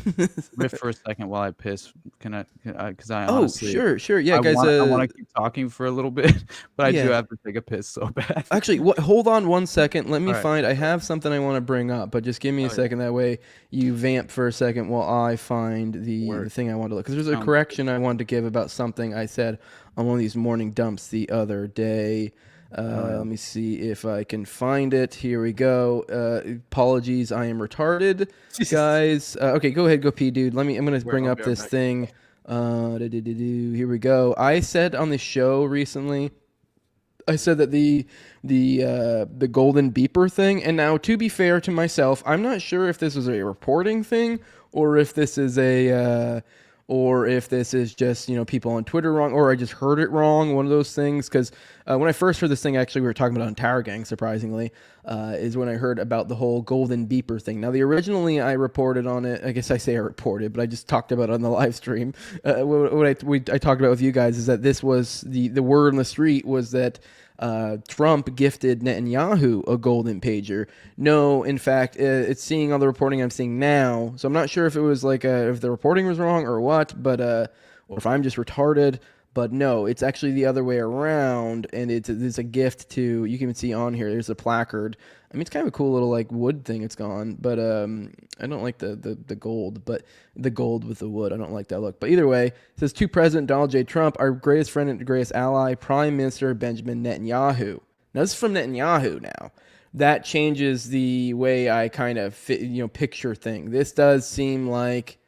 G: Riff for a second while I piss. Can I? Because I
E: honestly, sure, yeah, guys.
G: I want to keep talking for a little bit, but I do have to take a piss so bad.
E: Actually, hold on one second. Let me find. I have something I want to bring up, but just give me a second. That way you vamp for a second while I find the thing I want to look. Because there's a correction I wanted to give about something I said on one of these morning dumps the other day. Let me see if I can find it. Here we go. Apologies, I am retarded, guys. Okay, go ahead, go pee, dude. I'm gonna bring up this thing. Here we go. I said on the show recently, I said that the golden beeper thing, and now to be fair to myself, I'm not sure if this was a reporting thing or if this is just people on Twitter wrong, or I just heard it wrong, one of those things. Because when I first heard this thing, actually we were talking about on Tower Gang, surprisingly, is when I heard about the whole golden beeper thing. Now originally I reported on it. I guess I say I reported, but I just talked about it on the live stream. What I talked about with you guys is that this was the word on the street was that Trump gifted Netanyahu a golden pager. No, in fact, it's seeing all the reporting I'm seeing now. So I'm not sure if it was if the reporting was wrong or what, but or if I'm just retarded. But no, it's actually the other way around, and it's a gift to. You can even see on here. There's a placard. It's kind of a cool little wood thing. It's gone, but I don't like the gold, but the gold with the wood. I don't like that look. But either way, it says to President Donald J. Trump, our greatest friend and greatest ally, Prime Minister Benjamin Netanyahu. Now this is from Netanyahu. Now that changes the way I kind of picture thing. This does seem like.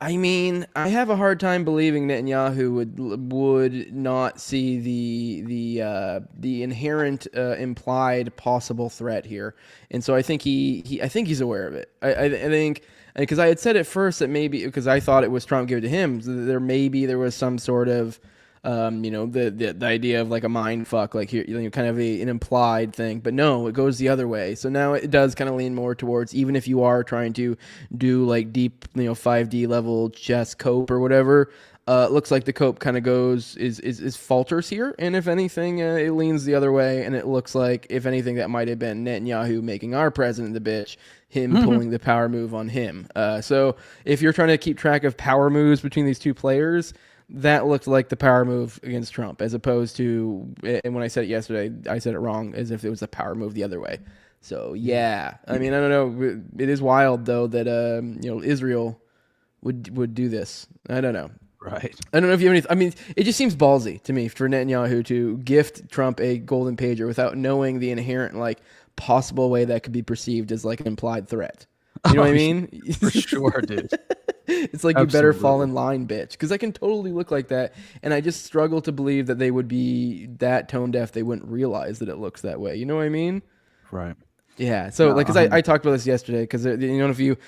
E: I have a hard time believing Netanyahu would not see the inherent implied possible threat here, and so I think he's aware of it. I think because I had said at first that maybe because I thought it was Trump gave it to him, there was some sort of the idea of a mind fuck, here, kind of an implied thing, but no, it goes the other way. So now it does kind of lean more towards, even if you are trying to do deep, 5D level chess cope or whatever, looks like the cope kind of goes is falters here, and if anything, it leans the other way, and it looks like if anything that might have been Netanyahu making our president the bitch, him pulling the power move on him. So if you're trying to keep track of power moves between these two players, that looked like the power move against Trump, as opposed to, and when I said it yesterday, I said it wrong, as if it was a power move the other way. So yeah, I mean, I don't know. It is wild though that Israel would do this. I don't know.
G: Right.
E: I don't know if you have any. I mean, it just seems ballsy to me for Netanyahu to gift Trump a golden pager without knowing the inherent possible way that could be perceived as an implied threat. You know what I mean?
G: For sure, dude.
E: It's like, you better fall in line, bitch. Because I can totally look like that, and I just struggle to believe that they would be that tone deaf they wouldn't realize that it looks that way. You know what I mean?
G: Right.
E: Yeah. So because I talked about this yesterday, because if you.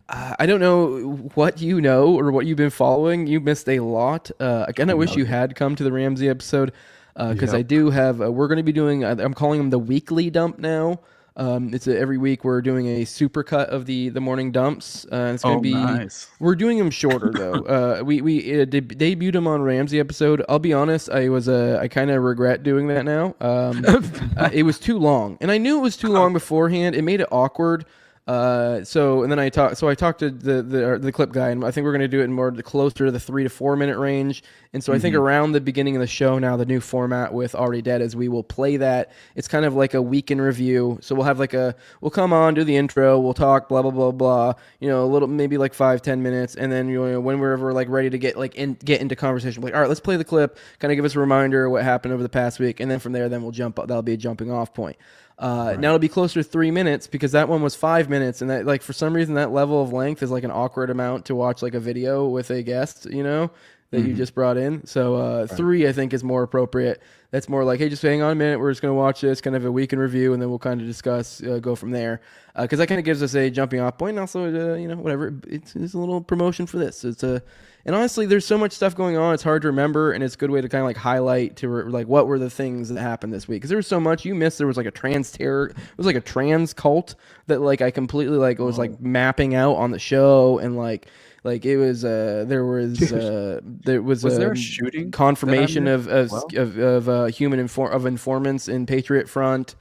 E: I don't know what you know or what you've been following. You missed a lot. Again, I wish you had come to the Ramsey episode, because I do have. We're going to be doing. I'm calling them the weekly dump now. It's every week we're doing a super cut of the morning dumps. It's going to be.
G: Nice.
E: We're doing them shorter though. We debuted them on Ramsey episode. I'll be honest. I kind of regret doing that now. It was too long, and I knew it was too long beforehand. It made it awkward. I talked to the clip guy, and I think we're going to do it in more closer to the 3 to 4 minute range. And so I think around the beginning of the show now, the new format with Already Dead is we will play that. It's kind of like a week in review. So we'll have we'll come on, do the intro, we'll talk, blah, blah, blah, blah, a little, maybe 5-10 minutes. And then, when we're ready to get into conversation, all right, let's play the clip, kind of give us a reminder of what happened over the past week. And then from there, we'll jump, that'll be a jumping off point. Now it'll be closer to 3 minutes, because that one was 5 minutes, and that for some reason that level of length is an awkward amount to watch a video with a guest, that you just brought in. So 3 I think is more appropriate. That's more like, hey, just hang on a minute, we're just going to watch this, kind of a week in review, and then we'll kind of discuss, go from there, because that kind of gives us a jumping off point, and also whatever, it's a little promotion for this. And honestly, there's so much stuff going on, it's hard to remember, and it's a good way to kind of highlight to what were the things that happened this week, because there was so much you missed. There was a trans terror, it was a trans cult that I completely was mapping out on the show, and it was there was
G: there a shooting
E: confirmation of informants in Patriot Front.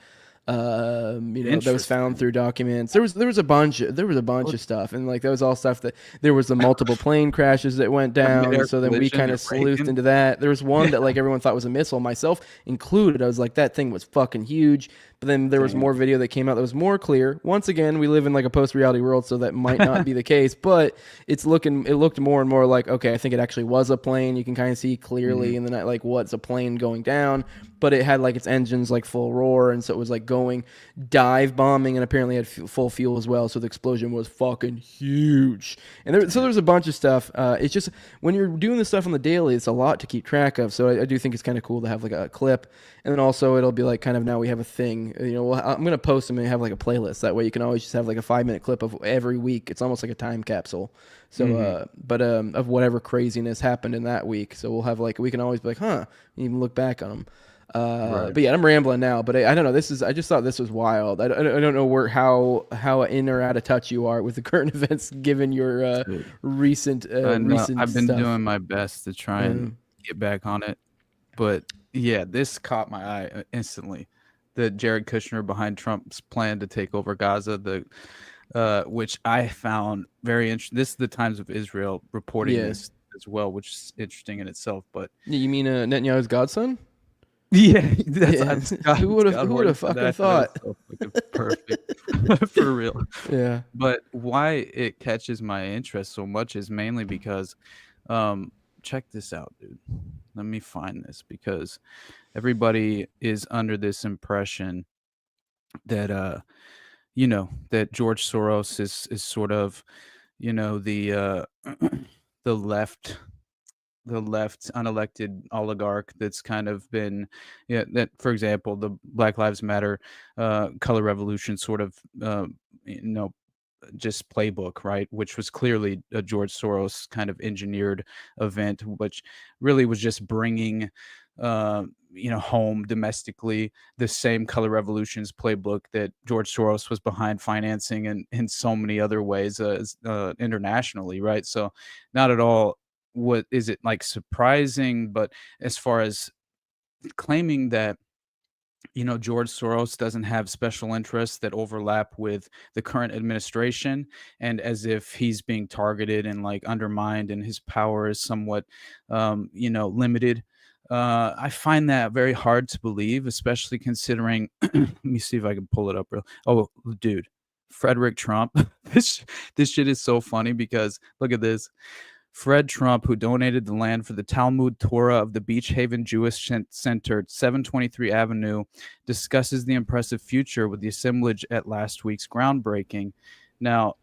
E: That was found through documents. There was a bunch of stuff, and that was all stuff that there was the multiple plane crashes that went down. So then we kind of sleuthed into that. There was one that everyone thought was a missile, myself included. I was like, that thing was fucking huge. But then there was more video that came out that was more clear. Once again, we live in a post-reality world, so that might not be the case. But it looked more and more like, okay, I think it actually was a plane. You can kind of see clearly in the night what's a plane going down. But it had its engines full roar, and so it was going dive bombing, and apparently had full fuel as well. So the explosion was fucking huge. And so there's a bunch of stuff. It's just when you're doing this stuff on the daily, it's a lot to keep track of. So I do think it's kind of cool to have a clip, and then also it'll be kind of now we have a thing. I'm gonna post them and have a playlist. That way you can always just have a 5-minute clip of every week. It's almost like a time capsule. So, of whatever craziness happened in that week. So we'll have we can always be and even look back on them. But yeah, I'm rambling now, but I don't know. I just thought this was wild. I don't know how in or out of touch you are with the current events, given your recent
G: I've been
E: stuff.
G: doing my best to try and get back on it, but yeah, this caught my eye instantly. The Jared Kushner behind Trump's plan to take over Gaza, which I found very interesting. This is the Times of Israel reporting this as well, which is interesting in itself. But
E: you mean Netanyahu's godson?
G: Yeah,
E: who would have fucking thought?
G: Perfect for real.
E: Yeah.
G: But why it catches my interest so much is mainly because, check this out, dude. Let me find this, because everybody is under this impression that that George Soros is sort of the left unelected oligarch that's kind of been that, for example, the Black Lives Matter color revolution sort of just playbook, right, which was clearly a George Soros kind of engineered event, which really was just bringing home domestically the same color revolutions playbook that George Soros was behind financing and in so many other ways internationally, right? So not at all what is it like surprising? But as far as claiming that George Soros doesn't have special interests that overlap with the current administration, and as if he's being targeted and like undermined and his power is somewhat, limited. I find that very hard to believe, especially considering, let me see if I can pull it up real. Oh, dude, Frederick Trump. This shit is so funny because look at this. Fred Trump, who donated the land for the Talmud Torah of the Beach Haven Jewish Center, 723 Avenue, discusses the impressive future with the assemblage at last week's groundbreaking. Now,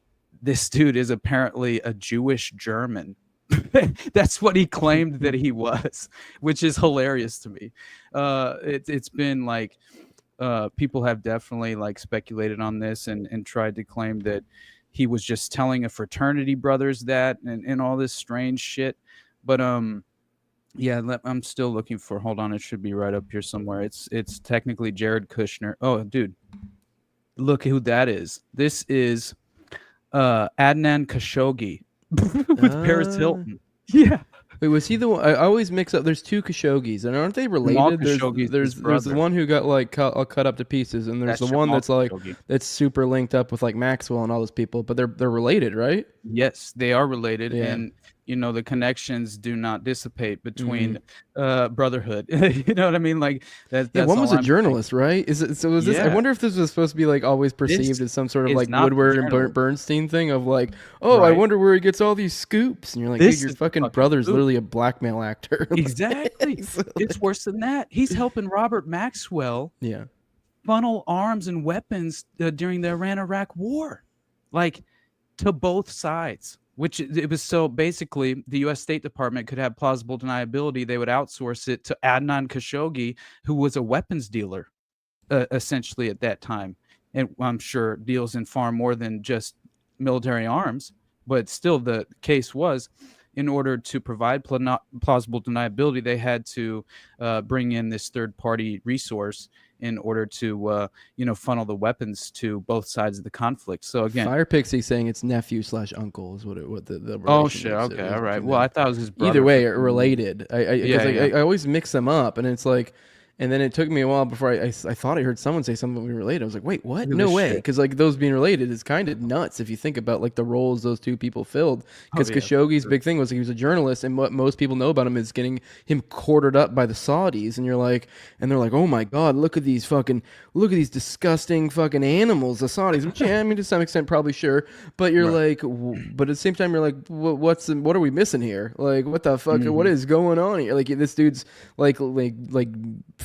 G: this dude is apparently a Jewish German. That's what he claimed that he was, which is hilarious to me. It's been like people have definitely like speculated on this and tried to claim that he was just telling a fraternity brothers that and all this strange shit. But yeah, I'm still looking for, hold on, it should be right up here somewhere. It's technically Jared Kushner. Oh, dude, look who that is. This is Adnan Khashoggi with Paris Hilton. Yeah.
E: Wait, was he the one? I always mix up. There's two Khashoggis, and aren't they related? There's the one who got like cut up to pieces, and there's the one that's like that's super linked up with like Maxwell and all those people. But they're related, right?
G: Yes, they are related,
E: Yeah.
G: and the connections do not dissipate between brotherhood. You know what I mean? Like that.
E: Yeah,
G: That's
E: one
G: all
E: was a
G: I'm saying.
E: journalist, right? Is it? So was this? I
G: Yeah.
E: wonder if this was supposed to be like always perceived
G: This
E: as some sort of
G: is
E: like
G: not the
E: Woodward and
G: journalist.
E: Bernstein thing of like, oh, I
G: Right.
E: wonder where he gets all these scoops, and you're like,
G: This
E: dude, your
G: is
E: fucking
G: fucking
E: brother's
G: scoop.
E: literally a blackmail actor.
G: Exactly. It's worse than that. He's helping Robert Maxwell
E: Yeah.
G: funnel arms and weapons during the Iran-Iraq war, like to both sides. Which it was so basically the U.S. State Department could have plausible deniability. They would outsource it to Adnan Khashoggi, who was a weapons dealer, essentially at that time, and I'm sure deals in far more than just military arms. But still, the case was, in order to provide plausible deniability, they had to bring in this third-party resource in order to funnel the weapons to both sides of the conflict. So again,
E: Fire Pixie saying it's nephew/uncle is what the
G: oh
E: relation
G: shit,
E: is.
G: okay,
E: It was
G: all right.
E: between
G: Well,
E: them.
G: I thought it was his brother.
E: Either way,
G: for some reason.
E: related. I always mix them up, and it's like, and then it took me a while before I thought I heard someone say something we related. I was like, wait, what?
G: Look at
E: No
G: this
E: way,
G: shit.
E: because like those being related is kind of nuts if you think about like the roles those two people filled. Because
G: yeah,
E: Khashoggi's
G: for
E: big thing was he was a journalist, and what most people know about him is getting him quartered up by the Saudis, and you're like, and they're like, oh my god, look at these disgusting fucking animals, the Saudis. Which yeah, I mean to some extent probably sure, but you're like, but at the same time you're like, what are we missing here? Like what the fuck? What is going on here? Like this dude's like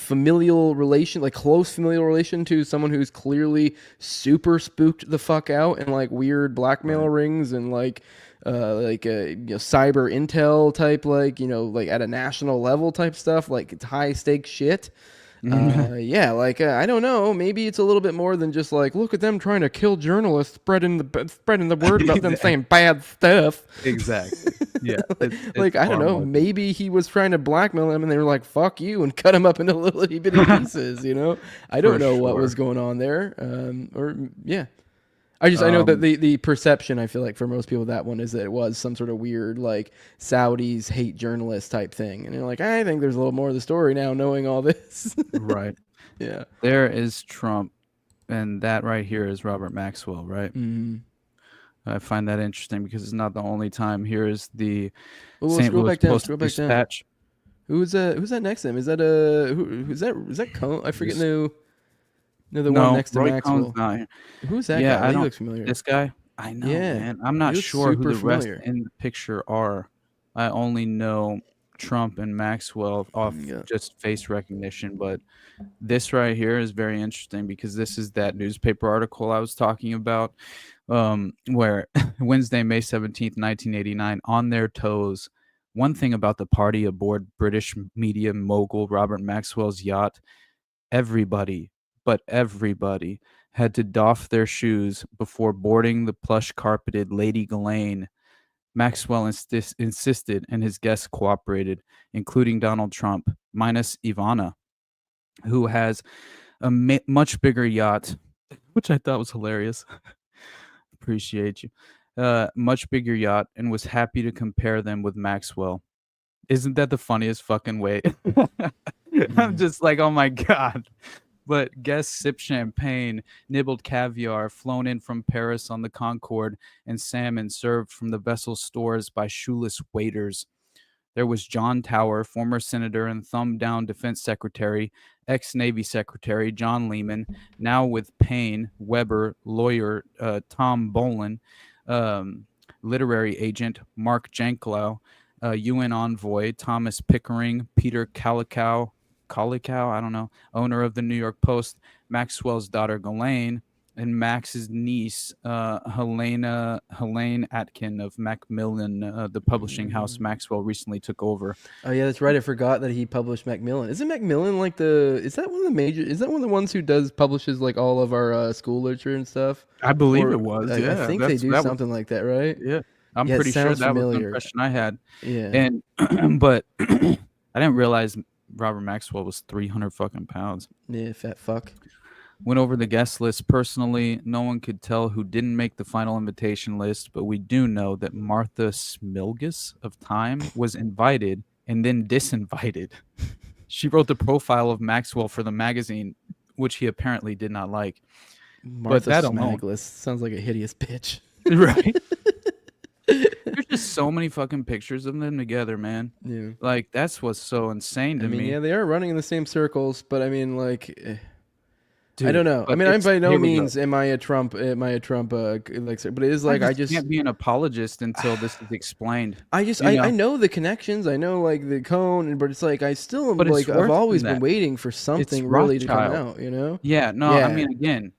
E: familial relation, like close familial relation to someone who's clearly super spooked the fuck out and like weird blackmail rings and like cyber intel type, like at a national level type stuff, like it's high stakes shit. I don't know, maybe it's a little bit more than just like, look at them trying to kill journalists, spreading the word about them saying bad stuff.
G: Exactly. Yeah.
E: I don't know, maybe he was trying to blackmail them and they were like, fuck you, and cut him up into little itty bitty pieces, I don't
G: For
E: know what
G: sure.
E: was going on there. I know that the perception, I feel like for most people, that one is that it was some sort of weird like Saudis hate journalists type thing, and you're like, I think there's a little more of the story now, knowing all this.
G: Right.
E: Yeah.
G: There is Trump, and that right here is Robert Maxwell, right?
E: Mhm.
G: I find that interesting because it's not the only time. Here is the
E: Well,
G: St.
E: scroll
G: Louis
E: back down.
G: Post
E: Scroll back down.
G: Dispatch.
E: Who's that next to him? Is that who's that? Is that Cone? I forget. No, the
G: No,
E: one next to
G: Roy
E: Maxwell.
G: Cohn's not here.
E: Who's that
G: Yeah,
E: guy?
G: I
E: He
G: don't-
E: looks familiar.
G: This guy? I know,
E: Yeah,
G: man. I'm
E: he
G: not
E: looks
G: sure who
E: super
G: the rest
E: familiar.
G: in the picture are. I only know Trump and Maxwell off just face recognition, but this right here is very interesting because this is that newspaper article I was talking about, where Wednesday, May 17th, 1989, on their toes. One thing about the party aboard British media mogul Robert Maxwell's yacht, everybody had to doff their shoes before boarding the plush carpeted Lady Ghislaine. Maxwell insisted, and his guests cooperated, including Donald Trump, minus Ivana, who has a much bigger yacht, which I thought was hilarious. Appreciate you. much bigger yacht, and was happy to compare them with Maxwell. Isn't that the funniest fucking way? I'm just like, oh my God. But guests sipped champagne, nibbled caviar flown in from Paris on the Concorde, and salmon served from the vessel's stores by shoeless waiters. There was John Tower, former senator and thumb-down defense secretary, ex-Navy secretary John Lehman, now with Payne, Weber, lawyer Tom Bolin, literary agent Mark Janklow, UN envoy Thomas Pickering, Peter Calicow, I don't know, owner of the New York Post, Maxwell's daughter Ghislaine, and Max's niece Helene Atkin of Macmillan, the publishing house Maxwell recently took over.
E: Oh yeah, that's right. I forgot that he published Macmillan. Isn't Macmillan like is that one of the ones who publishes like all of our school literature and stuff?
G: I believe
E: Or-
G: it was.
E: I
G: Yeah,
E: think they do
G: that was-
E: something like that, right?
G: Yeah, I'm
E: Yeah, it
G: pretty sure
E: sounds
G: that was the
E: familiar.
G: impression I had.
E: Yeah.
G: And but I didn't realize Robert Maxwell was 300 fucking pounds.
E: Yeah, fat fuck.
G: Went over the guest list personally. No one could tell who didn't make the final invitation list, but we do know that Martha Smilgus of Time was invited and then disinvited. She wrote the profile of Maxwell for the magazine, which he apparently did not like.
E: Martha
G: but that alone,
E: Smagless sounds like a hideous bitch.
G: right? There's just so many fucking pictures of them together, man.
E: Yeah.
G: Like that's what's so insane to
E: I mean,
G: me.
E: yeah, they are running in the same circles, but I mean, like, I
G: Dude,
E: don't know. I
G: but
E: mean, I'm
G: it's-
E: by no
G: here we go.
E: means am I a Trump, like, but it is like I just
G: can't be an apologist until this is explained. You
E: I know the connections, I know like the cone, but it's like I still am
G: But it's
E: like I've
G: worse
E: always
G: than
E: been
G: that.
E: waiting for
G: It's
E: something really to come
G: Rothschild.
E: out, you know?
G: Yeah, no, I mean, again,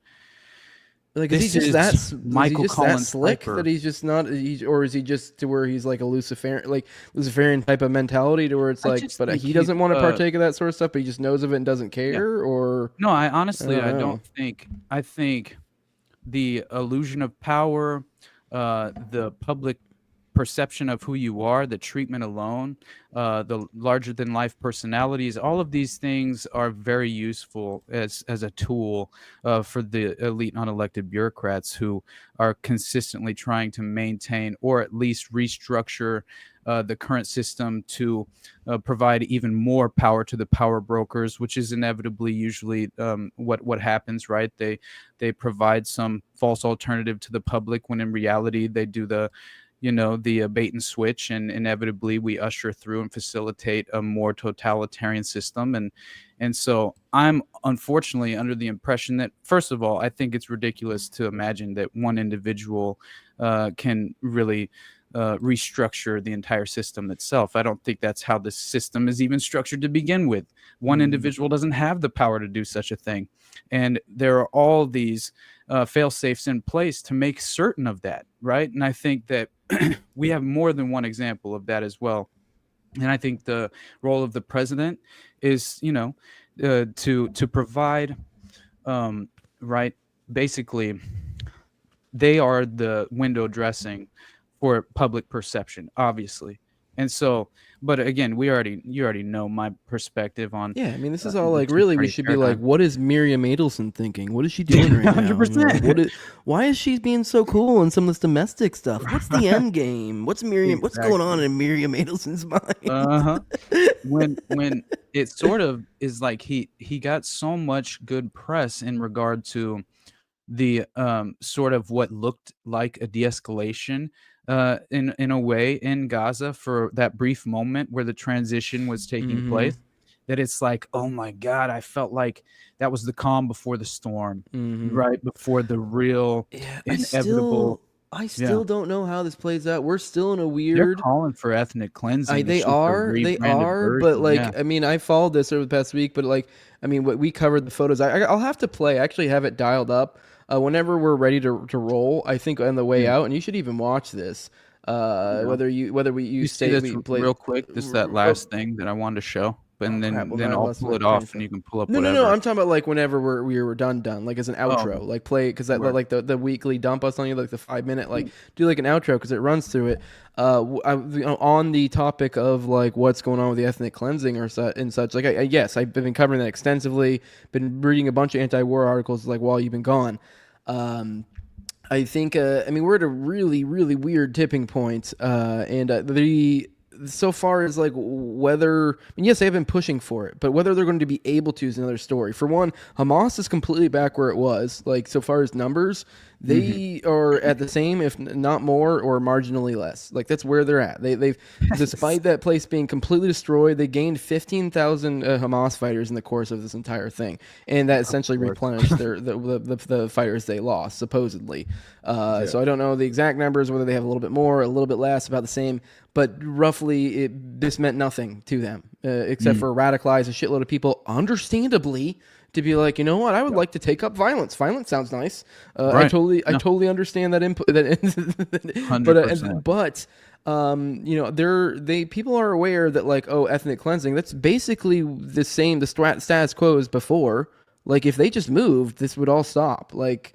E: Like, is he
G: this
E: just
G: is
E: that is
G: Michael
E: he just that
G: Collins
E: slick
G: Piper.
E: that he's just not, or is he just to where he's like a Luciferian type of mentality to where it's
G: I
E: like,
G: just
E: but
G: think
E: he
G: he's,
E: doesn't want to partake of that sort of stuff, but he just knows of it and doesn't care, or
G: No, I honestly, I
E: know.
G: don't think. I think the illusion of power, the public perception of who you are, the treatment alone, the larger than life personalities, all of these things are very useful as a tool for the elite unelected bureaucrats who are consistently trying to maintain or at least restructure the current system to provide even more power to the power brokers, which is inevitably usually what happens, right? They provide some false alternative to the public when in reality they do the bait and switch, and inevitably we usher through and facilitate a more totalitarian system. And so I'm unfortunately under the impression that, first of all, I think it's ridiculous to imagine that one individual can really restructure the entire system itself. I don't think that's how the system is even structured to begin with. One individual doesn't have the power to do such a thing. And there are all these fail safes in place to make certain of that, right? And I think that we have more than one example of that as well. And I think the role of the president is, to provide, right? Basically, they are the window dressing for public perception, obviously. And so, but again, you already know my perspective on.
E: Yeah, I mean, this is all
G: the
E: like really we
G: two-party
E: should be like,
G: paradigm.
E: what is Miriam Adelson thinking? What is she doing right now?
G: 100%.
E: Like, why is she being so cool in some of this domestic stuff? What's the end game? What's What's going on in Miriam Adelson's mind?
G: When it sort of is like he got so much good press in regard to the sort of what looked like a de-escalation in a way in Gaza for that brief moment where the transition was taking
E: Mhm.
G: place, that it's like, oh my God, I felt like that was the calm before the storm,
E: Mhm.
G: right before the real inevitable.
E: I still don't know how this plays out. We're still in a weird.
G: They're calling for ethnic cleansing. to
E: They
G: shoot the
E: are,
G: rebranded
E: but
G: version,
E: like,
G: yeah.
E: I mean, I followed this over the past week, but like, I mean, what we covered the photos. I'll have to play. I actually have it dialed up. Whenever we're ready to roll, I think on the way out, and you should even watch this. Whether you
G: see this real quick, just that last thing that I wanted to show, and then I'll pull it off, and you can pull up
E: No,
G: whatever.
E: no, I'm talking about like whenever we were done, like as an outro, like play because that
G: Word.
E: like the weekly dump I was telling you, like the 5-minute, like do like an outro because it runs through it. On the topic of like what's going on with the ethnic cleansing or and such, like yes, I've been covering that extensively. Been reading a bunch of anti-war articles like while you've been gone. I think, I mean, we're at a really, really weird tipping point. So far as like whether, I mean, yes, they have been pushing for it, but whether they're going to be able to is another story. For one, Hamas is completely back where it was. Like, so far as numbers, they are at the same, if not more, or marginally less. Like, that's where they're at. They've, despite that place being completely destroyed, they gained 15,000 Hamas fighters in the course of this entire thing, and that essentially replenished the fighters they lost, supposedly. So I don't know the exact numbers, whether they have a little bit more, a little bit less, about the same. But roughly, this meant nothing to them, except for radicalize a shitload of people, understandably, to be like, you know what, I would like to take up violence. Violence sounds nice.
G: Right.
E: I totally understand that input. That
G: 100%.
E: But you know, people are aware that, like, oh, ethnic cleansing, that's basically the same, the status quo as before. Like, if they just moved, this would all stop. Like,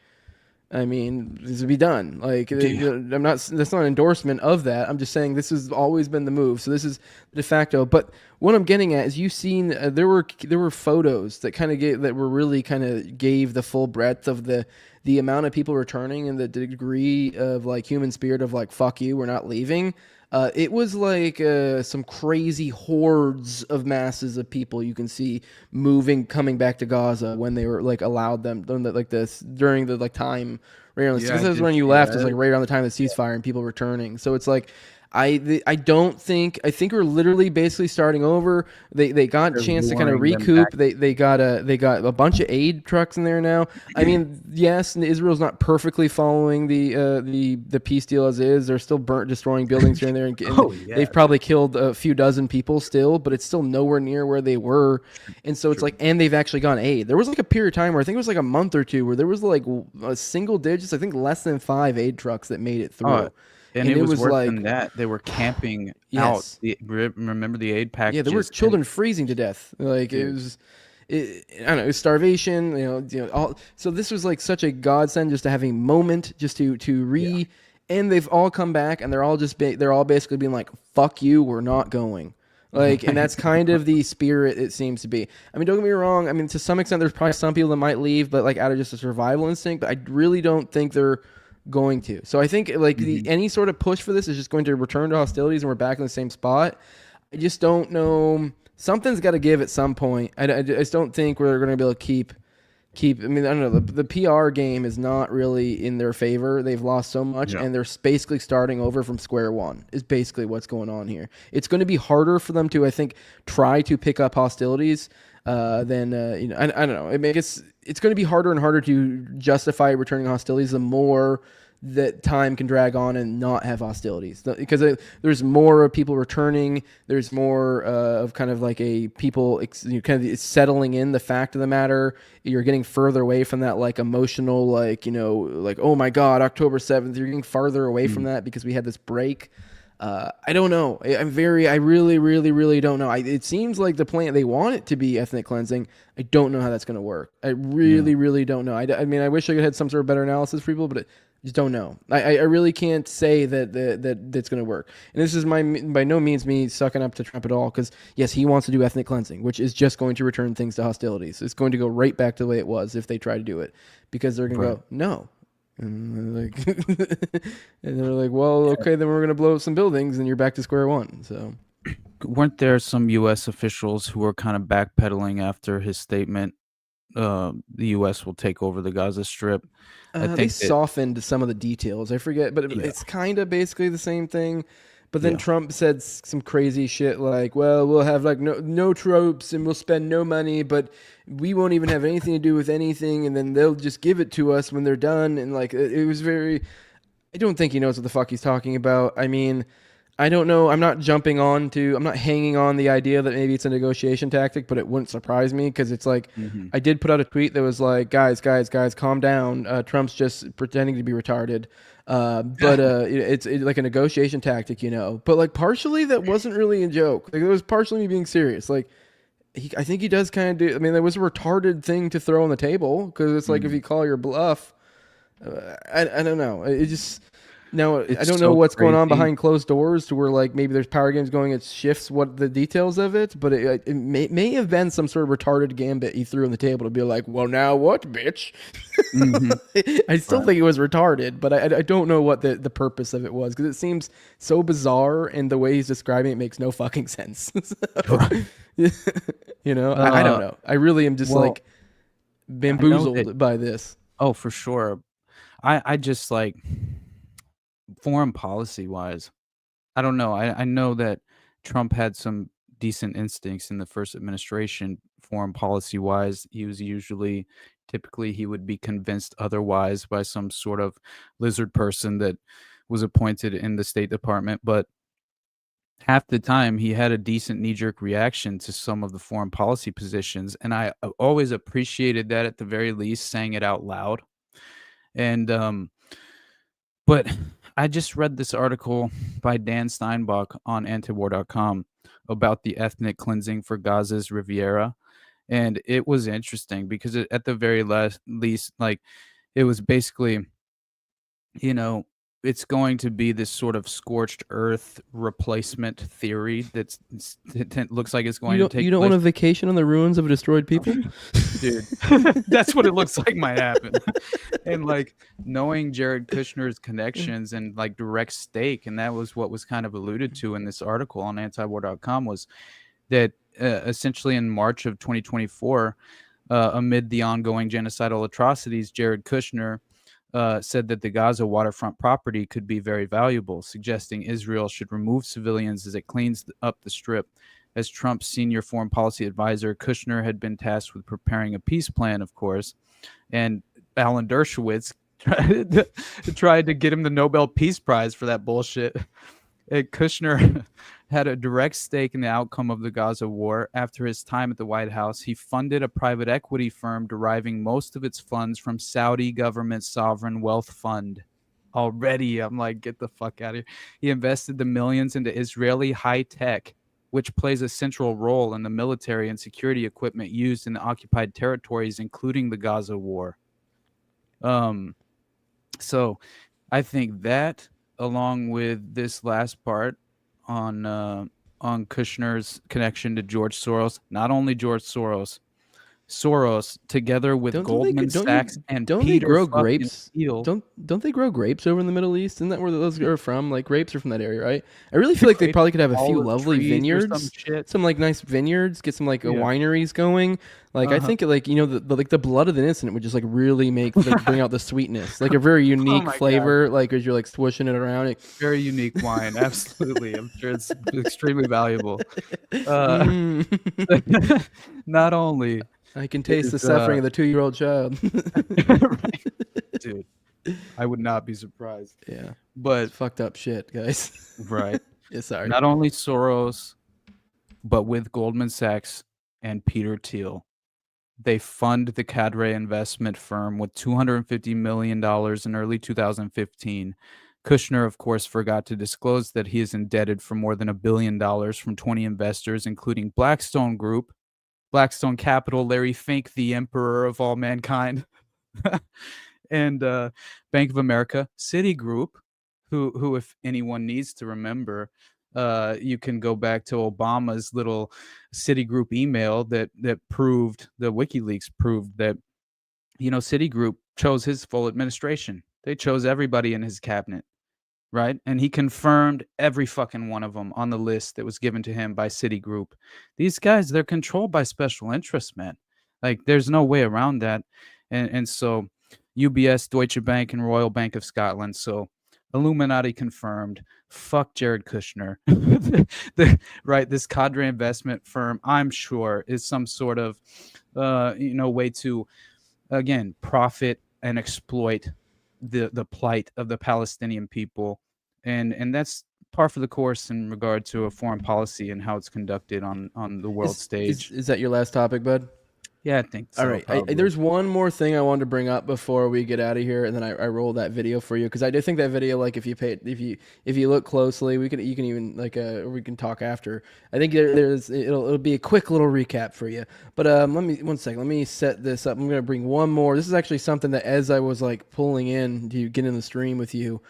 E: I mean, this would be done. Like, I'm not. That's not an endorsement of that. I'm just saying this has always been the move. So this is de facto. But what I'm getting at is, you've seen there were photos that really gave the full breadth of the amount of people returning and the degree of like human spirit of like, fuck you, we're not leaving. It was like some crazy hordes of masses of people you can see coming back to Gaza when they were like allowed them, like this during the like time. Right, this is when you left. It's like right around the time of the ceasefire and people returning. So it's like, I think we're literally basically starting over. They got a chance to kind of recoup. They got a bunch of aid trucks in there now. I mean, yes, Israel's not perfectly following the peace deal as is. They're still destroying buildings here and there, and they've probably killed a few dozen people still, but it's still nowhere near where they were. And so it's like, and they've actually gotten aid. There was like a period of time where I think it was like a month or two where there was like a single digits, I think less than 5 aid trucks that made it through.
G: And it was worse than that. They were camping out. Remember the aid packages?
E: Yeah, there were children freezing to death. Like, I don't know, it was starvation. So this was like such a godsend, just to have a moment, just to and they've all come back, and they're all basically being like, "Fuck you, we're not going." Like, and that's kind of the spirit it seems to be. I mean, don't get me wrong. I mean, to some extent, there's probably some people that might leave, but like out of just a survival instinct. But I really don't think they're going to. So I think like any sort of push for this is just going to return to hostilities, and we're back in the same spot. I just don't know. Something's got to give at some point. I just don't think we're going to be able to keep. I mean, I don't know. The PR game is not really in their favor. They've lost so much, and they're basically starting over from square one. Is basically what's going on here. It's going to be harder for them to, I think, try to pick up hostilities. Then I don't know. I mean, it's going to be harder and harder to justify returning hostilities the more that time can drag on and not have hostilities, because there's more of people returning. There's more of kind of like people kind of settling in the fact of the matter. You're getting further away from that like emotional, like, like, oh my God, October 7th. You're getting farther away from that because we had this break. I don't know. I really, really, really don't know. It seems like the plan, they want it to be ethnic cleansing. I don't know how that's going to work. I really, really don't know. I mean, I wish I could have some sort of better analysis for people, but I just don't know. I really can't say that that's going to work. And this is by no means me sucking up to Trump at all, because yes, he wants to do ethnic cleansing, which is just going to return things to hostilities. It's going to go right back to the way it was if they try to do it, because they're going to go, no. And they're like, well, okay, then we're going to blow up some buildings and you're back to square one. So
G: weren't there some U.S. officials who were kind of backpedaling after his statement, the U.S. will take over the Gaza Strip? I think
E: they softened some of the details. I forget, but it's kind of basically the same thing. But then Trump said some crazy shit like, well, we'll have like no troops and we'll spend no money, but we won't even have anything to do with anything. And then they'll just give it to us when they're done. And like, it was very, I don't think he knows what the fuck he's talking about. I mean, I don't know. I'm not hanging on the idea that maybe it's a negotiation tactic, but it wouldn't surprise me, because it's like, I did put out a tweet that was like, guys, calm down. Trump's just pretending to be retarded. But it's like a negotiation tactic, but like partially that wasn't really a joke. Like, it was partially me being serious. Like, I think he does kind of do. I mean, that was a retarded thing to throw on the table, because it's like, if you call your bluff, I don't know. It just, Now, I
G: It's
E: don't know
G: so
E: what's going on
G: crazy.
E: behind closed doors to where like maybe there's power games going. It shifts what the details of it, but it may have been some sort of retarded gambit he threw on the table to be like, well, now what, bitch? I still
G: Right.
E: think it was retarded, but I don't know what the purpose of it was because it seems so bizarre and the way he's describing it makes no fucking sense. You know, I don't know. I really am just
G: well,
E: like
G: I know
E: bamboozled
G: that-
E: by this.
G: Oh, for sure. I just like foreign policy wise, I don't know. I know that Trump had some decent instincts in the first administration, foreign policy wise. He was typically, he would be convinced otherwise by some sort of lizard person that was appointed in the State Department. But half the time, he had a decent knee jerk reaction to some of the foreign policy positions. And I always appreciated that at the very least, saying it out loud. And, but I just read this article by Dan Steinbach on antiwar.com about the ethnic cleansing for Gaza's Riviera. And it was interesting because at the very least, like, it was basically, you know, it's going to be this sort of scorched earth replacement theory it looks like it's going to take
E: You don't
G: place.
E: want a vacation on the ruins of a destroyed people?
G: Dude, that's what it looks like might happen. And like knowing Jared Kushner's connections and like direct stake, and that was what was kind of alluded to in this article on antiwar.com, was that essentially in March of 2024, amid the ongoing genocidal atrocities, Jared Kushner said that the Gaza waterfront property could be very valuable, suggesting Israel should remove civilians as it cleans up the strip. As Trump's senior foreign policy advisor, Kushner had been tasked with preparing a peace plan, of course, and Alan Dershowitz tried to get him the Nobel Peace Prize for that bullshit. Kushner had a direct stake in the outcome of the Gaza war. After his time at the White House, he funded a private equity firm deriving most of its funds from Saudi government sovereign wealth fund. Already, I'm like, get the fuck out of here. He invested the millions into Israeli high tech, which plays a central role in the military and security equipment used in the occupied territories, including the Gaza war. So I think that, along with this last part on Kushner's connection to George Soros, not only George Soros, together with Goldman Sachs and
E: don't
G: Peter
E: they grow
G: fucking
E: grapes?
G: Thiel.
E: Don't they grow grapes over in the Middle East? Isn't that where those are from? Like grapes are from that area, right? I really feel like they probably could have a few
G: Olive
E: lovely
G: trees or
E: vineyards,
G: some shit.
E: nice vineyards, get some
G: Yeah.
E: wineries going. Like I think like the blood of the innocent would just like really bring out the sweetness, like a very unique
G: my
E: flavor. Like as you're like swishing it around.
G: Very unique wine, absolutely. I'm sure it's extremely valuable. Not only
E: I can taste the
G: is,
E: suffering of the 2-year-old child.
G: Dude, I would not be surprised.
E: Yeah,
G: but
E: it's fucked up shit, guys.
G: Right.
E: Yeah, sorry.
G: Not only Soros, but with Goldman Sachs and Peter Thiel. They fund the cadre investment firm with $250 million in early 2015. Kushner, of course, forgot to disclose that he is indebted for more than $1 billion from 20 investors, including Blackstone Group, Blackstone Capital, Larry Fink, the emperor of all mankind, and Bank of America, Citigroup, who, if anyone needs to remember, you can go back to Obama's little Citigroup email that proved, the WikiLeaks proved that, Citigroup chose his full administration. They chose everybody in his cabinet, right? And he confirmed every fucking one of them on the list that was given to him by Citigroup. These guys, they're controlled by special interests, man. Like, there's no way around that. And so UBS, Deutsche Bank, and Royal Bank of Scotland. So Illuminati confirmed. Fuck Jared Kushner. Right, this cadre investment firm, I'm sure, is some sort of way to, again, profit and exploit the plight of the Palestinian people, and that's par for the course in regard to a foreign policy and how it's conducted on the world stage.
E: Is that your last topic, bud?
G: Yeah, I think so.
E: All right.
G: Probably.
E: There's one more thing I wanted to bring up before we get out of here, and then I roll that video for you because I do think that video, like if you look closely, you can even like or we can talk after. I think it'll be a quick little recap for you. But let me set this up. I'm gonna bring one more. This is actually something that as I was like pulling in to get in the stream with you,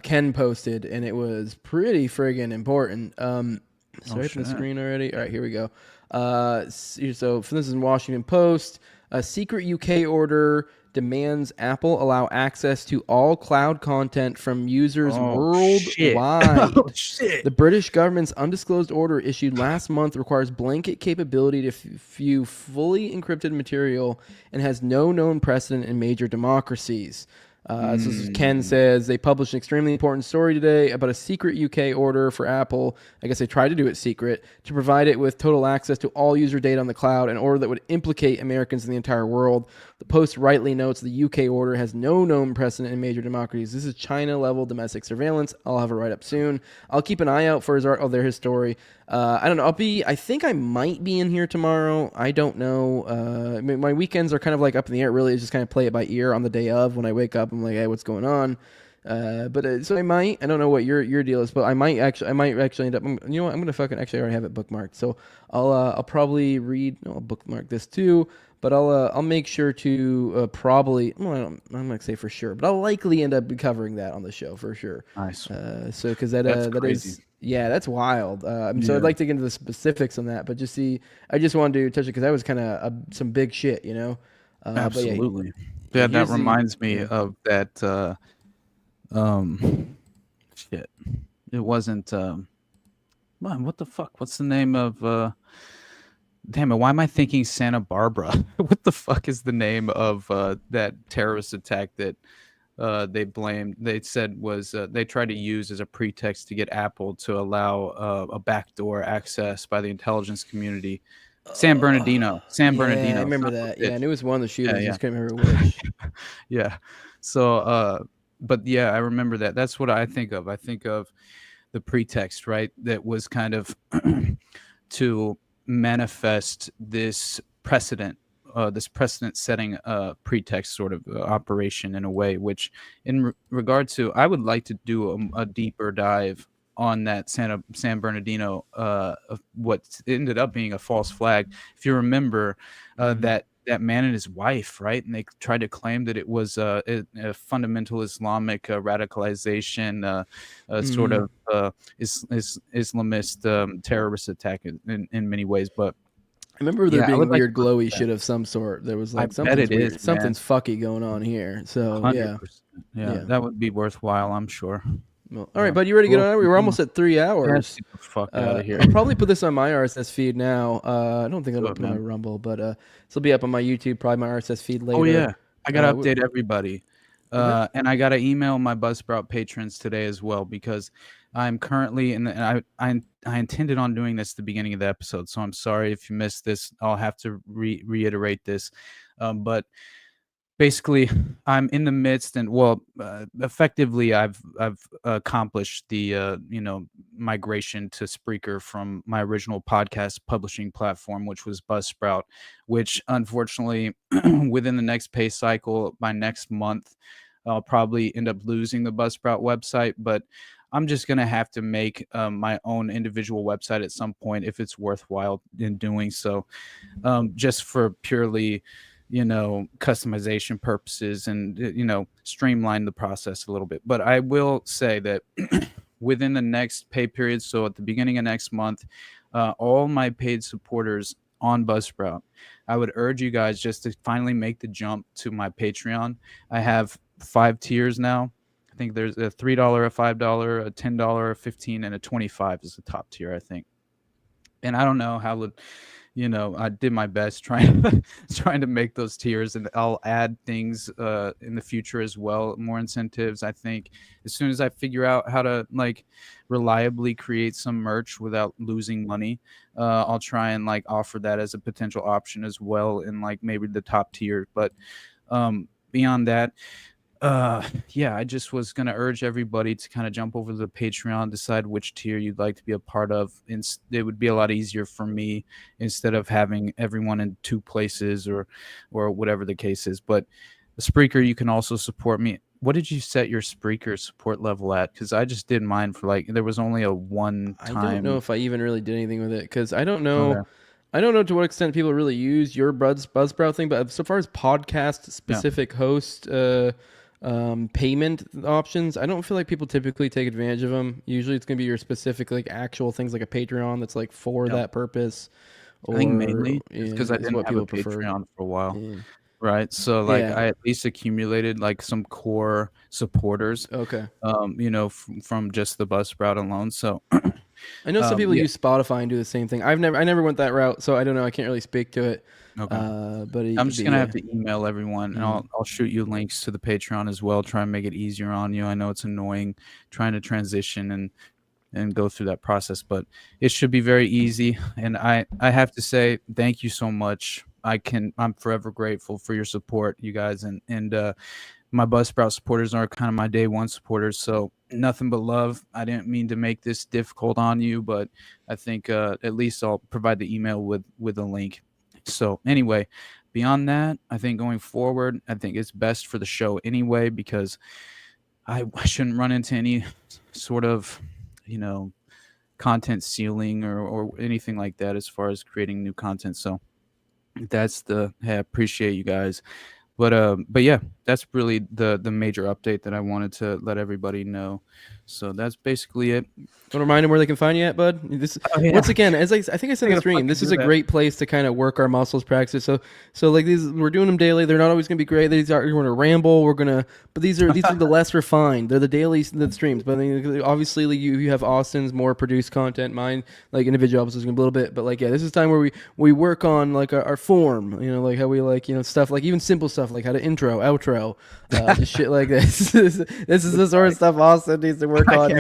E: Ken posted, and it was pretty friggin' important. So I open the screen already. All right, here we go. So this is in Washington Post. A secret UK order demands Apple allow access to all cloud content from users worldwide. The British government's undisclosed order issued last month requires blanket capability to view fully encrypted material and has no known precedent in major democracies. So this is Ken says they published an extremely important story today about a secret UK order for Apple. I guess they tried to do it secret to provide it with total access to all user data on the cloud, an order that would implicate Americans in the entire world. The Post rightly notes the UK order has no known precedent in major democracies. This is China-level domestic surveillance. I'll have it right up soon. I'll keep an eye out for his story. I don't know. I think I might be in here tomorrow. I don't know. My weekends are kind of like up in the air. Really, it's just kind of play it by ear on the day of. When I wake up, I'm like, hey, what's going on? So I might. I don't know what your deal is, but I might actually end up. You know what? I'm gonna fucking actually I already have it bookmarked. So I'll probably read. No, I'll bookmark this too. But I'll make sure to probably. Well, I'm not gonna say for sure, but I'll likely end up covering that on the show for sure.
G: Nice.
E: So because that is. Yeah, that's wild. So I'd like to get into the specifics on that, but I just wanted to touch it because that was kind of some big shit, you know?
G: Absolutely. Yeah, that reminds me of that. Shit. It wasn't. Man, what the fuck? What's the name of? Damn it! Why am I thinking Santa Barbara? What the fuck is the name of that terrorist attack that? They said was they tried to use as a pretext to get Apple to allow a backdoor access by the intelligence community. San Bernardino.
E: I remember that. Yeah, and it was one of the shooters. I just can't remember which.
G: Yeah. So, but yeah, I remember that. That's what I think of. I think of the pretext, right? That was kind of to manifest this precedent. This precedent-setting pretext sort of operation in a way, which in regard to, I would like to do a deeper dive on that San Bernardino, of what ended up being a false flag. If you remember, that man and his wife, right? And they tried to claim that it was a fundamental Islamic radicalization, sort of Islamist terrorist attack in many ways, but.
E: I remember there being weird glowy shit of some sort. There was like something's fucky going on here. So 100%.
G: Yeah, that would be worthwhile, I'm sure.
E: Well, all right, bud, you ready to get on? We're almost at 3 hours.
G: Get the fuck out of here.
E: I'll probably put this on my RSS feed now. I don't think I'll put it on my Rumble, but this will be up on my YouTube, probably my RSS feed later.
G: Oh yeah, I gotta update everybody, and I gotta email my Buzzsprout patrons today as well because I'm currently I intended on doing this at the beginning of the episode, so I'm sorry if you missed this. I'll have to reiterate this, but basically, I'm in the midst, and effectively, I've accomplished the migration to Spreaker from my original podcast publishing platform, which was Buzzsprout, which unfortunately, within the next pay cycle, by next month, I'll probably end up losing the Buzzsprout website, but I'm just going to have to make my own individual website at some point if it's worthwhile in doing so, just for purely, customization purposes and, streamline the process a little bit. But I will say that within the next pay period, so at the beginning of next month, all my paid supporters on Buzzsprout, I would urge you guys just to finally make the jump to my Patreon. I have 5 tiers now. I think there's a $3, a $5, a $10, a $15, and a $25 is the top tier, I think. And I don't know how, I did my best trying to make those tiers, and I'll add things in the future as well, more incentives. I think as soon as I figure out how to reliably create some merch without losing money, I'll try and offer that as a potential option as well in maybe the top tier. But beyond that, Yeah, I just was going to urge everybody to kind of jump over to the Patreon, decide which tier you'd like to be a part of. It would be a lot easier for me instead of having everyone in two places or whatever the case is. But the Spreaker, you can also support me. What did you set your Spreaker support level at? Because I just did mine for like, there was only a one time.
E: I don't know if I even really did anything with it because I don't know.
G: Okay.
E: I don't know to what extent people really use your Buzzsprout thing, but so far as podcast specific host payment options, I don't feel like people typically take advantage of them. Usually it's going to be your specific like actual things like a Patreon that's like for that purpose.
G: I think mainly because I didn't have a Patreon for a while. Right. So like I at least accumulated like some core supporters.
E: Okay.
G: You know, from just the Buzzsprout alone. So
E: I know some people use Spotify and do the same thing. I never went that route, so I don't know. I can't really speak to it.
G: Okay.
E: But
G: I'm just gonna have to email everyone, and I'll shoot you links to the Patreon as well. Try and make it easier on you. I know it's annoying trying to transition and go through that process, but it should be very easy. And I have to say thank you so much. I'm forever grateful for your support, you guys, and my Buzzsprout supporters are kind of my day one supporters. So nothing but love. I didn't mean to make this difficult on you, but I think at least I'll provide the email with a link. So anyway, beyond that, I think going forward, I think it's best for the show anyway, because I shouldn't run into any sort of, content ceiling or anything like that as far as creating new content. So that's I appreciate you guys. But yeah, that's really the major update that I wanted to let everybody know. So that's basically it.
E: Want to remind them where they can find you at, bud? Once again, as I think I said in the stream, this is a great place to kind of work our muscles, practice. So like these, we're doing them daily. They're not always going to be great. We're going to ramble. But these are the less refined. They're the daily streams. But I mean, obviously, like, you have Austin's more produced content. Mine, like individual episodes, going to be a little bit. But like, yeah, this is time where we work on like our form. Like how we like stuff, like even simple stuff like how to intro, outro, just shit like this. This is the sort of stuff Austin needs to work on.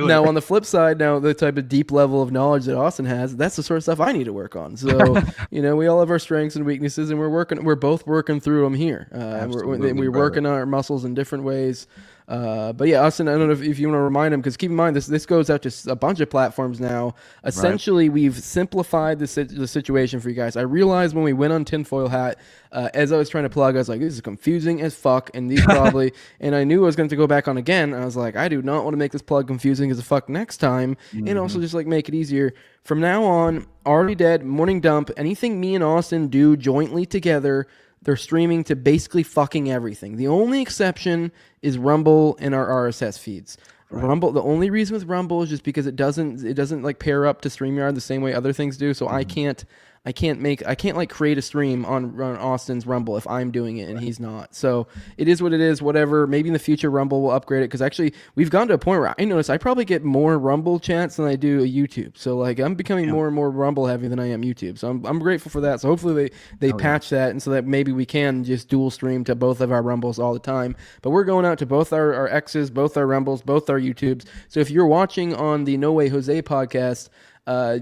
E: Now on the flip side, the type of deep level of knowledge that Austin has, that's the sort of stuff I need to work on. So we all have our strengths and weaknesses, and we're both working through them here. We're working on our muscles in different ways. But yeah, Austin, I don't know if you want to remind them, because keep in mind this goes out to a bunch of platforms now. Essentially, we've simplified the situation for you guys. I realized when we went on Tinfoil Hat, as I was trying to plug, I was like, this is confusing as fuck, and these probably, and I knew I was going to go back on again. I was like, I do not want to make this plug confusing as a fuck next time, and also just like make it easier. From now on, Already Dead, Morning Dump, anything me and Austin do jointly together, they're streaming to basically fucking everything. The only exception is Rumble and our RSS feeds. Rumble, the only reason with Rumble is just because it doesn't like pair up to StreamYard the same way other things do. So I can't like create a stream on Austin's Rumble if I'm doing it and he's not. So it is what it is, whatever. Maybe in the future Rumble will upgrade it, because actually we've gone to a point where I notice I probably get more Rumble chats than I do a YouTube. So like I'm becoming more and more Rumble heavy than I am YouTube. So I'm grateful for that. So hopefully they patch that, and so that maybe we can just dual stream to both of our Rumbles all the time. But we're going out to both our X's, both our Rumbles, both our YouTubes. So if you're watching on the No Way Jose podcast,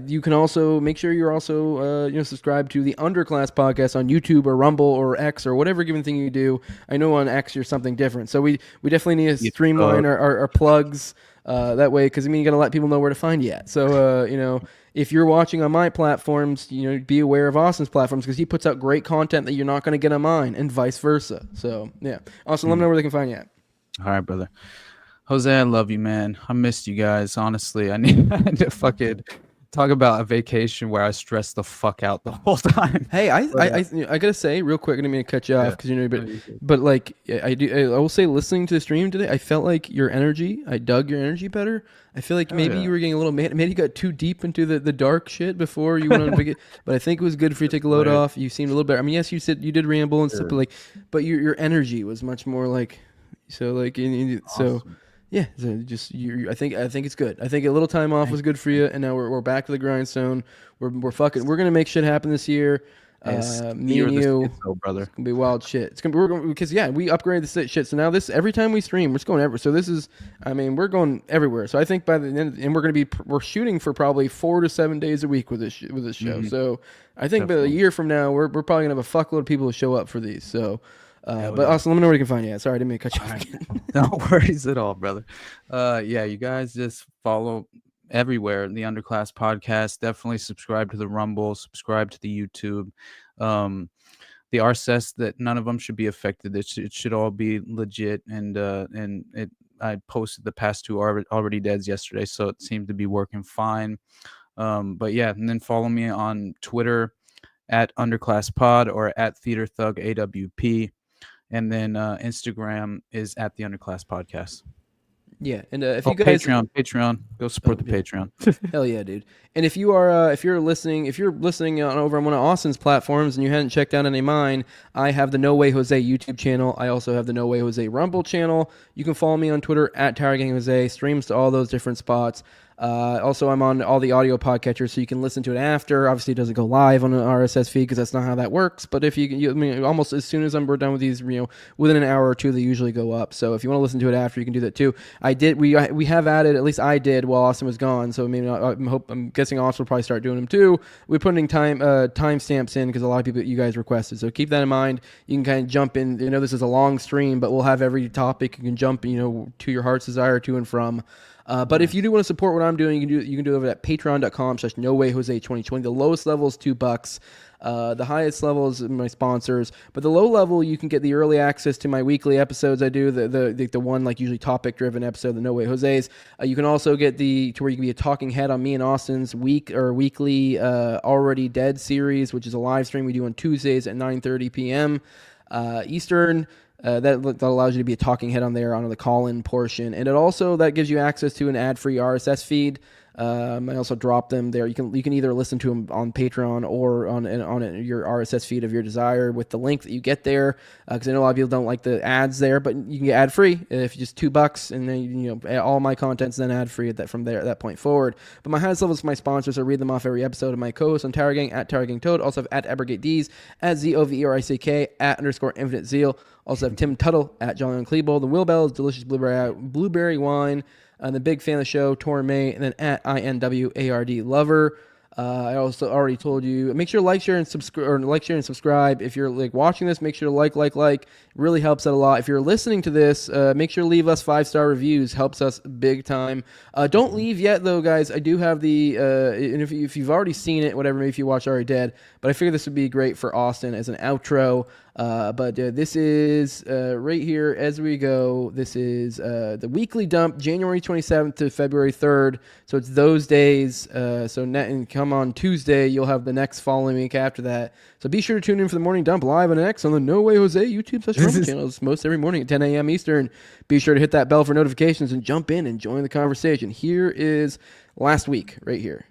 E: you can also make sure you're also subscribed to the Underclass podcast on YouTube or Rumble or X or whatever given thing you do. I know on X you're something different, so we definitely need to streamline our plugs that way, because you got to let people know where to find you at. So if you're watching on my platforms, be aware of Austin's platforms, because he puts out great content that you're not going to get on mine, and vice versa. So yeah, Austin, let me know where they can find you at.
G: All right, brother. Jose, I love you, man. I missed you guys. Honestly, I need to fucking talk about a vacation where I stressed the fuck out the whole time.
E: Hey, I gotta say real quick, I didn't mean to cut you off, because but like I will say, listening to the stream today, I felt like I dug your energy better. I feel like maybe you were getting a little maybe you got too deep into the dark shit before you went on vacation. But I think it was good for you to take a load off. You seemed a little better. I mean, yes, you said you did ramble and stuff, but your energy was much more like, so like awesome. So. Yeah, so I think it's good. I think a little time off was good for you, and now we're back to the grindstone. We're gonna make shit happen this year. Me and you,
G: brother.
E: It's gonna be wild shit. It's gonna be because we upgraded the shit. So now every time we stream, we're just going everywhere. So this is, we're going everywhere. So I think by the end, and we're shooting for probably 4 to 7 days a week with this show. Mm-hmm. So I think by a year from now, we're probably gonna have a fuckload of people who show up for these. So. But also, let me know where you can find you. Sorry, I didn't mean to cut you off again.
G: No worries at all, brother. Yeah, you guys just follow everywhere the Underclass podcast. Definitely subscribe to the Rumble, subscribe to the YouTube. The RSS, that none of them should be affected. It should all be legit. And I posted the past 2 already deads yesterday, so it seemed to be working fine. But yeah, and then follow me on Twitter at Underclass Pod or at Theater Thug AWP. And then Instagram is at the Underclass Podcast.
E: Yeah, and if you guys
G: Patreon, go support the Patreon.
E: Hell yeah, dude! And if you are, if you're listening on over on one of Austin's platforms and you hadn't checked out any of mine, I have the No Way Jose YouTube channel. I also have the No Way Jose Rumble channel. You can follow me on Twitter at TowerGangJose. Streams to all those different spots. Also, I'm on all the audio podcatchers, so you can listen to it after. Obviously, it doesn't go live on an RSS feed because that's not how that works. But if I mean, almost as soon as we're done with these, within an hour or two, they usually go up. So if you want to listen to it after, you can do that too. We have added, at least I did while Austin was gone. So maybe I'm guessing Austin will probably start doing them too. We're putting timestamps in because a lot of people, you guys requested. So keep that in mind. You can kind of jump in. This is a long stream, but we'll have every topic you can jump, to your heart's desire to and from. But if you do want to support what I'm doing, you can do it over at patreon.com/NoWayJose2020. The lowest level is $2. The highest level is my sponsors. But the low level, you can get the early access to my weekly episodes. I do the one like usually topic driven episode, the No Way Jose's. You can also get to where you can be a talking head on me and Austin's weekly Already Dead series, which is a live stream we do on Tuesdays at 9:30 p.m. Eastern. That allows you to be a talking head on there on the call-in portion, and that gives you access to an ad-free RSS feed. I also drop them there. You can either listen to them on Patreon or on your RSS feed of your desire with the link that you get there. Because I know a lot of people don't like the ads there, but you can get ad free if you just $2, and then all my content's then ad free at that point forward. But my highest levels for my sponsors, I read them off every episode of my co-host on Tower Gang at Tower Gang Toad. Also have at Abrogate D's at ZOVERICK at _Infinite Zeal. Also have Tim Tuttle at John Klebold. The Will Bell's Delicious Blueberry Wine. And the big fan of the show, Tor May, and then at INWARD Lover. I also already told you, make sure to like, share, and subscribe. If you're watching this, make sure to like. It really helps out a lot. If you're listening to this, make sure to leave us 5-star reviews. Helps us big time. Don't leave yet, though, guys. I do have and if you've already seen it, whatever, maybe if you watched Already Dead, but I figured this would be great for Austin as an outro. But this is right here as we go. This is the weekly dump, January 27th to February 3rd. So it's those days. And come on Tuesday, you'll have the next following week after that. So be sure to tune in for the morning dump live on X on the No Way Jose YouTube channels most every morning at 10 a.m. Eastern. Be sure to hit that bell for notifications and jump in and join the conversation. Here is last week right here.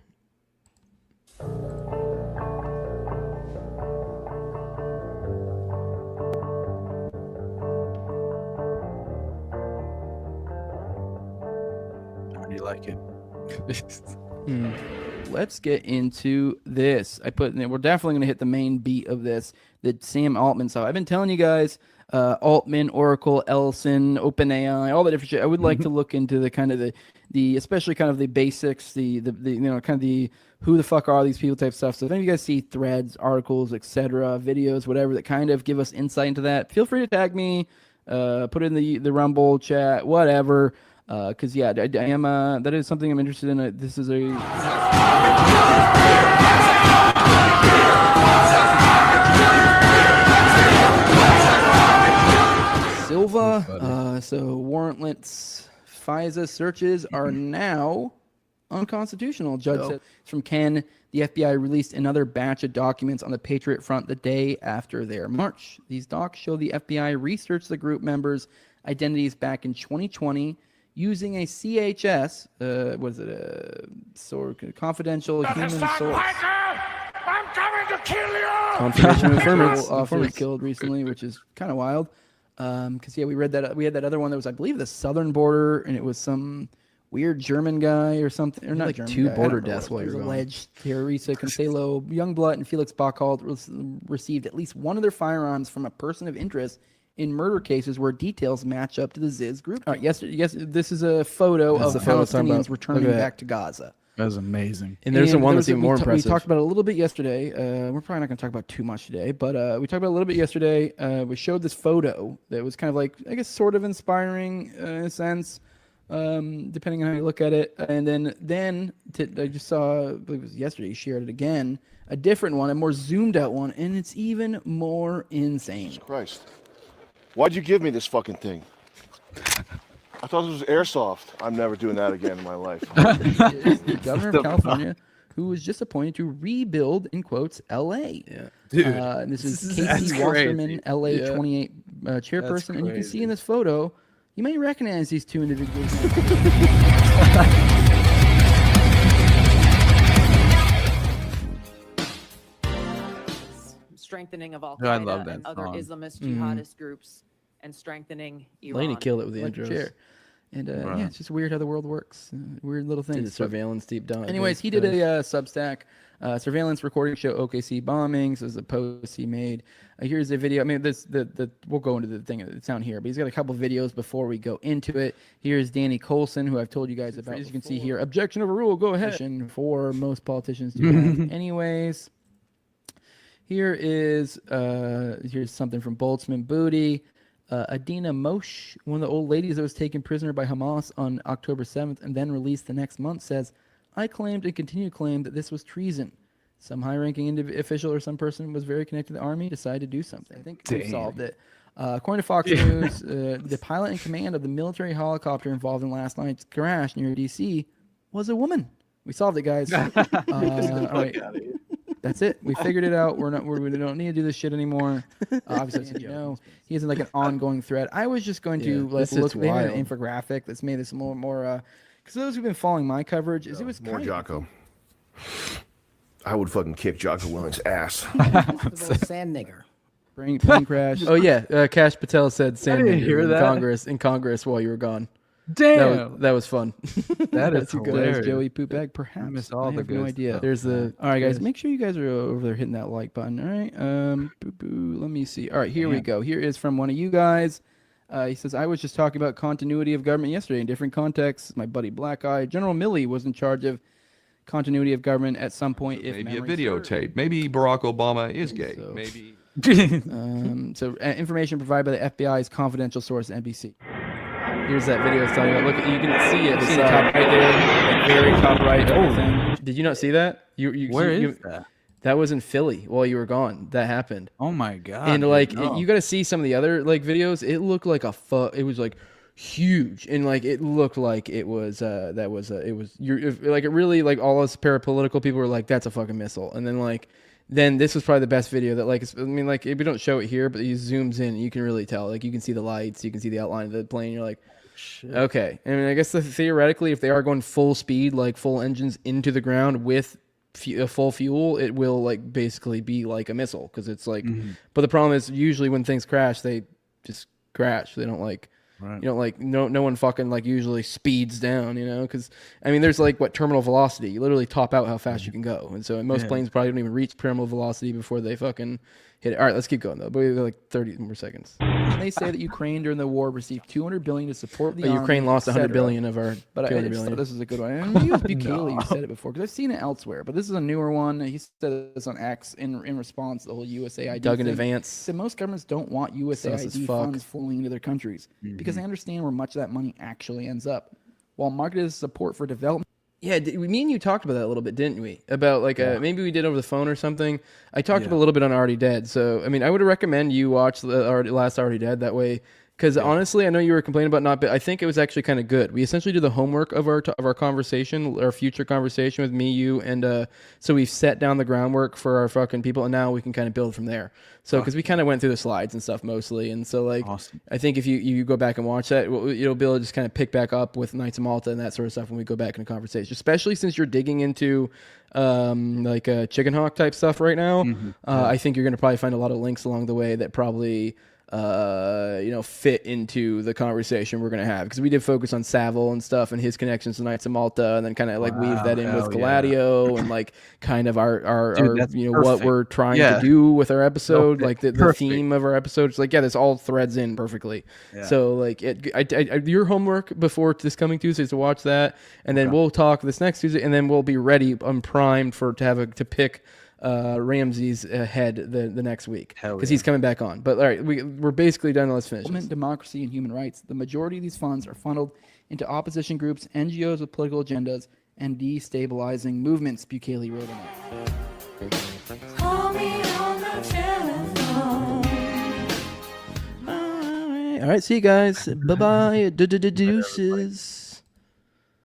G: Like it.
E: Let's get into this. We're definitely going to hit the main beat of this, the Sam Altman stuff. I've been telling you guys, Altman, Oracle, Ellison, OpenAI, all the different shit. I would like to look into the kind of the especially kind of the basics, the kind of the who the fuck are these people type stuff. So if any of you guys see threads, articles, etc., videos, whatever that kind of give us insight into that, feel free to tag me, put it in the Rumble chat, whatever. Because I am that is something I'm interested in. This is a Silva. So warrantless FISA searches are now unconstitutional. Judge said it's from Ken. The FBI released another batch of documents on the Patriot Front the day after their march. These docs show the FBI researched the group members' identities back in 2020. Using a CHS, confidential human source.
B: I'm coming to kill you!
E: Confidential informant killed recently, which is kind of wild. Because we read that we had that other one that was, I believe, the southern border, and it was some weird German guy or something, or not
D: like
E: German
D: 2
E: guy,
D: border deaths while
E: you're
D: you're
E: alleged. Teresa Cancelo, Youngblood, and Felix Bockhold received at least one of their firearms from a person of interest in murder cases where details match up to the Ziz group. All right, yes, this is a photo of the Palestinians returning back to Gaza.
G: That's amazing.
E: And there's one that's even more
S: We
E: impressive.
S: talked about it a little bit yesterday. We're probably not going to talk about too much today, but we talked about it a little bit yesterday. We showed this photo that was kind of like, I guess, sort of inspiring in a sense, depending on how you look at it. And then I just saw, I believe it was yesterday, you shared it again, a different one, a more zoomed out one, and it's even more insane.
T: Jesus Christ. Why'd you give me this fucking thing? I thought this was airsoft. I'm never doing that again in my life.
S: The governor of California, who was just appointed to rebuild, in quotes, L.A.
G: Yeah, dude.
S: And this is Casey Wasserman, L.A. 28 chairperson. And you can see in this photo, you may recognize these two individuals.
U: Strengthening of Al
G: Oh, I
U: Qaeda
G: love that
U: and other
G: song.
U: Islamist
S: Mhm.
U: jihadist groups, and strengthening Iran.
E: Laney killed it with the
S: Like a
E: intros.
S: chair. And
E: Wow.
S: yeah, it's just weird how the world works. Weird little
E: Did
S: things.
E: the surveillance deep dive.
S: Anyways, he did a Substack surveillance recording show OKC bombings. This is a post he made. Here's a video. I mean, we'll go into the thing. It's down here, but he's got a couple videos before we go into it. Here's Danny Coulson, who I've told you guys about. As you can see here, objection overruled. Go ahead. For most politicians to have. Anyways, here is here's something from Boltzmann Booty. Adina Moshe, one of the old ladies that was taken prisoner by Hamas on October 7th and then released the next month, says, I claimed and continue to claim that this was treason. Some high-ranking official or some person was very connected to the army, decided to do something. I think we solved it. According to Fox News, the pilot in command of the military helicopter involved in last night's crash near D.C. was a woman. We solved it, guys. All right. That's it. We figured it out. We don't need to do this shit anymore. Obviously, as you know, he isn't like an ongoing threat. I was just going to like look. They had an infographic that's made this more. Because those who've been following my coverage, it was
T: More
S: kind
T: Jocko. I would fucking kick Jocko Willink's ass.
V: Sand nigger.
S: Plane crash.
E: Oh yeah, Kash Patel said Sam
G: didn't
E: Newton
G: hear
E: in
G: that.
E: Congress while you were gone.
G: Damn.
E: That was fun.
G: That is
S: That's a good
G: hilarious.
S: as Joey Poopbag, perhaps.
G: missed all
S: I
G: the
S: have no
G: good
S: idea.
G: stuff.
E: There's the.
S: All right, guys, make sure you guys are over there hitting that like button. All right. Let me see. All right, here we go. Here is from one of you guys. He says, I was just talking about continuity of government yesterday in different contexts. My buddy Black Eye, General Milley, was in charge of continuity of government at some point. If
W: Maybe a
S: memory serves.
W: videotape. Maybe Barack Obama is gay. Maybe.
S: Information provided by the FBI's confidential source, NBC. Here's that video I was telling you about. Look, you can see it. See the top right there, like very top right. Oh,
E: did you not see that?
G: Where is that?
E: That was in Philly while you were gone. That happened.
G: Oh my god!
E: And like,
G: no.
E: you got to see some of the other like videos. It looked like it was like huge, and like it looked like it was like it really like all us parapolitical people were like, that's a fucking missile, and then this was probably the best video that like, I mean, like, if we don't show it here, but he zooms in, you can really tell. Like, you can see the lights, you can see the outline of the plane. You're like, okay. I mean, I guess theoretically, if they are going full speed, like full engines into the ground with full fuel, it will like basically be like a missile because it's like. But the problem is usually when things crash, they just crash. They don't like.
G: Right.
E: You know, like no one fucking like usually speeds down, you know, because I mean, there's like terminal velocity. You literally top out how fast you can go, and so most planes probably don't even reach terminal velocity before they fucking hit it. All right, let's keep going though. But we got like 30 more seconds.
S: They say that Ukraine during the war received $200 billion to support the army.
E: Ukraine lost $100
S: etc.
E: billion of our
S: But I
E: 200
S: just
E: billion.
S: thought this is a good one. I know you Bukele, you said it before because I've seen it elsewhere, but this is a newer one. He said this on X in response to the whole USAID.
E: Doug in
S: thing.
E: advance.
S: He said most governments don't want
E: Sus as
S: USAID
E: fuck.
S: funds flowing into their countries because they understand where much of that money actually ends up. While marketed as support for development.
E: Yeah, me and you talked about that a little bit, didn't we? About like maybe we did over the phone or something. I talked about a little bit on Already Dead. So I mean, I would recommend you watch the last Already Dead that way. Because honestly, I know you were complaining about not, but I think it was actually kind of good. We essentially did the homework of our conversation, our future conversation with me, you, and so we've set down the groundwork for our fucking people, and now we can kind of build from there. So because we kind of went through the slides and stuff mostly, and so like I think if you go back and watch that, you'll be able to just kind of pick back up with Knights of Malta and that sort of stuff when we go back in a conversation. Especially since you're digging into chicken hawk type stuff right now. I think you're going to probably find a lot of links along the way that probably
S: fit into the conversation we're going to have, because we did focus on Savile and stuff and his connections to Knights of Malta, and then kind of like weave that in with Gladio and like kind of our what we're trying to do with our episode, like the theme of our episodes. Like, this all threads in perfectly. So like your homework before this coming Tuesday is to watch that, and then we'll talk this next Tuesday, and then we'll be ready, primed to pick Ramsey's head the next week, because he's coming back on. But all right, we're basically done. Let's finish.
A: Democracy and human rights. The majority of these funds are funneled into opposition groups, NGOs with political agendas, and destabilizing movements, Bukele wrote in it.
B: Call me on the telephone.
S: All right, see you guys. Bye bye. Deuces.